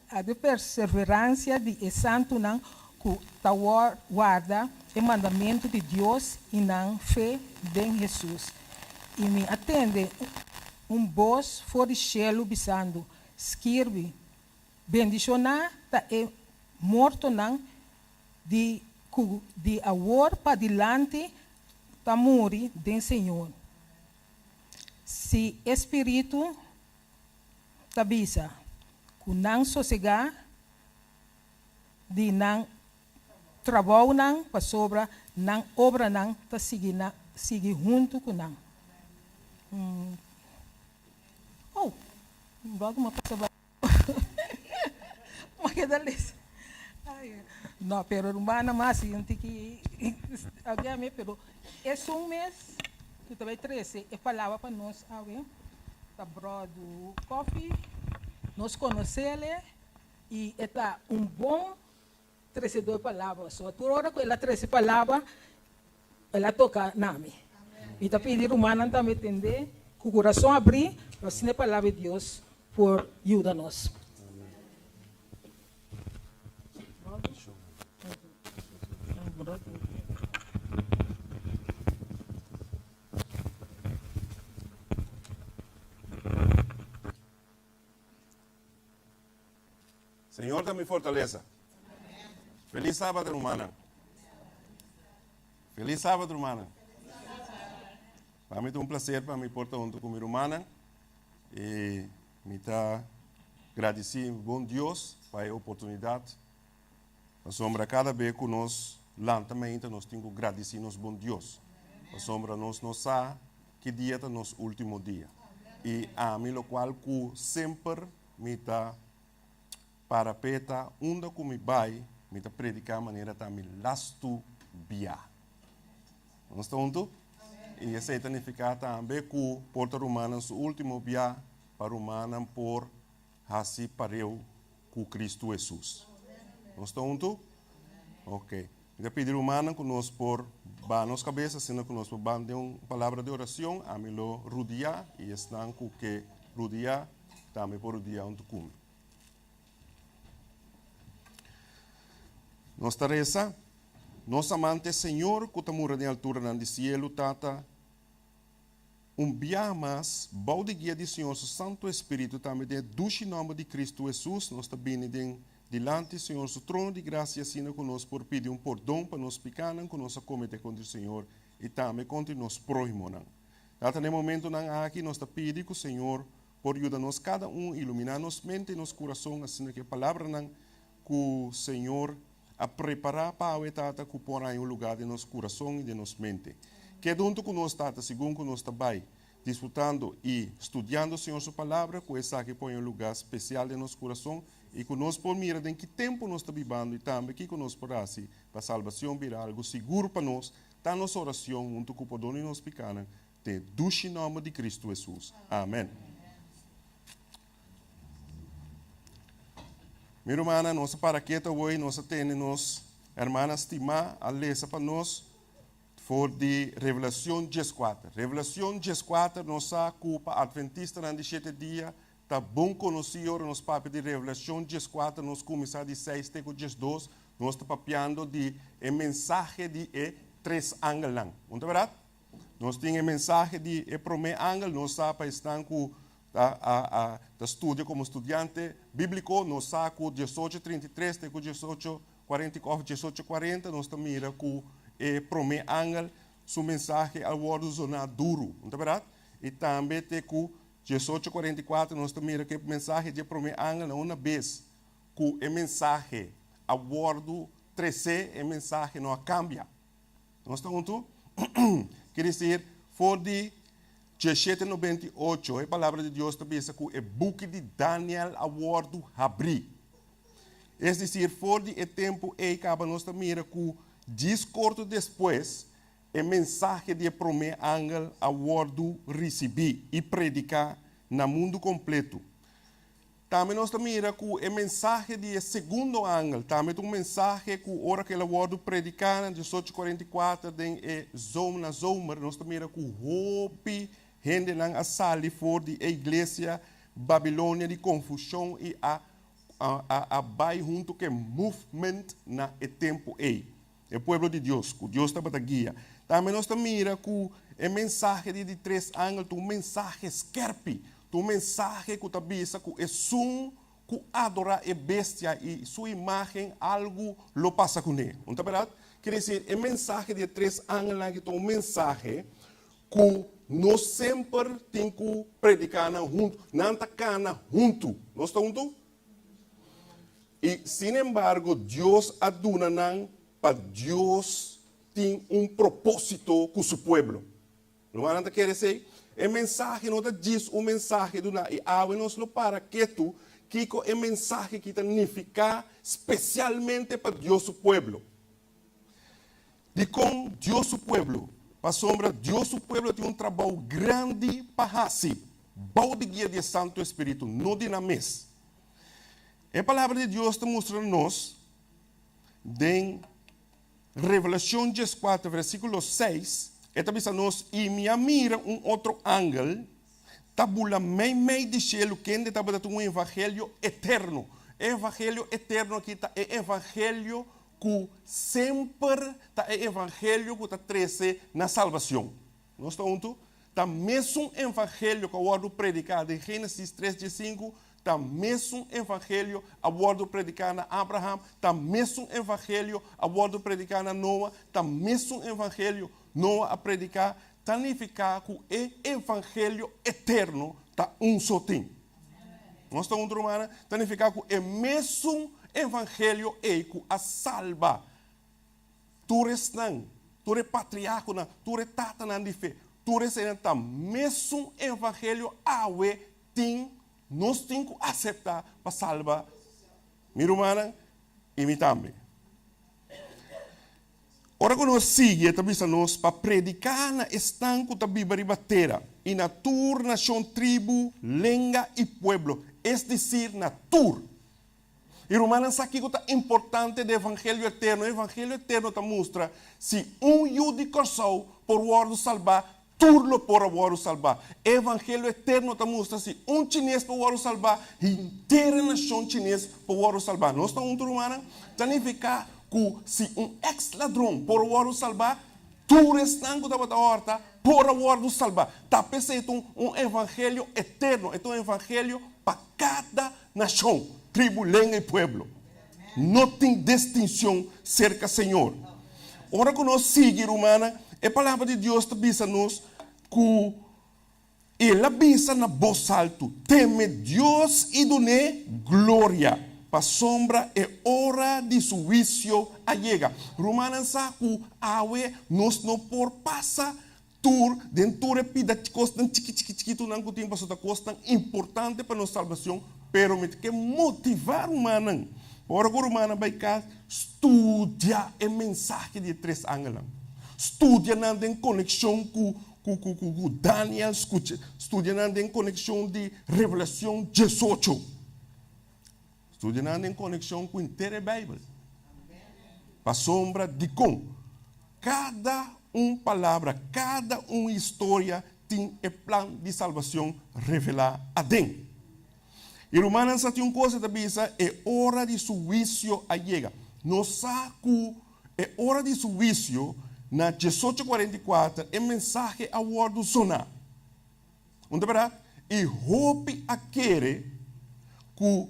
a de perseverança de santo não que guarda o mandamento de Deus e não fé em Jesus. E me atende voz fora de cielo bisando, escreve, bendicionar tá é morto não de agora para diante tá morrer do Senhor. Se espírito tá bisa, que não sossegar, de não trabalho não para sobra, não obra não para seguir junto com não. Logo uma pessoa não, pero rumana mais gente que alguém pero é mês que também 13 é palavra para nós alguém tá brodo coffee nós conhecemos e está bom 32 palavras só toda hora que ela 13 palavras ela toca nome e tá pedir humana também entender com o coração abrir assim a palavra de Deus por ajuda-nos. Senhor, dá-me fortaleza. Feliz sábado, irmã. Feliz sábado, irmã. Para mim é um prazer para mim portar junto com minha irmã e me está agradecido bom Deus para a oportunidade. A sombra cada vez que nós lentamente nós temos que agradecer nos bom Deus. A sombra nós não sabe que dia é nosso último dia. E a mim o qual que sempre me está para peta onde que me vai me está predicar maneira também lasto bia. Nós estamos juntos? E isso significa também que Porta Romana, o último dia para Romana, por assim pareu com Cristo Jesus. Nós estamos juntos? Ok. Eu pedir Romana que nós por banos cabeça, sino que nós por ban de uma palavra de oração, a mim lo rodear e estão com que rodear, também por rodear um tucum. Nossa reza. Nosso amante Senhor, que está na altura do cielo, tata, dia mais, bom de guia do Senhor, o Santo Espírito, também de duche nome de Cristo Jesus, nós está bem delante, Senhor, o trono de graça, assim conosco, por pedir perdão para nós pecados, que nós cometemos contra o Senhor, e também contra nós próximos. Tata, no momento aqui, nós está pedindo que o Senhor, por ajudar-nos cada iluminar nos mente e nos coração, assim que a palavra, que o Senhor a preparar para o tata que porá em um lugar de nosso coração e de nossa mente. Que junto com nós, tata, segundo que nós também, disputando e estudando, Senhor, sua palavra, que essa que põe em um lugar especial de nosso coração e que nós por mira em que tempo nós estamos vivendo e também que nós por assim, para a salvação vir algo seguro para nós, está nossa oração, junto com o perdão e nos pecados, de duche nome de Cristo Jesus. Amém. Minha irmã, nossa paraqueta hoje, nós temos irmã estimar a ler para nós for de Revelação 14. Revelação 14, nossa culpa adventista na 7 dia, está bom conhecido nos papéis de Revelação 14, nós começamos de 6 até 12, nós estamos papiando de mensagem de três ângulos. Não é verdade? Nós temos mensagem de primeiro ângulo, nós sabemos estar com a estudio como estudante bíblico, nós sabemos 1833 até 1844, 1840, nós mira com o primeiro ângulo, sua mensagem ao word zona duro, não é verdade? E também tem com 1844, nós mira que a mensagem de primeiro ângulo, uma vez, com a mensagem ao word 13, a mensagem não cambia. Nós estamos juntos? Quer dizer, for de 1798, a palavra de Deus também diz que o book de Daniel awardo abri. É dizer, for de tempo e acaba nós mira que discordo depois a mensagem de primeiro ângulo awardo recebi e predicar no mundo completo. Também nós mira que a mensagem de segundo ângulo, também uma mensagem que hora que ela awardo predicar em 1844 em zona zomer, nós mira que hope gente a sali for de igreja Babilônia de confusão e a vai junto que movement na tempo aí. O povo de Deus, que Deus está para guia. Também nós mira que a mensagem de três ângulos, uma mensagem esquerpe, uma mensagem que está bisa que é sum que adora a bestia e sua imagem algo lo passa com ele. Não é verdade? Quer dizer, a mensagem de três ângulos é uma mensagem que nós sempre temos que predicar junto, não atacar junto. Nós estamos juntos? E, sin embargo, Deus aduna para Deus tem propósito com o seu povo. Não é nada quer dizer? A mensagem não diz uma mensagem do e nós não para que é mensagem que significa especialmente para Deus o povo. De com Deus o povo. Para sombra, Deus o povo tem trabalho grande para si. Bom de guia de Santo Espírito, não de na mesa. A palavra de Deus está mostrando-nos em Revelação 14, versículo 6, está dizendo-nos, e me mira outro ângulo, tabula meio de cielo, que ainda está um evangelho eterno. Evangelho eterno aqui está é evangelho que sempre está é evangelho que está treze na salvação. Nós estamos juntos? Está mesmo evangelho que eu vou predicar em Gênesis 3:5, está mesmo evangelho a bordo predicar na Abraham, está mesmo evangelho a bordo predicar na Noa, está mesmo evangelho Noa a predicar, significa que o evangelho eterno está só tem. Nós estamos romana, significa que o mesmo evangelho é que a salva. Tu resnan, tu patriarca, tu tata de fé, tu resnan mesmo evangelho awe tem, nós temos que aceitar para salvar. Minha irmã, e mim também. Ora que nós seguimos, nós para predicar na estanco da Bíblia ribatera, e na tur, nação, tribo, lenga e pueblo, é dizer, na tur. E Romanos aqui é importante do Evangelho Eterno. O Evangelho Eterno te mostra se judeu coração por o salvar, turlo por o salvar. O Evangelho Eterno te mostra se chinês por o salvar, inteira nação chinês por o salvar. Nós estamos Romana, significa que se ex-ladrão por o salvar, tu restango da horta por o salvar. Tá pensando Evangelho Eterno, é um Evangelho para cada nação. Tribo, lenga e pueblo. Não tem distinção cerca Senhor. Ora que nós seguimos, humana, a palavra de Deus te diz-nos que Ele avisa na voz alta, teme Deus e done glória. Para sombra é hora de seu juízo chega. Romanos sabe que awe nós não por passa tur dentro repida costan chiquito não tem para costan importante para nossa salvação. Pero me que motivar humana. Por agora humana vai cá estudia a mensagem de 3 ângulos. Estudia na em conexão com Daniel, estudia na em conexão de Revelação 18. Estudia na em conexão com inteira Bíblia. Para sombra de com cada palavra, cada história tem o plano de salvação revelar a dentro. E Romanos tem uma coisa que diz, é hora de seu juízo a chega. Nós sabemos é hora de seu juízo, na 18:44, é mensagem a word sonar. Onde verdade? E hope a querer que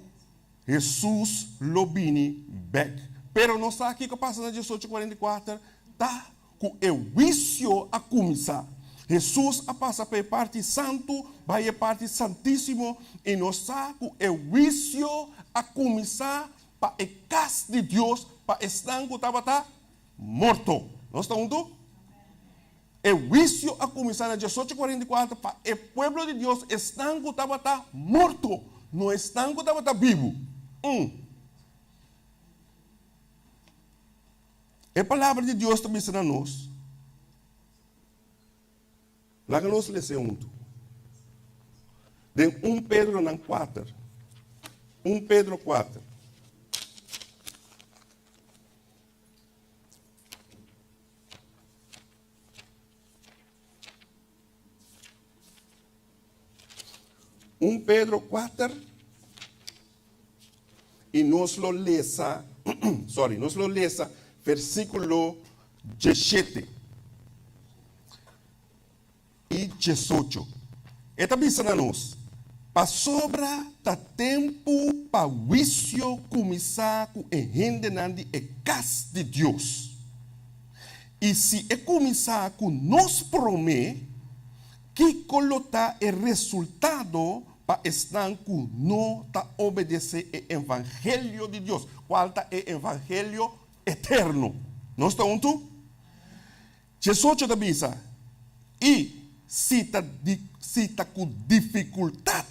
Jesus lo vini back. Pero nós sabemos que passa na 18:44, tá que o juízo a começar. Jesus passa para a parte santo, vai a parte santíssimo, e nós sabemos que o juízo a começar para a casa de Deus, para estar que estava morto. Nós estamos juntos? O juízo a começar na 18:44 para o povo de Deus, estar que estava morto, não estar que estava vivo. A palavra de Deus também será nós. Lá que nós lemos junto. De 1 Pedro 4. 1 Pedro 4. Pedro 4 e nós lo lesa, nós lo lesa versículo 17 e 18. Esta diz a nós, para sobra da tempo para o juízo começar com a gente na casa de Deus. E se é começar com nos promete que colocar o resultado para estar com não tá obedecer o evangelho de Deus. Qual é o evangelho eterno? Nós estamos juntos? Jesus te avisa. E se está com dificuldade,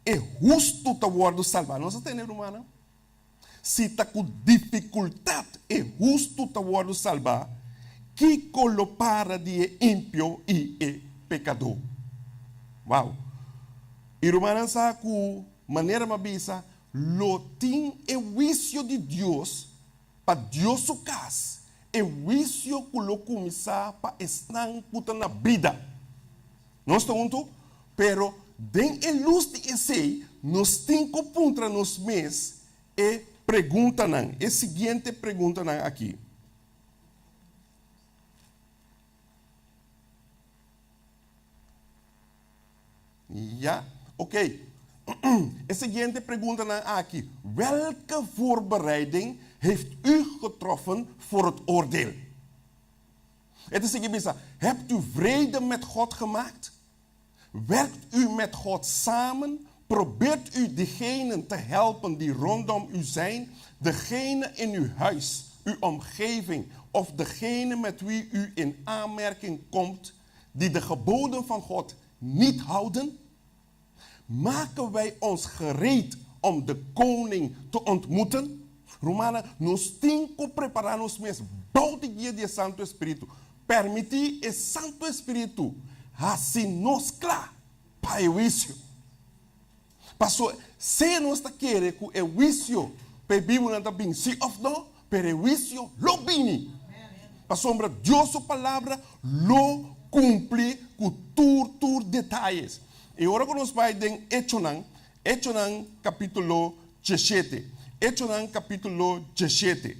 é justo te guardo salvar. Nós entendemos, humana? Se está com dificuldade, é justo te guardo salvar. Que colopara de ímpio e pecador. Uau! E Romana sabe que maneira mabisa, lo tem o juízo de Deus para Deus o caso. O juízo que lo começar para estar na vida. Nós estamos juntos? Pero, den a luz de esse, nós temos que pontar nos mês e pergunta não. A seguinte pergunta não aqui. Ja, ok. A seguinte pergunta aqui. Welke voorbereiding heeft u getroffen voor het oordeel? Het is zeggen, hebt u vrede met God gemaakt? Werkt u met God samen? Probeert u degenen te helpen die rondom u zijn? Degene in uw huis, uw omgeving of degene met wie u in aanmerking komt die de geboden van God niet houden? Maken wij ons gereed om de koning te ontmoeten? Romana, nos cinco prepararnos mes bauti guia de Santo Espírito. Permitir e Santo Espírito assim nos clá para o juízo. Passou, se nós está querendo que o juízo, para Bíblia não está bem, sim ou não, para o juízo, lo bini. Passou, Deus sua palavra, lo cumpre com tur detalhes. E agora que nós vamos em Echonan capítulo 17. Echonan capítulo 17.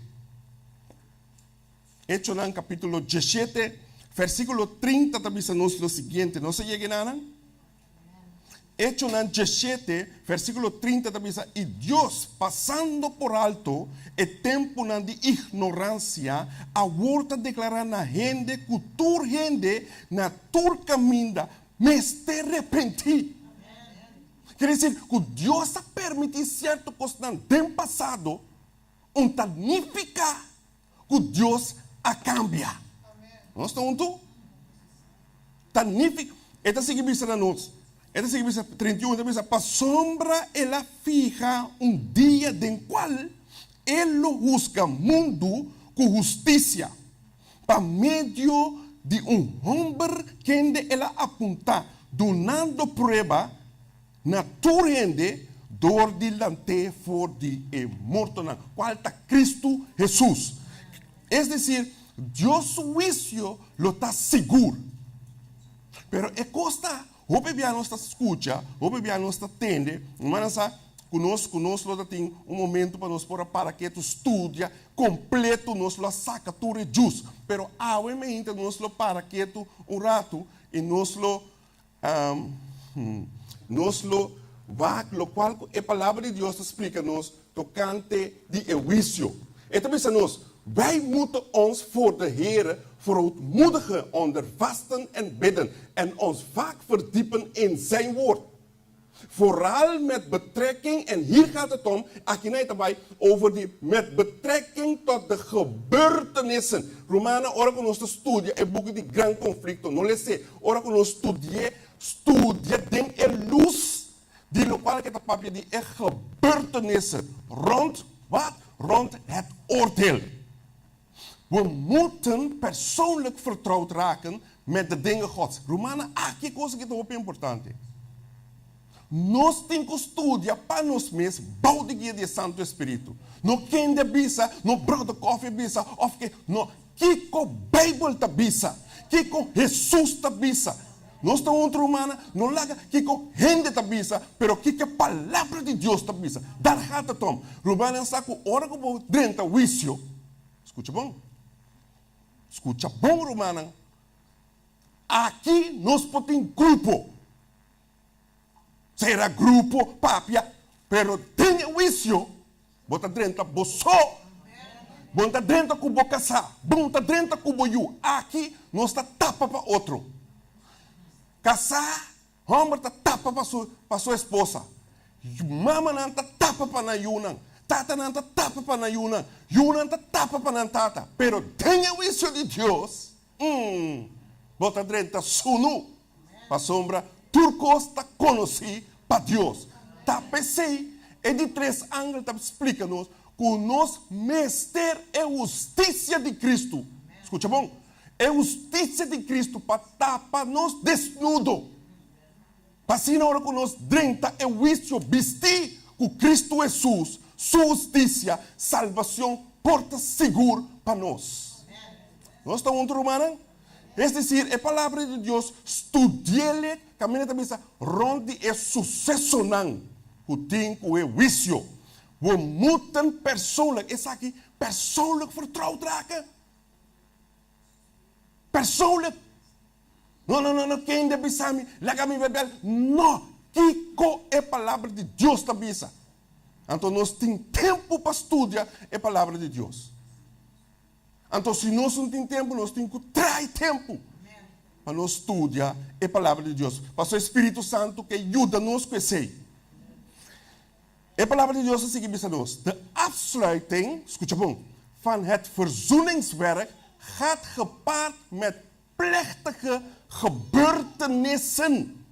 Echonan capítulo 17, versículo 30 também diz o seguinte, não se llega nada? Echonan 17, versículo 30 também diz, e Deus, passando por alto o tempo de ignorância, a volta declarar na gente, cultura gente, na tur caminho, mas te arrepenti. Quer dizer, que Deus ha permitido certo coisa no tempo passado, significa que Deus a cambia. Não estão juntos? Significa, esta significa na nós. Esta significa 31, esta para sombra ela fija dia em qual ele busca mundo com justiça, para meio de homem que ela apunta, donando prova na tua gente, door dilante for de morto na qual está Cristo Jesus. Es decir, Dios su juicio lo está seguro. Pero é costa, o bebiano está escucha, o bebiano está tende, mas conosco tem momento para nós para que tu estudia completo, nós lo saca tudo justo. Pero obviamente nós lo para que tu rato e nós lo va, lo qual a palavra de Deus explica-nos tocante de juízo. E também nos, wij moeten ons voor de Heer verootmoedigen onder vasten en bidden en ons vaak verdiepen in zijn woord. Vooral met betrekking, en hier gaat het om, met betrekking tot de gebeurtenissen. Romana, ora que nós estudia e boek de gran conflicto. Não lhe sei, ora que nós estudia tem a luz de lo qual que está papel de gebeurtenissen rond wat? Rond het oordeel. We moeten persoonlijk vertrouwd raken met de dingen Gods. Romana, aqui coisa que é muito importante. Nós temos que estudar para nós mesmos, bauta de guia de Santo Espírito. Não quem de bisa, não brother coffee bisa, of que não, que com Bíblia ta bisa, que com Jesus ta bisa. Nós estamos outra humana, não laga que com gente ta bisa, pero que a palavra de Deus ta bisa. Dar rata tom. Romana saco ora que vou drenta juízo. Escuta bom? Escuta bom, Romana. Aqui nós podemos grupo. Será grupo, papia, pero tem juízo. Bota dentro boço. Bota dentro com bocasá. Bota dentro com boiú. Aqui nós está tapa para outro. Casar, homem está tapa para sua esposa. Mama não está tapa para na yunang. Tata não está tapa para na yunang. Yunang está tapa para na tata. Pero tem juízo de Deus. Bota dentro sunu. Para sombra, turcos está conhecido para Deus. Tá pensei, é de três ângulos, tá explica-nos, que o nosso mestre é justiça de Cristo. Escuta bom? É justiça de Cristo para tapar nos desnudo. Para assim na hora que nós drenta é juízo vestir com Cristo Jesus, sua justiça, salvação, porta segura para nós. Nós estamos juntos, romana? Es decir, a palavra de Deus, estudiele, caminha também ronde é sucesso não, o tempo é juízo. We moeten persoonlijk, is aqui, persoonlijk vertrouwd raken. Persoonlijk. Não, quem deve saber, lega me bebel. Não, Kiko é a palavra de Deus também. Então nós temos tempo para estudar a palavra de Deus. Então, se nós não temos tempo, nós temos que trazer tempo para nós estudar a palavra de Deus. Para o Espírito Santo que ajuda-nos com isso. A palavra de Deus assim que diz a nós: de afsluiting, escuta bom, van het verzoeningswerk gaat gepaard met plechtige gebeurtenissen.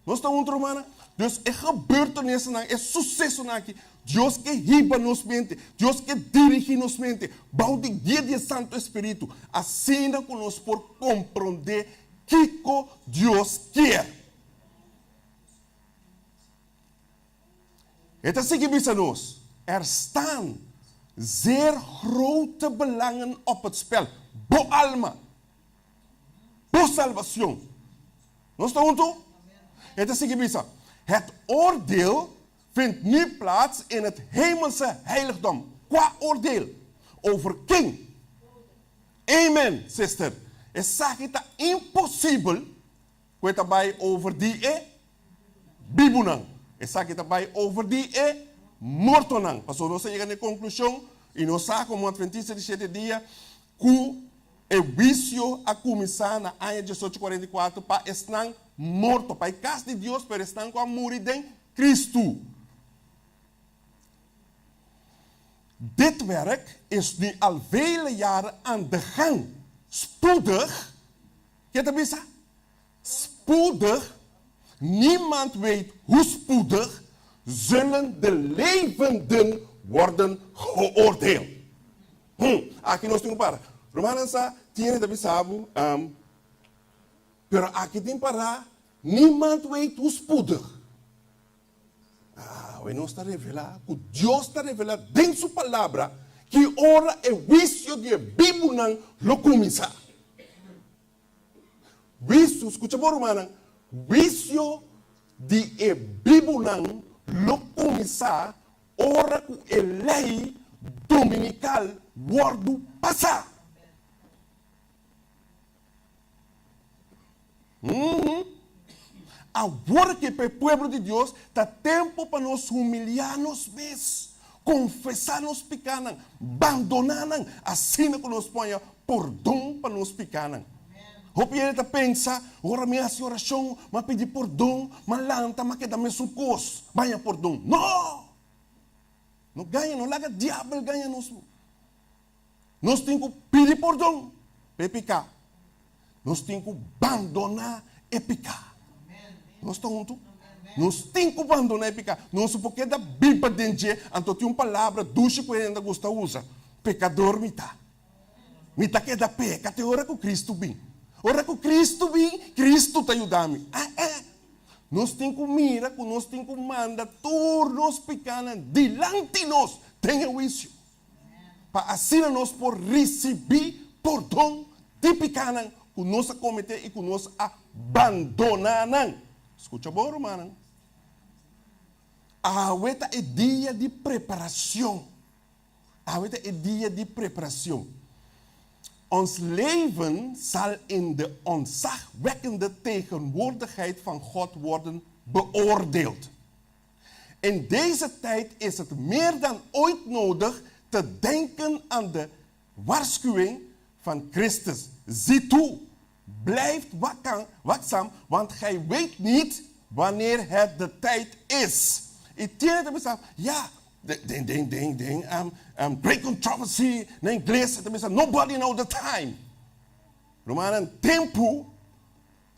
Nós estamos romana. Dus é gebeurtenissen, é sucesso aqui. Deus que riba nos mente, Deus que dirige nos mente, bao de guia de Santo Espírito, assim que nós por compreender que Deus quer. Het is gegeven ons. Staan zeer grote belangen op het spel. Bo alma. Bo salvação. Nós estamos toe? Het is gegeven. Het oordeel vindt nu plaats in het hemelse heiligdom. Qua oordeel. Over king. Amen, sister. É sakita impossível. Kweta bij over die bibunang. É sakita bij over die mortonang. Pastor, nós chegamos na conclusão e nós sabemos como Adventista de 7 dias que o vício a começar na ano 1844 para estar morto, para a casa de Deus, para estar com a morrer em Cristo. Dit werk is nu al vele jaren aan de gang. Spoedig, je hebt het spoedig, niemand weet hoe spoedig, zullen de levenden worden geoordeeld. Aqui nós temos para. Romanos tiene de sabe, pero aqui tem para, niemand weet hoe spoedig. Hoy nos está revelado, que Dios está revelado en su palabra, que ahora el juicio de Biblia lo comienza. Juicio, escucha por hermana, juicio de Biblia lo comienza, ahora que el ley dominical guardo pasa. Agora que para o povo de Deus está tempo para nós humilhar-nos mesmos, confessar nos pecados, abandonar assim que nós ponha perdão para nos pecados. O pior pensa, ora minha oração, mas pedir perdão, mas lanta, mas que dá mesmo coisa, vai perdão. Não! Não ganha, não larga diabo ganha nós. Nós temos que pedir perdão para pecar. Nós temos que abandonar e pecar. Nós estamos juntos? Nós temos que abandonar e pecar. Nós porque da Bíblia dentro, então tem uma palavra, duche que ainda gosta de usar. Pecador mita. Mita que da peca, até hora que Cristo vem. Hora que Cristo vem, Cristo te ajuda-me. Nós temos que mirar, nós temos que mandar todos os pecados diante de nós. Tenha juízo. Para assim nós por receber perdão de pecados que nós cometemos e que nós abandonamos. Escuta bom, irmão. Ahorita é dia de preparação. Ahorita é dia de preparação. Ons leven zal in de ontzagwekkende tegenwoordigheid van God worden beoordeeld. In deze tijd is het meer dan ooit nodig te denken aan de waarschuwing van Christus. Zie toe, blijf waakzaam, want gij weet niet wanneer het de tijd is. Ik denk dat we ja, great controversy na inglês, nobody know the time. Romano, tempo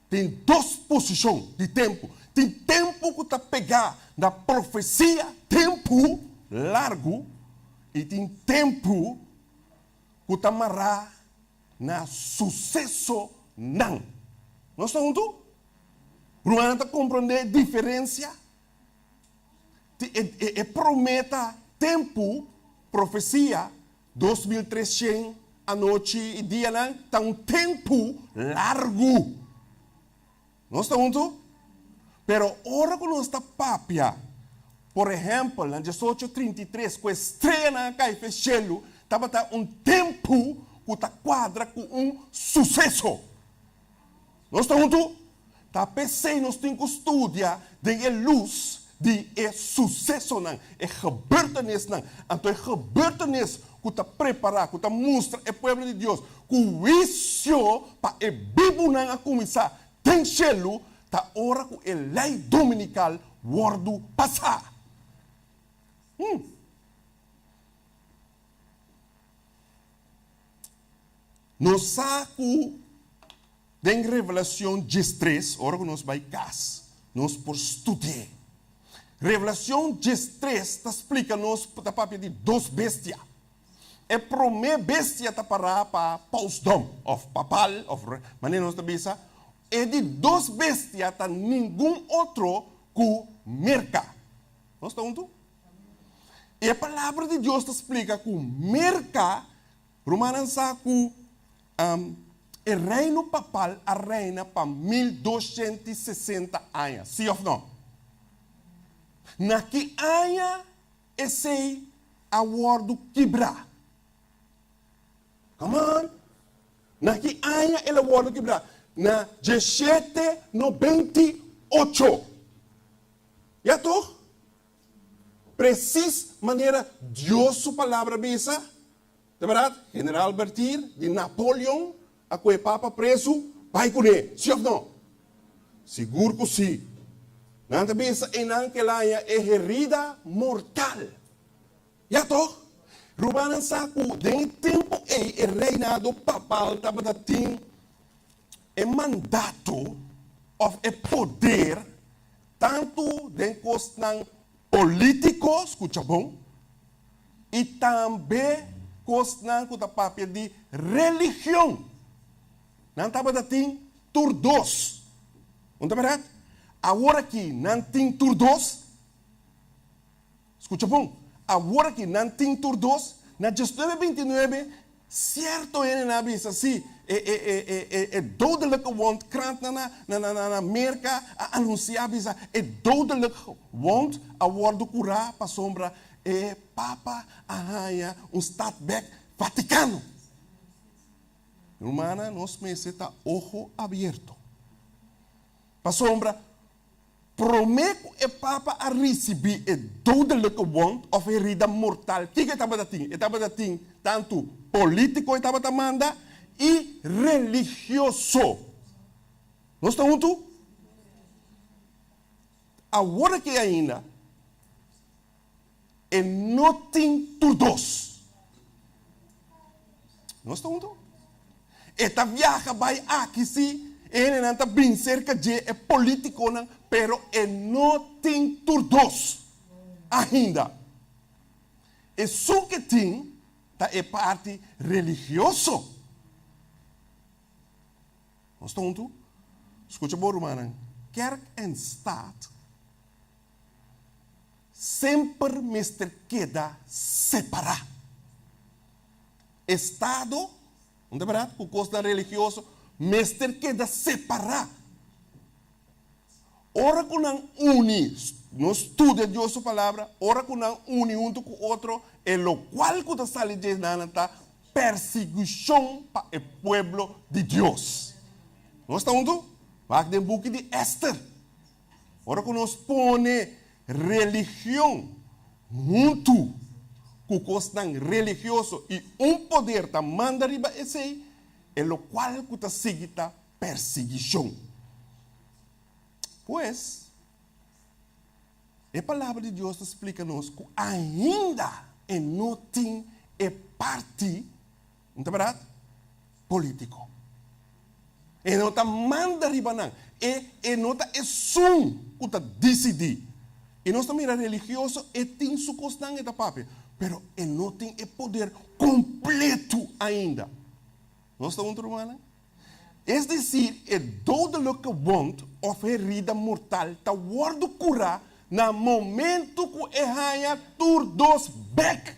tem duas posições de tempo. Tem tempo que está pegar na profecia, tempo largo, e tem tempo que está amarrar na sucesso não. Nós estamos juntos? Romano está compreendendo a diferença? Prometa tempo, profecia, 2300 a noite e dia lá, está um tempo largo. Nós estamos juntos? Pero ora que nós está papia, por exemplo, na 1833, com a estrela na caixa cielo, estava um tempo que está quadra com sucesso. Nós estamos juntos? Tá pensei, nós temos que estudar de luz die sucesso nang, gebeurtenis nang. Então gebeurtenis que está preparar, que está mostrar o povo de Deus, que o vício para o Bíblia nang a começar, tem chelo, tá hora que a lei dominical wordo passar. Nós saco em Revelação 13, ora que nós vai casa, nós por estudar. Revelação 13 está explica-nos da papel de duas bestias. A primeira bestia está para pausdom, of papal, of maneira nós bisa, e de duas bestias está nenhum outro que merca. Nós estamos juntos? E a palavra de Deus explica que merca, Romanos saco, o reino papal a reina para 1260 anos. Sim ou não? Naquele ano, esse acordo quebrar. Come on. Naquele ano, ele acordo quebrar. Na 1798. Já tô? Precisa maneira Deus sua palavra bisa. De verdade? General Bertir, de Napoleão, a que o Papa preso, vai com ele. Sim ou não? Seguro que sim. Nanta bisa naquela é herida mortal. Já tô? Rubanan saco, de tempo é reinado papal, estava dating é mandato, of é poder, tanto de costas políticos, escuta bom, e também costas com o papel de religião. Não estava dating turdos. Não está verdade? Agora que não tem turdos, escuta bom, agora que não tem turdos, na 1929, certo é na bisa, assim, dodelijk wond, krant na Amerika, anunciar bisa, dodelijk wond, a woord cura, pa sombra, Papa, ahaya, stadback, Vaticano. Irmã, nós meses está ojo aberto. Pa sombra, prometo e Papa a receber e dodelijke wond of herida mortal. Que estava dating? Estava dating tanto político estava manda e religioso. Nós estamos juntos? Agora que ainda é não tem turdos. Nós estamos juntos? Esta viaja vai aqui se ele não está bem cerca de político, não, pero não tem turdos ainda. E só que tem é parte religioso. Nós estamos juntos? Escuta bom, irmã. Kerk en staat sempre mister queda separar. Estado, não é verdade? O custo religioso, mister queda separar. Ora que não une, no estuda Deus sua palavra, ora que não une junto com o outro, e lo qual que está saliendo de nada perseguição para o pueblo de Deus. Nós estamos juntos? Vai no book de Esther. Ora que nós põe religião junto com coisa religioso e poder tá manda riba esse, e lo qual que está seguida perseguição. Pois, a palavra de Deus explica-nos que ainda não tem parte, não é verdade? Político. E não está manda riba não. E não está som que está decidir. E nós também é religioso e tem sua constante da papel. Pero não tem poder completo ainda. Nós estamos romana? É decir, dodelijke wond of herida mortal está word cura na momento que erraia turdos back.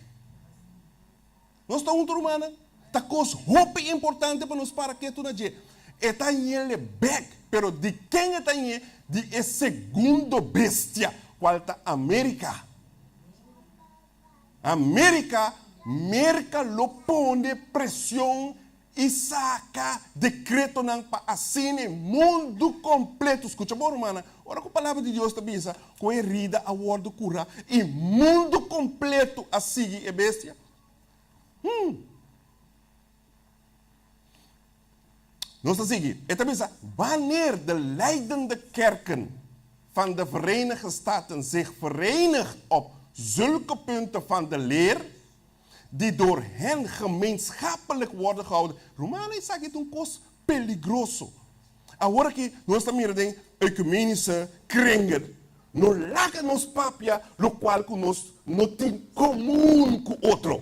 Nós estamos romana? Está coisa roupa importante para nós para que tu não diga. Está em ele back, pero de quem está em ele? De segundo bestia, qual está América. América lo põe pressão Isaca decreto não para assim mundo completo. Escuta bom, romana. Ora com a palavra de Deus também diz, com herida a word cura e mundo completo a seguir é bestia. Nós estamos seguindo. E também diz, wanneer de leidende kerken van de Verenigde Staten zich verenigt op zulke punten van de leer, die door hen gemeenschappelijk worden gehouden. Romanen is het een kost peligroso. Agora que nós estamos mirando ecumenische kringen, não laga nos papia, lo qual que nós não tem comum com outro.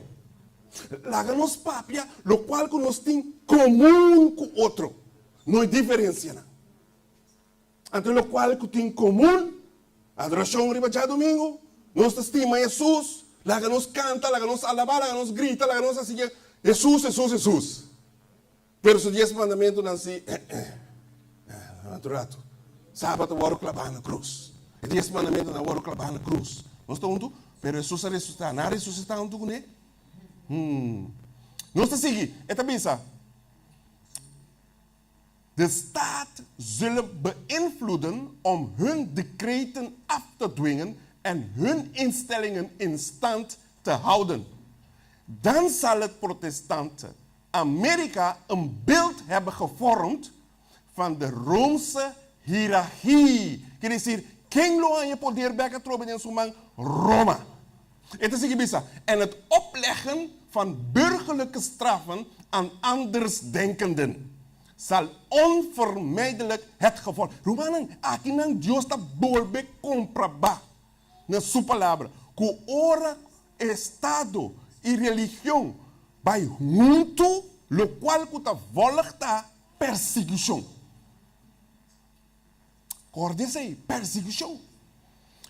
Laga nos papia, lo qual que nós tem comum com outro. Não é diferença, não. Entre lo qual que tem comum, adoração riba já domingo, nós estima Jesus, laga nos canta, laga nos alabar, laga nos grita, laga nos assim, Jesus, Jesus, Jesus. Pero os 10 mandamentos não se rato. Sábado eu clavar na cruz. E 10 mandamentos na hora clavar na cruz. Nós estamos juntos, pero Jesus a ressuscitar, na ressuscitar junto com ele. Nós estamos seguindo. É também isso. De staat zullen beïnvloeden om hun decreten af te dwingen en hun instellingen in stand te houden. Dan zal het protestante Amerika een beeld hebben gevormd van de Roomse hiërarchie. Quer dizer, quem lo aan je poder bekken troben in zo'n Roma. Het is gebisa. En het opleggen van burgerlijke straffen aan andersdenkenden zal onvermijdelijk het gevolg. Romanen, aqui não Deus está bolbe compraba na sua palavra. Que ora estado e religião vai junto, lo qual que está volta perseguição. Acorde-se aí, perseguição.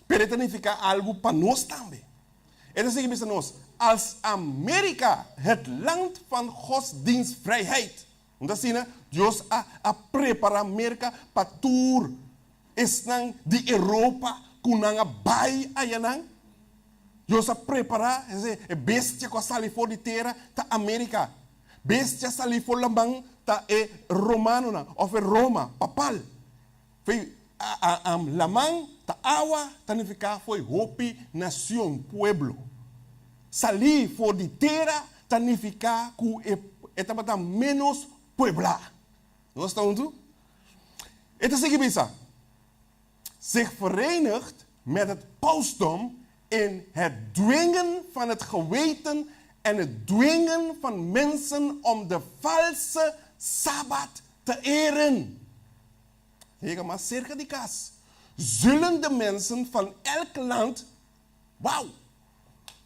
Pero significa algo para nós também. Het significa nós, als Amerika het land van godsdienstvrijheid. Want dat zien Deus a prepara Amerika para tour esnang de Europa kunanga bai ayanang. Deus a prepara bestia com a sali for de terra ta Amerika. Bestia sali for lambang ta romano na of Roma papal. Foi lamang ta awa tanificar foi hopi nação pueblo. Sali for de terra tanificar ku etapa menos puebla. Nós estamos juntos? Het is gebisa. Zich verenigt met het pausdom in het dwingen van het geweten en het dwingen van mensen om de valse Sabbat te eren. Hega maar cerca de kas. Zullen de mensen van elk land, wauw,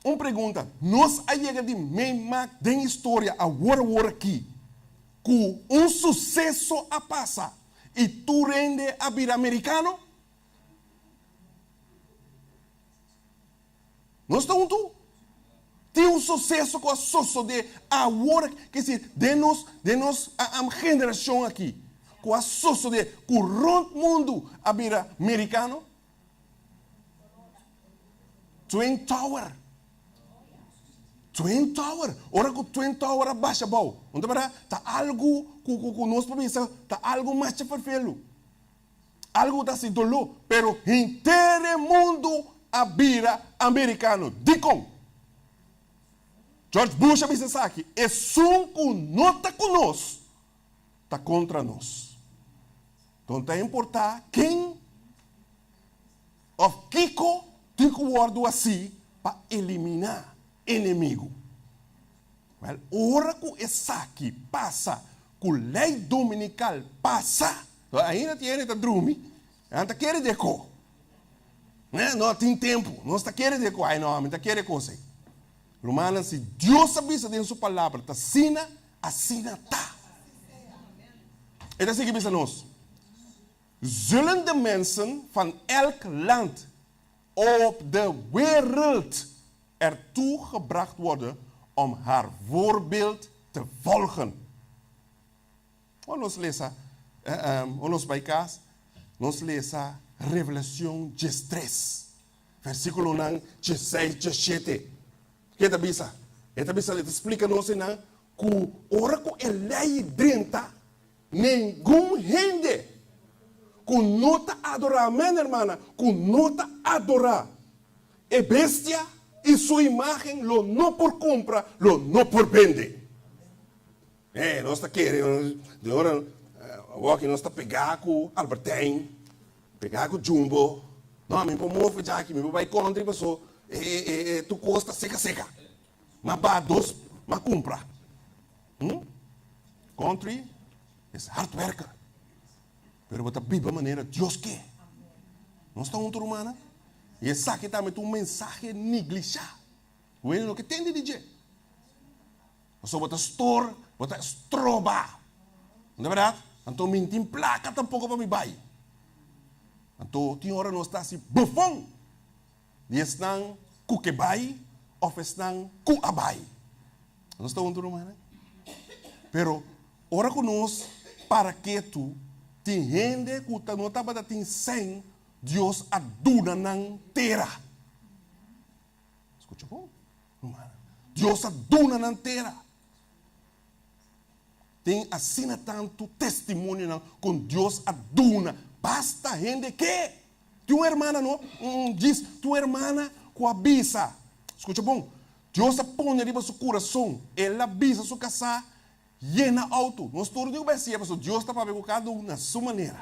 uma pergunta, nós aí de meemaak den história a word aqui, com sucesso a passa e tu rende a vir americano? Nós estamos tu? Tem sucesso com a soço de a word, quer dizer, de nós a geração aqui, com a soço de com rond mundo a vir americano? Twin Tower. Twin Tower. Ora que Twin Tower abaixa bom. Então para tá algo com nós para pensar, tá algo mais perfeito. Algo tá se dolou, pero inteiro mundo abira americano. Dicom. George Bush disse isso aqui. É que não tá conosco, tá contra nós. Então tá importar quem of Kiko Tico word assim para eliminar inimigo. Well, ora que essa aqui passa, que lei dominical passa, ainda tem que dormir, ainda quer deco. Não tem tempo, não está querendo deco, ai não, ainda quer coisa. Romanos, se Deus avisa em sua palavra, tá assina, assina tá. É assim que pensa nós. Zullen de mensen van elk land op de wereld ertoe gebracht worden om haar voorbeeld te volgen. Ons lezen, ons bij kaas, ons lezen Revelación 3, versículo 16, 17. Que é bisa? Esta bisa le explica nos na que ora que lei drenta, nenhum gente que nota adorar, amém, irmã, que nota adorar, é bestia e sua imagem, lo não por compra, lo não por vender. Nós está querendo, de hora, nós está pegar com Albertine, pegar com Jumbo, não, me pomove já aqui, me vai contra, pessoa, tu custa seca, mas para dois, mas compra. Country is hard worker, pero bota viva maneira Deus quer. Nós estamos juntos, humana, e essa aqui também tem mensagem negligenciado. O ele não que tem de dizer. Você bota store, bota estroba, não é verdade? Então me tem placa tampouco para me vai. Então tem hora nós está assim bufão, e estão com que vai, ou estão com a vai. Nós estamos juntos, humana. Pero ora que nós para que tu tem gente que não está para ter sem Deus aduna na terra. Escuta bom? Deus aduna na terra. Tem assim tanto testemunho com Deus aduna. Basta gente que tua irmã não diz tua irmã com a bisa. Escuta bom? Deus põe ali para seu coração. Ela bisa sua casa llena auto. Nós todos não vai ser, Deus está para ver cada um na sua maneira.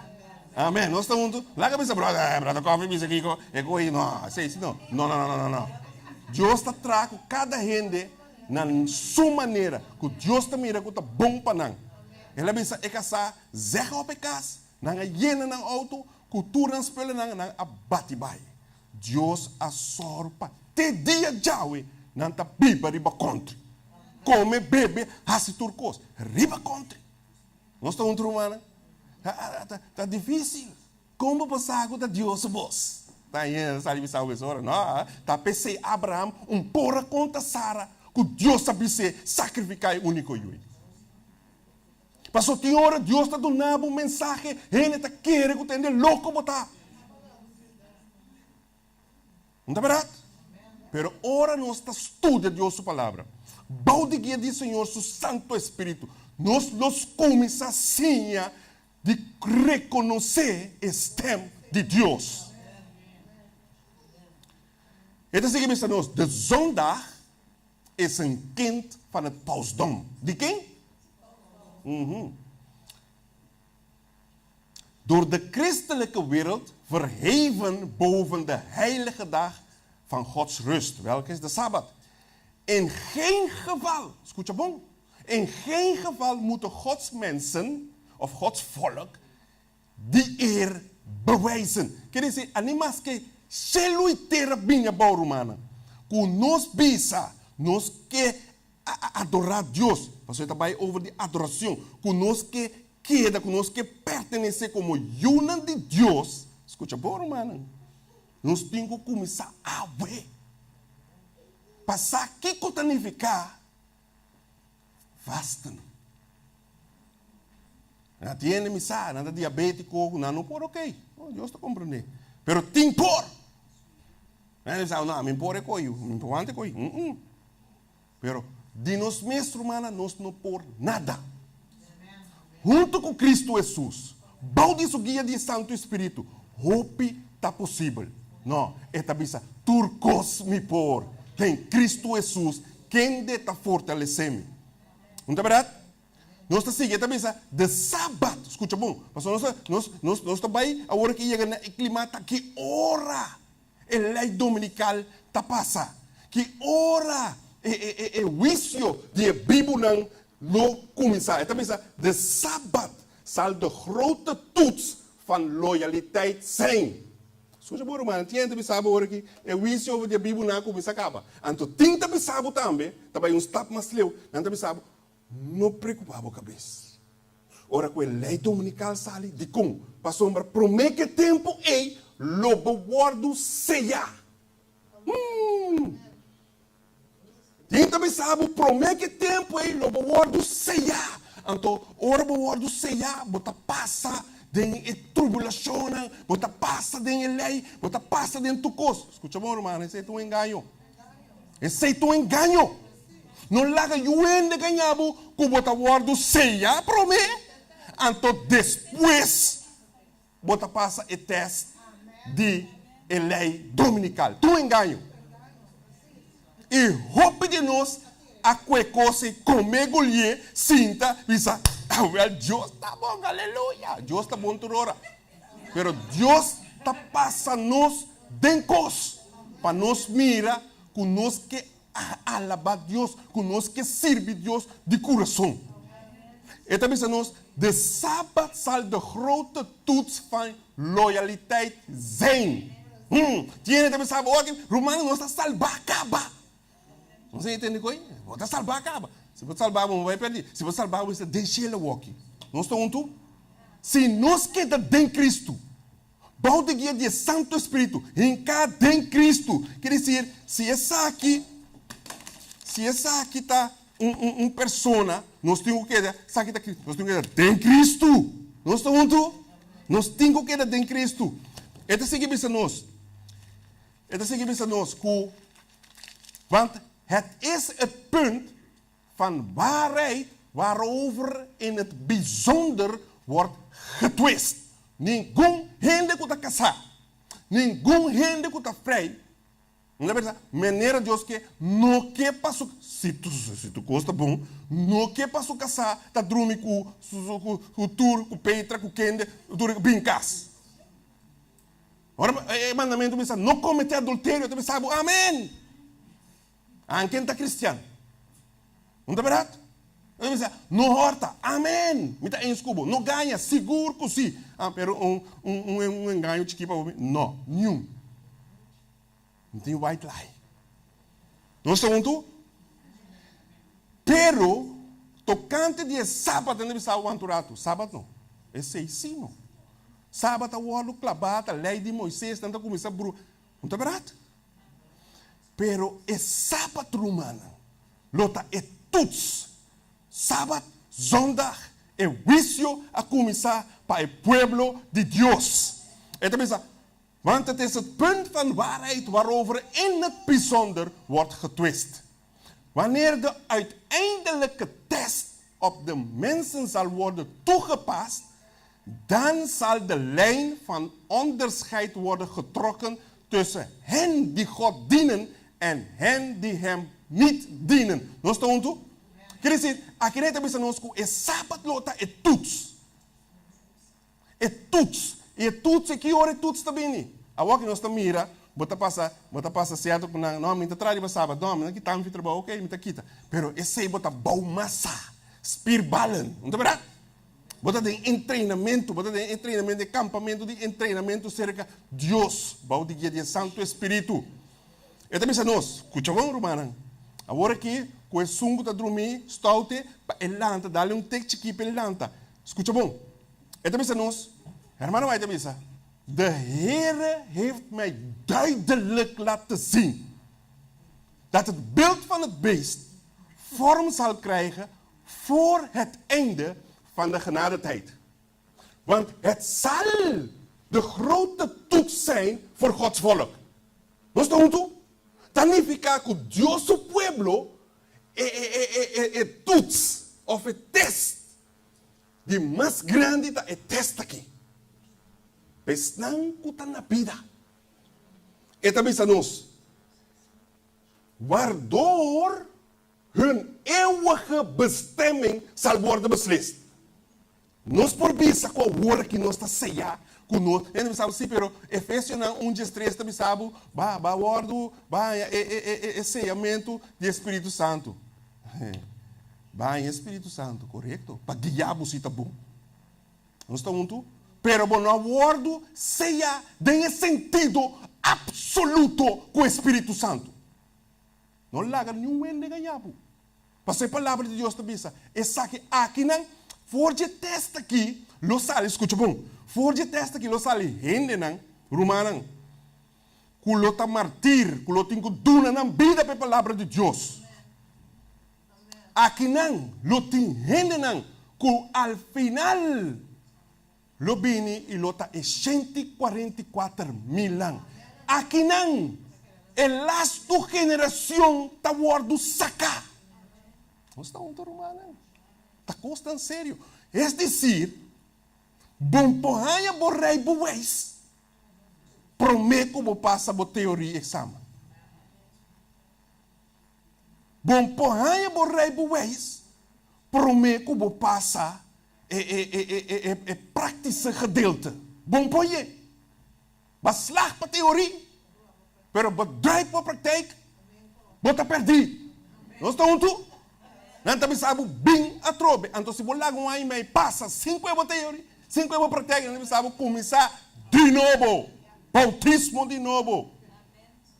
Amém. Nós estamos juntos. Lá que pensa, brother, coffee, bisa aqui, é coisa, não, sei isso, não. Deus está trazendo cada gente na sua maneira, que Deus está mirando que está bom para nós. Ela pensa, é casar, zeca o pecado, não é llena na auto, cultura espelha não abate vai. Deus assorpa, te dia jawe, não está biba riba contra. Come, bebe, hace turcos, riba contra. Nós estamos juntos, humana. Está difícil. Como passar com Deus vos? Está aí, sabe, não? Está pensei Abraão, porra contra Sara, que Deus sabe ser sacrificar o único eu. Passou tem hora, Deus está dando um mensagem, ele está querendo que tenha louco botar. Não é verdade? Pero ora nós está estudando Deus sua palavra. Balde guia do Senhor, seu Santo Espírito. Nós começamos assim de reconhecer este de Deus. Então, seguinte, nós, de zondag is een kind van het pausdom. Die quem? Door de christelijke wereld verheven boven de heilige dag van Gods rust. Welke is de Sabbat? In geen geval, escucha bom, in geen geval moeten Gods mensen of Gods volk die eer bewijzen. Quer dizer, animas que se luitera binha baurumana, que nos bisa, nos que adorar Deus, você trabalha over de adoração, que nos que queda, que nos que pertenece como una de Deus, escucha baurumana, nós temos que começar a ver, passar que cotanificar, fasting. Não tem misa, nada diabético, não por ok. Deus está compreendendo. Pero tem por. Não, me por é coio, me por ante coio. Pero de nós mesmos, humana, nós não por nada. Junto com Cristo Jesus, balde isso guia de Santo Espírito, hope está possível. Não, esta bisa, turcos me por. Tem Cristo Jesus, quem de está fortalecendo. Não é verdade? Nós estamos seguindo também de sábado. Escuta bom. Nós estamos aí, a hora que chega no clima, que hora a lei dominical está passa. Que hora o vício de Bíblia não começa. Então, de sábado, zal de grote toets van loyaliteit zijn. Escuta bom, irmão. Entende, bisabo, hora que o vício de Bíblia não começa a acabar. Então, tinta bisabo também, também stap mais leu. Então, bisabo, não preocupava a cabeça. Ora, com a lei dominical sali, de como? Passou para promete que tempo é, lobo guardo ceia. Tinta bisabo, promete que tempo é, lobo guardo ceia. Então, ora, lobo guardo ceia, bota passa, tem tribulação, bota passa, tem lei, bota passa dentro do costo. Escuta bom, irmão, esse é um engano. Esse é um engano. não larga yuende ganhabo, que bota guardo ceia, prome. Então, depois, bota passa o teste de lei dominical. Tu engano. E roupa de nós, a coisa comigo lhe, sinta, pensa, Deus está bom, aleluia. Deus está bom toda hora. Pero Deus está passando dencos para nos mira, com nós que alabar Deus, com nós que serve Deus de coração. E também nós, de sábado zal de grote toets van loyaliteit zijn. Tiene também sabe, Romano não está salvar acaba. Não sei entender coisa? Está salvar acaba. Se você salvar, não vai perder. Se você salvar, você deixa ele walking. Nós estamos juntos? Se nós queda em Cristo, Bom de guia de Santo Espírito em cada em Cristo. Quer dizer, se essa aqui está persona, nós temos que nós temos que em Cristo. Nós estamos juntos? Nós temos que em Cristo. Esta seguinte nós. Esta seguinte nós que want het is het punt van waarheid waarover in het bijzonder wordt getwist. Nenhum gente que está casado, nenhum gente que está frei, não é verdade? Maneira Deus que não quer passar, se tu gosta bom, não quer passar casar, tá dormindo com o tur, com o peitra, com o kende, com brincas. Ora, o mandamento me diz, não cometer adultério, tu me sabe, amém. Quem está cristiano, não é verdade? Não horta, amém. Me está em escubo, não ganha, seguro que sim. Pero engano de equipa, não, nenhum. Não tem white lie. Não estão juntos? Pero, tocante de sábado, não está o anturato. Sábado não, é seisino. Sábado é o ano clavado, a lei de Moisés, tenta começar a não é verdade? Pero, é sábado romano, lota é tudo. Sábado, zondag, é juízo a começar para o povo de Deus. E também sabe, want het is het punt van waarheid waarover in het bijzonder wordt getwist. Wanneer de uiteindelijke test op de mensen zal worden toegepast, dan zal de lijn van onderscheid worden getrokken tussen hen die God dienen en hen die hem niet dienen. Nós estamos juntos? Quer dizer, aqui nem também nós que é sábado lota é tudo. É tudo. E é tudo aqui hora é tudo também. A hora que nós estamos mira, bota passa certo, não me traz para sábado, não que estamos trabalhando, ok, me quita. Pero esse aí bota bom massa, spirballen, não é verdade? Bota de treinamento, de campamento, de treinamento cerca de Deus, bom de guia de Santo Espírito. E também nós, escutamos romano, agora aqui com o sungo está dormir, stoute, ele lanta, dá-lhe tek aqui para ele lanta. Escuta bom. E também nós, hermano, vai também de Heere heeft mij duidelijk laten zien dat het beeld van het beest vorm zal krijgen voor het einde van de genadetijd. Want het zal de grote toets zijn voor Gods volk. Nós estamos juntos? Significa que Deus, o pueblo, é tuts, of é test. De mais grande é test aqui. Pesnan que está na vida. E também nós, waardoor hun eeuwige bestemming zal worden beslist. Nós por bisa com a hora que nós está ceia, com nós, e não sabe sim, pero Efésios 1:3 também sabe, é ceiamento de Espírito Santo. Vai em Espírito Santo, correto? Para guiar você tá bom. Nós estamos juntos? Pero no acordo ceia tem sentido absoluto com o Espírito Santo. Não larga nenhum ende ganhar. Passei a palavra de Deus também. Essa aqui não, for de testa aqui, lo sale, escuta bom. For de testa aqui, lo sale, rende não, romano. Culota martir, culota incuduna na vida para a palavra de Deus. Aqui não, lo tem rende não, que al final lo bini e lota é 144.000 anos. Aqui não, é last geração tá guardo sacar. Nós estamos romana. Está custando sério. É decir, bom porranha borrei bués. Prometo que vou passar a teoria e exame. Bom porranha borrei bués. Prometo que vou passar prática gedeelte. Bom porranha. Mas slag para teoria. Pero bedrijf para praktijk. Bota perdi. Nós estamos tu. Não também sabe bem a trobe. Então se vou lá com aí me passa 5 anos teoria, 5 anos praktijk, não sabe começar de novo. Bautismo de novo.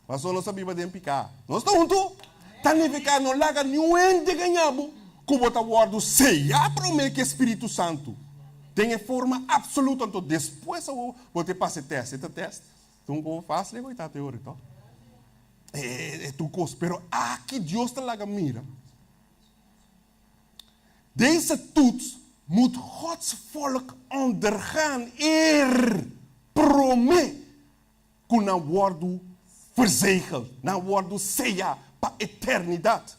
Mas só não sabia de picar. Nós estamos tu. Tanificar não larga nenhum ente ganhamos. Como está guardo ceia para o meu Espírito Santo. Tem forma absoluta. Então depois eu vou ter passar teste. Esse teste. Então como fácil é coitar a teoria. Então. É tu coisa. Pero aqui Deus te larga mira. Deze toets moet Gods volk ondergaan. Prome. Que não guardo verzegel. Não guardo ceia para a eternidade.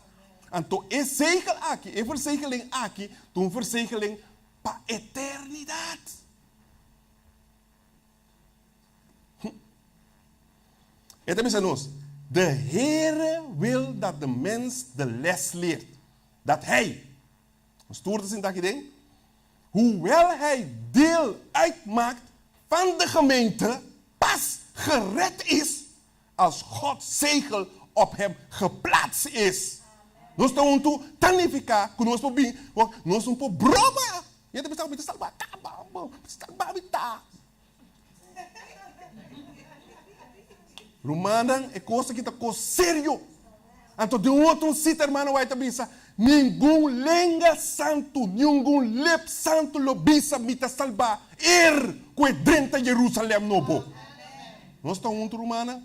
Então, é zegel aqui, é verzegeling aqui, então verzegeling para a eternidade. E também diz nos, de Heere wil dat de mens de les leert. Dat hij, ons stoort is in dat geding, hoewel hij deel uitmaakt van de gemeente, pas gered is als Gods zegel op hem geplaatst is. Nós estamos tanificar que nós podemos, nós não podemos broma. E aí depois estamos salvar, salvar, Romana é coisa que está com sério. Então de outro sítio, irmão, vai pensar, nenhum lenga santo, nenhum lep santo lo bisa mita salvar. Que dentro de Jerusalém novo. Nós estamos romana.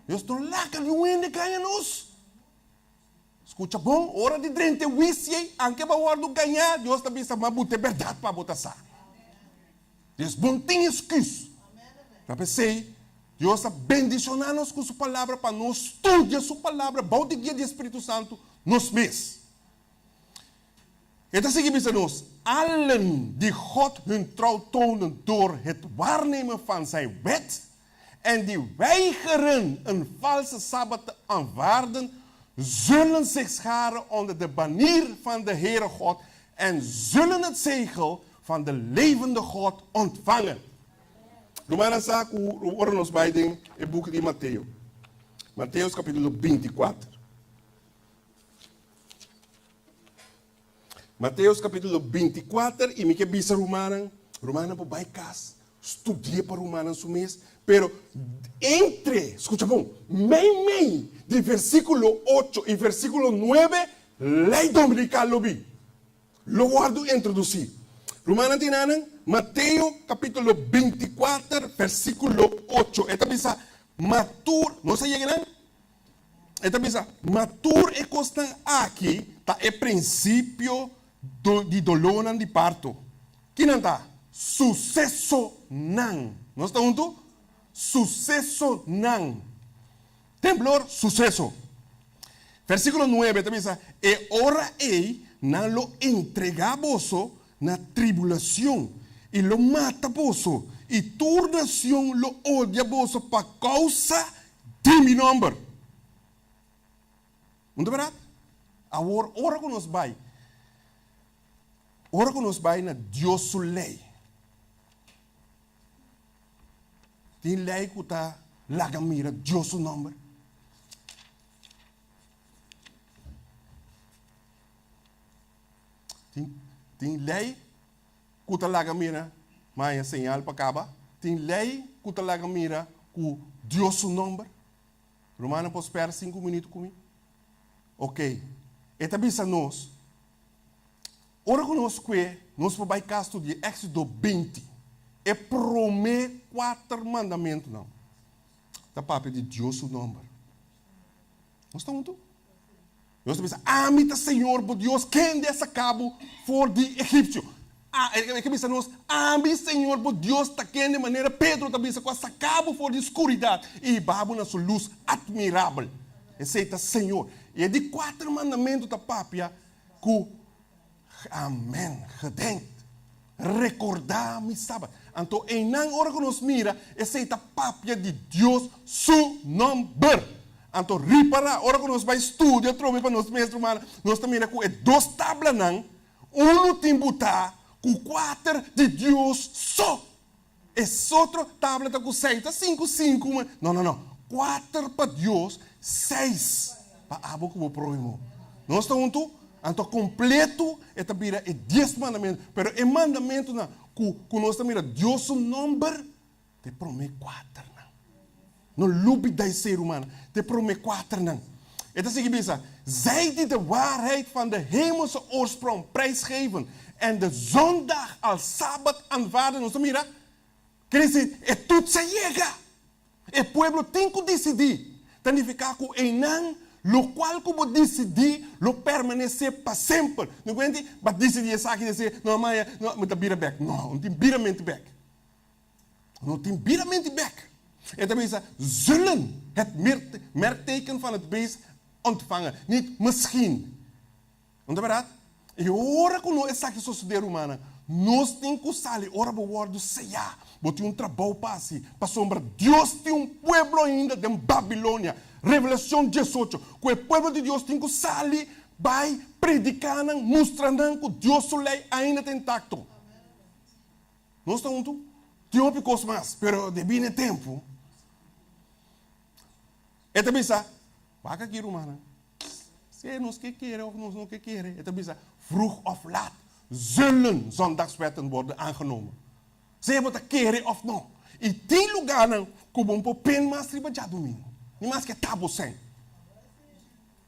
Nós estamos lá que não é ganha nós. Escuta bom, hora de drente wisi, anche para guardo ganhar, Deus também está mabuta verdade para botar sa. Deus bom tem excuse. Para pensei, Deus está bendicionando-nos com sua palavra para nós estudar sua palavra, bom dia de Espírito Santo, nos mês. Então seguimos nós, allen die God hun trouw tonen door het waarnemen van zijn wet en die weigeren een valse sabbat te aanvaarden, zullen zich scharen onder de banier van de Heere God en zullen het zegel van de levende God ontvangen. Romana saco, ora nos vai em o book de Mateus. Mateus capítulo 24. Mateus capítulo 24, e me que bisa Romana por baicas, estudie para Romana no mês, pero entre, escucha bom, meio de versículo 8 e versículo 9, lei dominical lo vi. Lo guardo introduzir. Romana tinanan, Mateus capítulo 24, versículo 8. Esta bisa matur, não se llegan. Esta bisa matur e constan aqui, tá é princípio de dolor de parto. Que não tá? Sucesso não. Nós estamos juntos? Sucesso não. Temblor, sucesso. Versículo 9, também diz, e ora ei não lo entrega vosso na tribulação, e lo mata vosso, e toda nação lo odia vosso por causa de meu nome. Não é verdade? Agora, ora que nos vai. Ora que nos vai na Deus sua lei. Tem lei que está lá que mira Deus seu nome. Tem lei que está lá que mira mas a señal para acabar. Tem lei que está lá que mira com Deus seu nome. Romana, posso esperar 5 minutos comigo? Ok. E também se nós. Ora que nós vamos estudar Éxodo 20. É prometer 4 mandamentos, não. Da parte de Deus o nome. Nós estamos juntos? Nós estamos pensando, amita Senhor, por Deus, quem dessa cabo for de egípcio? É que pensa nós, amita Senhor, por Deus, está quem de maneira, Pedro também pensa, com essa cabo for de escuridade. E babo na sua luz admirável. Aceita Senhor. E é de 4 mandamentos da papia, ku, amen, gedenkt. Recordar mi sábado. Anto enang ora que nos mira, esse é a papia de Deus, su nombre. Anto ripara, ora que nos vai estudar, trove para nos mestre humano, nós também é com dois tablas não, timbuta, com 4 de Deus só. Esse outro tabla tá com 6, tá 5, 5, não. 4 para Deus, 6 para abo que vou próximo. Nós estamos juntos, anto completo, é também 10 mandamentos, pero o mandamento não, que nós também Deus o nome, te promete 4 não. Não lubi da ser humano, te promete 4 não. Het is gebisa, zij die de waarheid van de hemelse oorsprong prijsgeven en de zondag als sabbat aanvaarden, nos mira, quer dizer, é tudo se llega. O pueblo tem que decidir, tem que ficar com enang, lo qual como decidir, lo permanecer para sempre. Não entende? Mas decidir essa aqui dizer, não, mas não, me bira back. Não tem biramento back. Não tem biramento back. En dan is zullen het merkteken van het beest ontvangen. Niet misschien. Onderbereid? E ora quando essa que sou ser humana, nós temos que sair, ora bewaardo seja, bote trabalho para si, para sombra. Deus tem pueblo ainda de Babilônia. Revelação 18, que o pueblo de Deus tem que sair, vai predicando, mostrando que Deus sua lei ainda tem intacto. Nós estamos juntos? Tem picos mais, pero de bem tempo. É também isso. Vai aqui, humana. Se nós que querem of nós não que querem. É também isso. Vroeg of laat zullen zondagswetten worden aangenomen. Ze moeten querer of não. E tem lugar que vão pôr pen mais riba já domingo. Nem mais que tabu sem.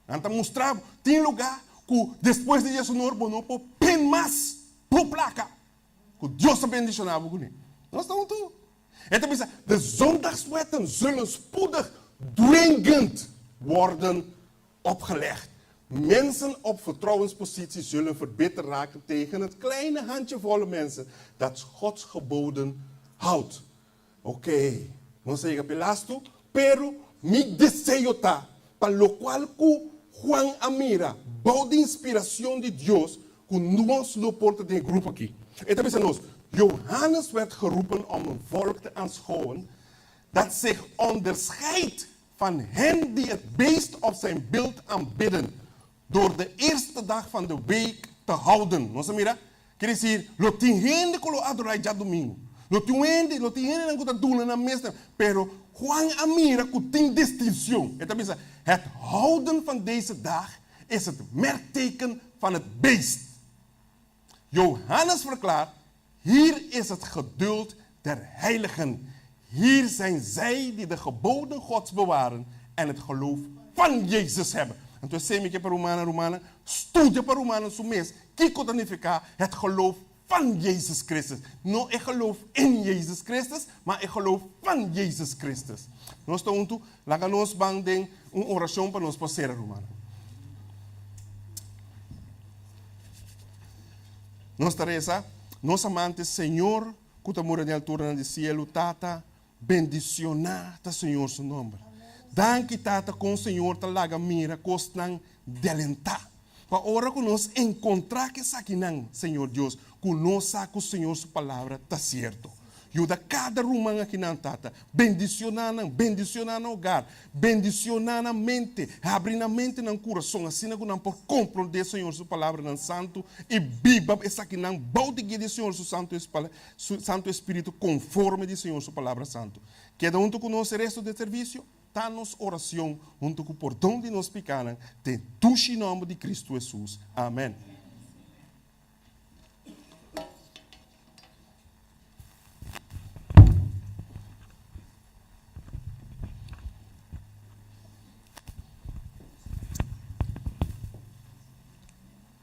Então mostrar, tem lugar que depois de Jesus não vão pôr pen mais por placa. Que Deus abençoe com ele. Nós estamos tudo. É também isso. De zondagswetten zullen spoedig dwingend worden opgelegd. Mensen op vertrouwensposities zullen verbeterd raken tegen het kleine handjevol mensen dat Gods geboden houdt. Oké, no sé pelasto, pero mi deseo está, para lo cual Juan Amira, bouw de inspiração de Deus, que nós lo porta de groep aqui. En dan is het Johannes werd geroepen om een volk te aanschouwen dat zich onderscheidt van hen die het beest op zijn beeld aanbidden. Door de eerste dag van de week te houden. Nossa mira, quer dizer, lo tem gente que lo adorai já domingo. Lo tem gente que está doendo na mesa. Pero Juan Amira que tem distinção. Het houden van deze dag is het merkteken van het beest. Johannes verklaart, hier is het geduld der heiligen. Hier zijn zij die de geboden Gods bewaren en het geloof van Jezus hebben. Então, sei que para Romana, estuda para Romana no mês, que codificar het geloof van Jezus Christus. Não é geloof in Jezus Christus, mas é geloof van Jezus Christus. Nós estamos juntos, lá nós vamos ter uma oração para nós fazer, Romana. Nós Teresa, nós amantes, Senhor, que te mora na altura do cielo, Tata, bendicionar o Senhor seu nome. Danke tata com o Senhor te laga mira costan delentar. Para ora que nós encontrar que aqui não, Senhor Deus, que nós saca o Senhor sua palavra tá certo. Ajuda cada rumão aqui na tata, bendicionar o hogar, bendicionar a mente, abrir a mente no coração, assim que não por compreender Senhor sua palavra no santo e biba essa aqui não balde de Senhor seu santo Espírito conforme de Senhor sua palavra santo. Queda junto com nós o resto do serviço. Dá-nos oração junto com o perdão de nós pecados, de tudo em nome de Cristo Jesus. Amém.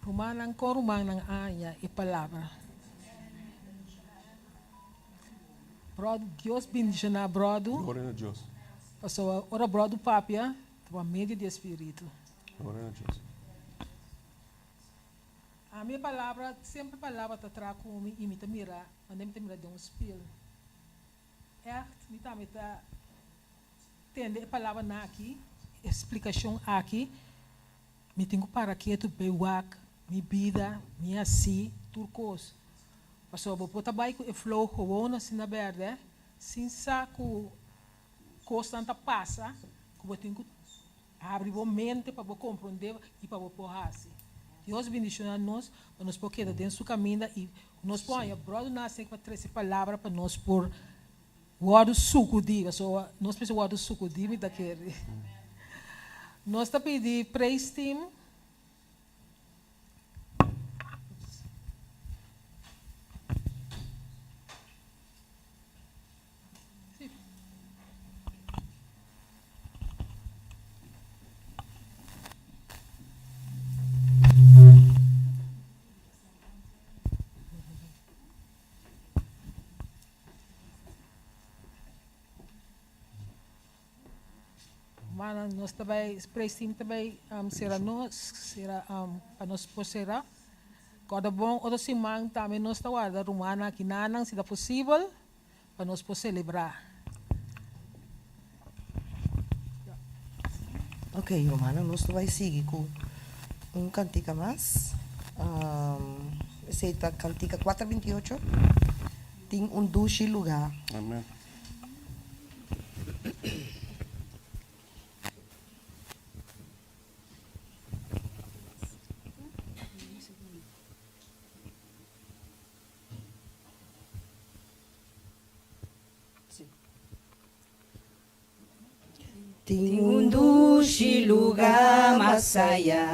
Rumanang ko, rumanang aya, ipalabra. Brother, Deus bendicionar, brother. Glória a Deus. Pastor, ora brother papia, tua mente de espírito. Glória a Deus. A minha palavra, sempre palavra te trago como imita mira, onde me mira de um espelho. Me tá entender a palavra na aqui, explicação aqui, me tenho para que tu bewak mi vida, mi assim, turcos. Passou a botar baixo e flow gewoon assim na verde, sem saco constante passa, que eu tenho que abrir a mente para compreender e para porrar assim. Deus bendicionar nós, para nós porque dentro do caminho e nós põe a brother nasce para trazer palavra para nós por guardo suco de, so nós precisamos guardo suco de me daquele. Nós está pedindo praise team. Mas nós também, praise team também, será nós, será para nós será. Cada bom, outro semana também nós está guardando rumana aqui nanang, se dá possível, para nós celebrar. Ok, Romana, nós vai seguir com cantica mais. Essa cantica 428. Tem dulce lugar. Amém. Tem dulce lugar masaya,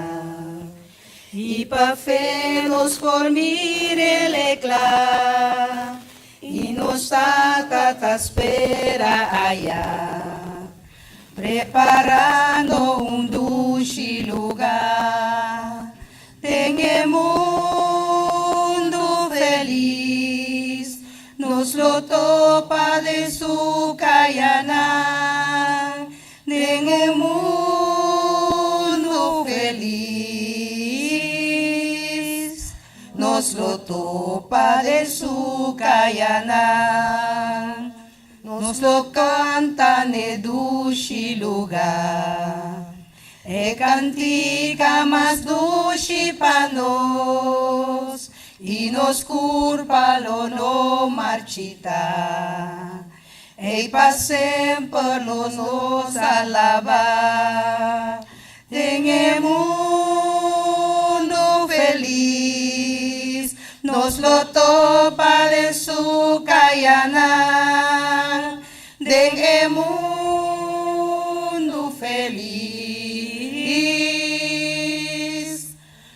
e para fé nos formir ele clar, e nos tata espera allá, preparando dulce lugar. Tem mundo feliz, nos lo topa de su cayaná. En mundo feliz, nos lo topa de su cayaná, nos lo cantan en dulce lugar, e cantica más dulce para nos, y nos culpa lo no marchita. E para sempre nos alabar. En mundo feliz, nos lo topa de su cayaná. En mundo feliz,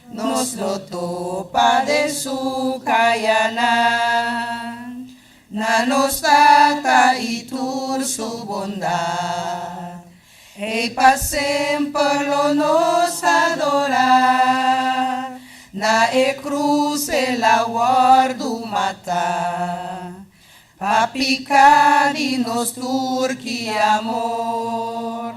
nos lo topa de su cayaná. Na nos tata e tur su bondad, e pa sempre lo nos adorar, na e cruce la guardo matar, pa picar di nos turqui amor,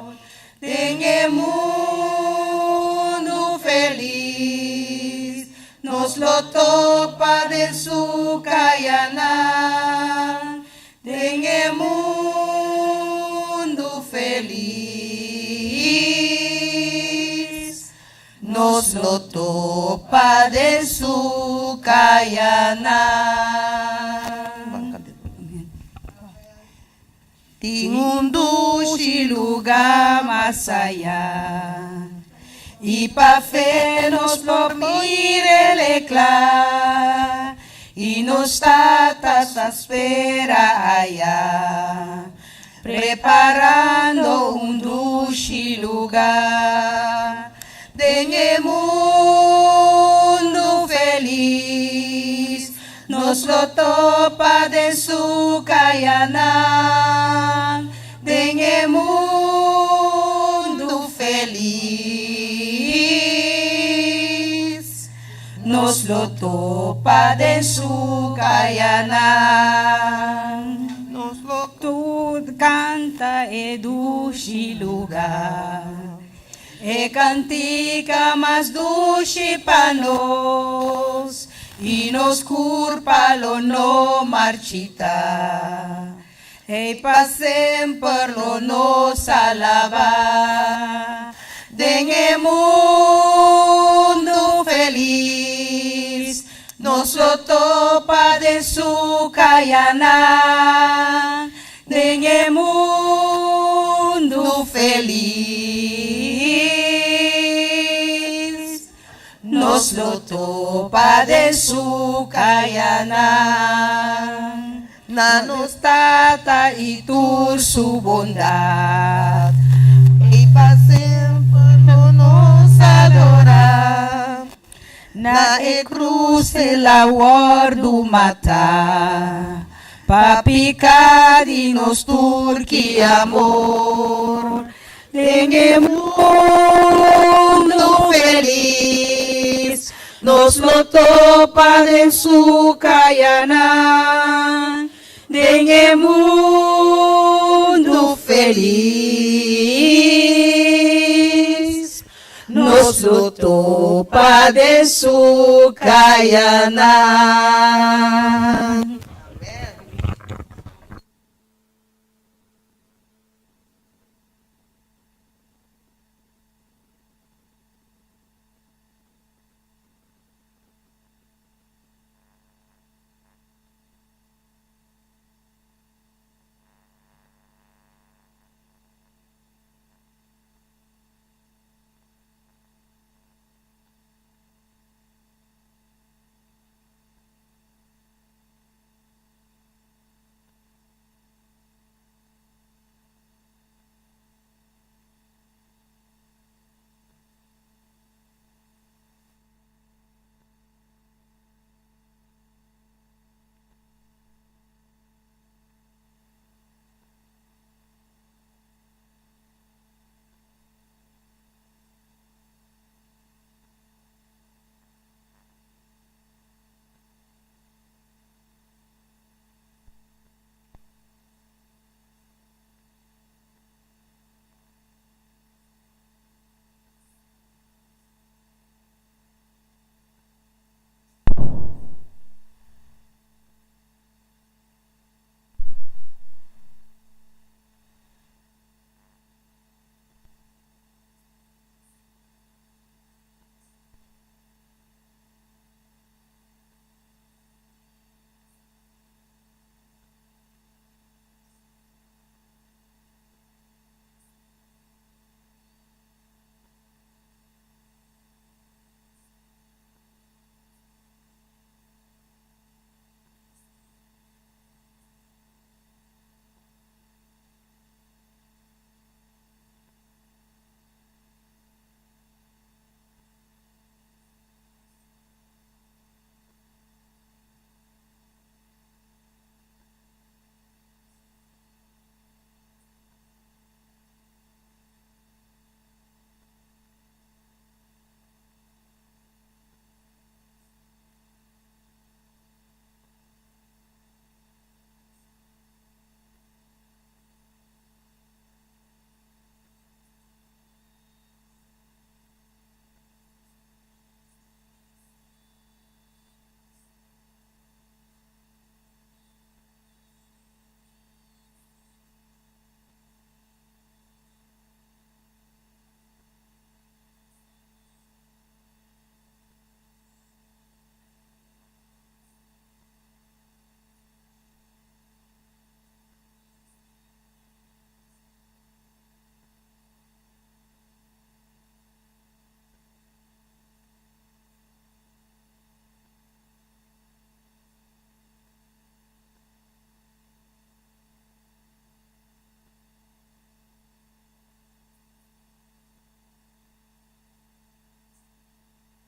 en mundo feliz, nos lo topa de su cayaná, en mundo feliz, nos lo topa de su cayaná. Tem dulce lugar más allá, y pa fe nos dormir el eclat, y nos tatas espera allá, preparando dulce lugar. En mundo feliz, nos lo topa de su cayaná. En mundo feliz, nos lo topa de su cayaná. Nos lo canta e dulce lugar, e cantica más dulce pa nos, y nos culpa lo no marchita, e pa sempre lo nos alabar. En mundo feliz, feliz, nos lo topa de su kayanan, en mundo feliz, nos lo topa de su kayanan, na nos tata y tu su bondad, y para siempre no nos adora, na e cruz de la guardu mata, pa picar y nos turqui amor, en mundo feliz, nos lo topa de su kayanan, en mundo feliz, nos lo topa de su kayanan.